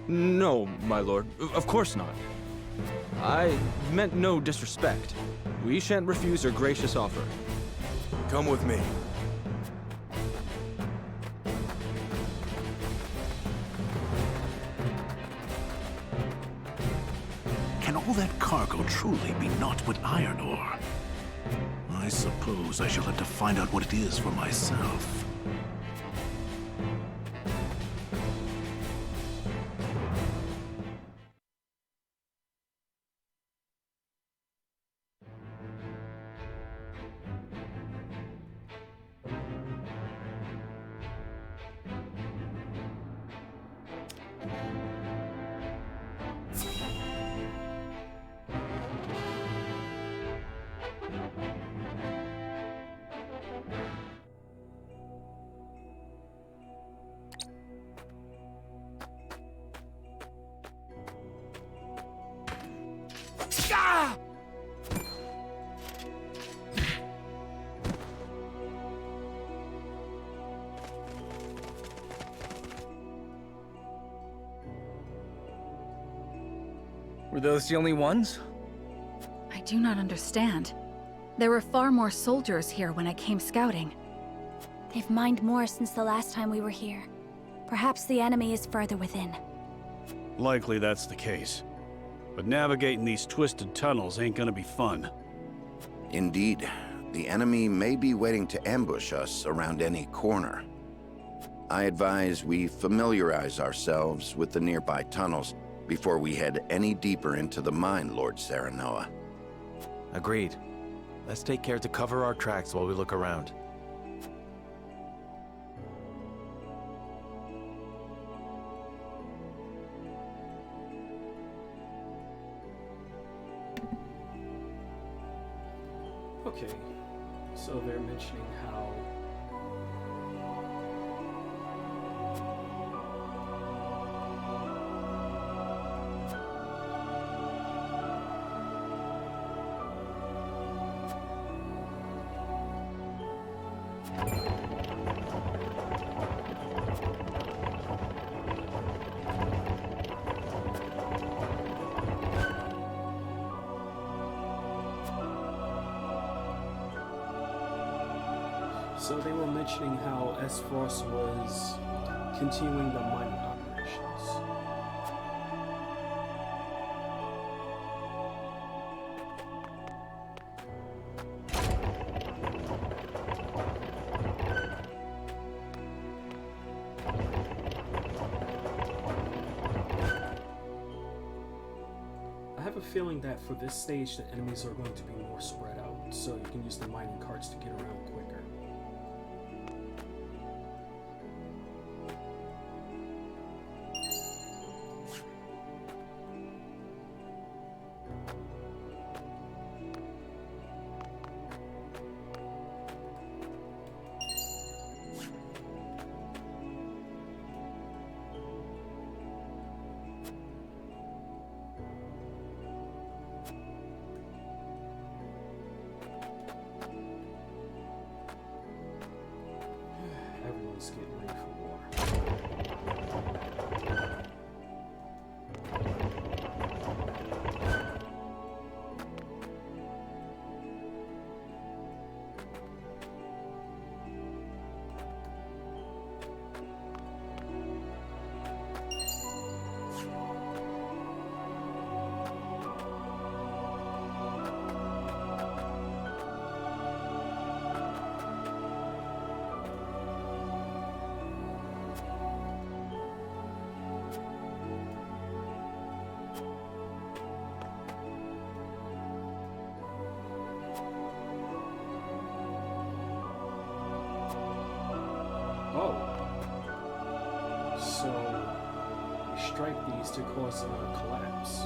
No, my lord. Of course not. I meant no disrespect. We shan't refuse your gracious offer. Come with me. Can all that cargo truly be naught but iron ore? I suppose I shall have to find out what it is for myself. Were those the only ones? I do not understand. There were far more soldiers here when I came scouting. They've mined more since the last time we were here. Perhaps the enemy is further within. Likely that's the case. But navigating these twisted tunnels ain't gonna be fun. Indeed. The enemy may be waiting to ambush us around any corner. I advise we familiarize ourselves with the nearby tunnels before we head any deeper into the mine, Lord Serenoa. Agreed. Let's take care to cover our tracks while we look around. Okay, so they're mentioning how So they were mentioning how S-Frost was continuing the mining operations. I have a feeling that for this stage the enemies are going to be more spread out, so you can use the mining carts to get around quicker. Everyone's getting ready for war. Oh. So, you strike these to cause a collapse.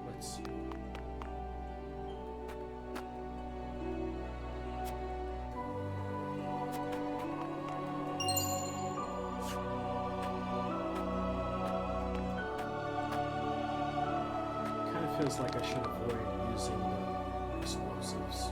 Let's see. Kind of feels like I should avoid using the explosives.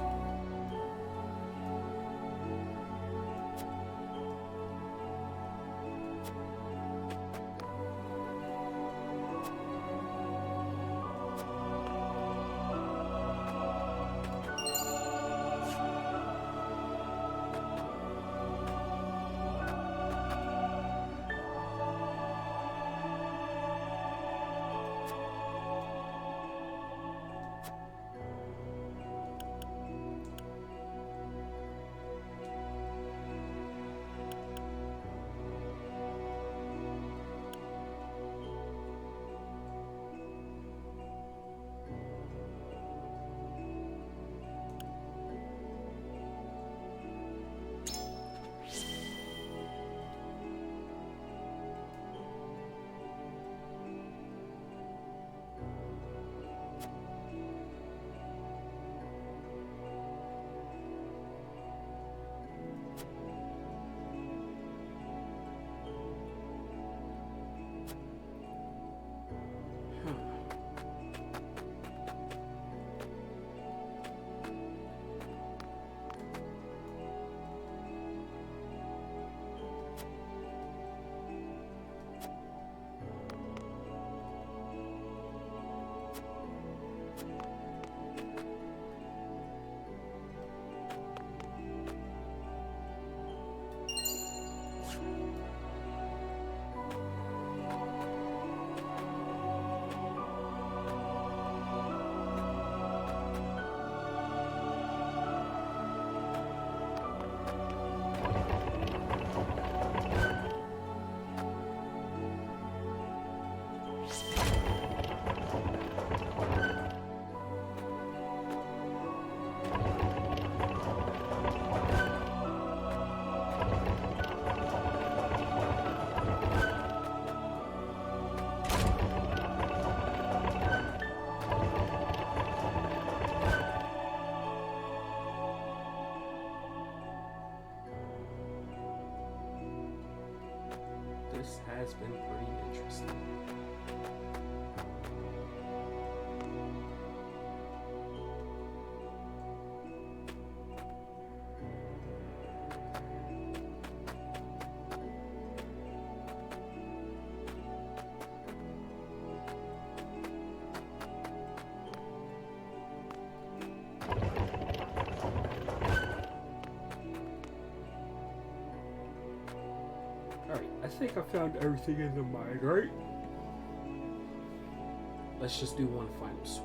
has been pretty interesting. Alright, I think I found everything in the mine, right? Let's just do one final sweep.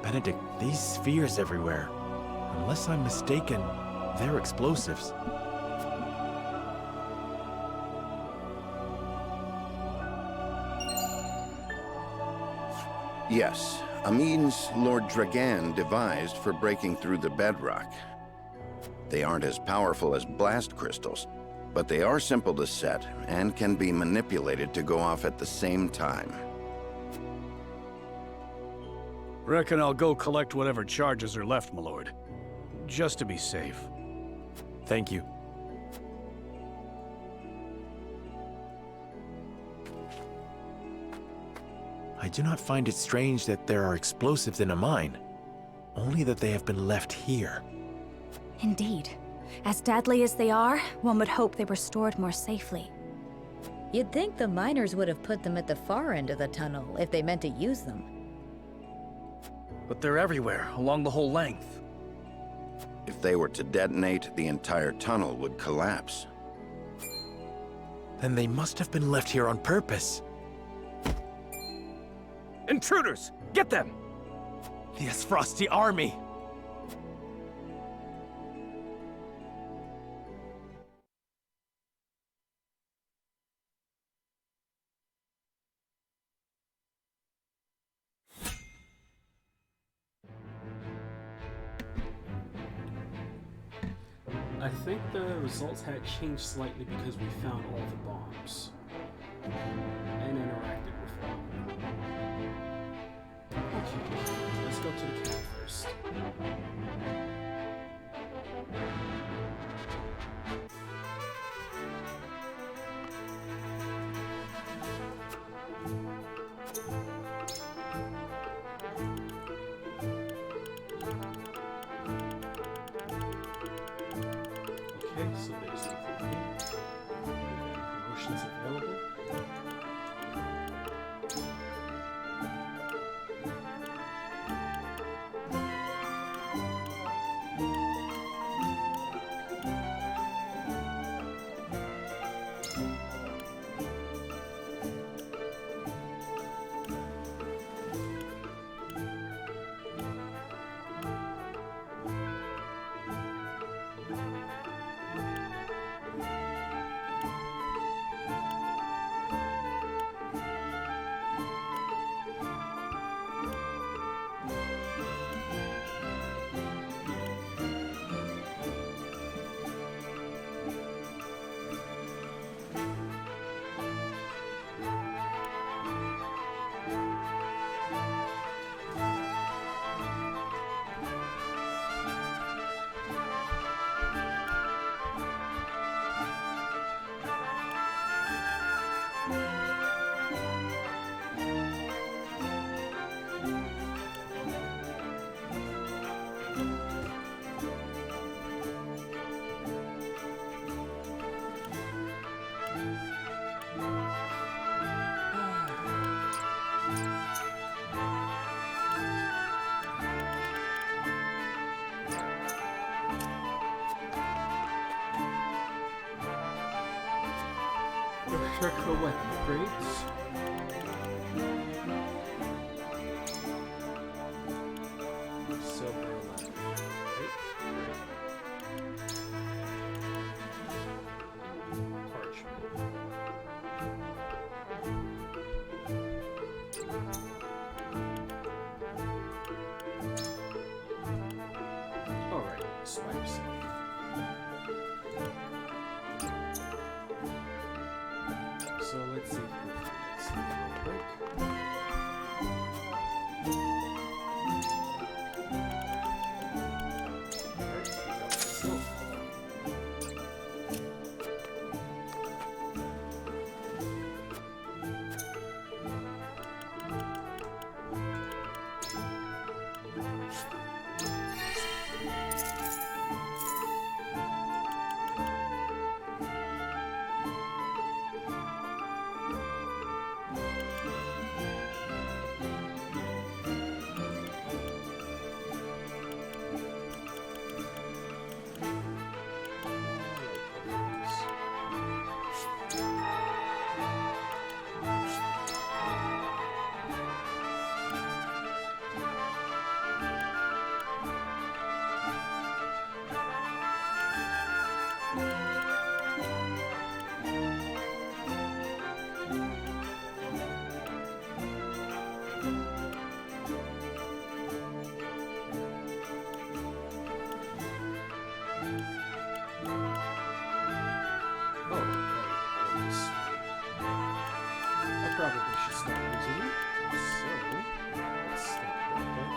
Benedict, these spheres everywhere. Unless I'm mistaken, they're explosives. Yes, a means Lord Dragan devised for breaking through the bedrock. They aren't as powerful as blast crystals, but they are simple to set and can be manipulated to go off at the same time. Reckon I'll go collect whatever charges are left, my lord. Just to be safe. Thank you. I do not find it strange that there are explosives in a mine, only that they have been left here. Indeed. As deadly as they are, one would hope they were stored more safely. You'd think the miners would have put them at the far end of the tunnel if they meant to use them. But they're everywhere, along the whole length. If they were to detonate, the entire tunnel would collapse. Then they must have been left here on purpose. Intruders! Get them! The Asfrosti army! I think the results had changed slightly because we found all the bombs and interacted with them. Okay, let's go to the camp first. Okay, so there's the promotions available. Check for weapon upgrades. Silver 11. Right? Parchment. Alright, swipes. So let's see if we can find something real quick. Alright, we got myself. I probably should start using it. So, let's start back up.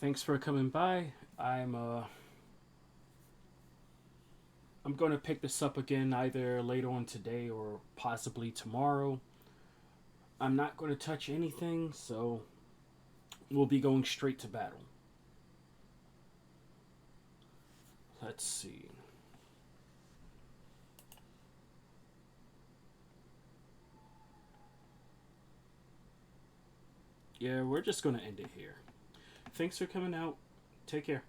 Thanks for coming by. I'm going to pick this up again either later on today or possibly tomorrow. I'm not going to touch anything, so we'll be going straight to battle. Let's see. yeah, we're just gonna end it here. Thanks for coming out. Take care.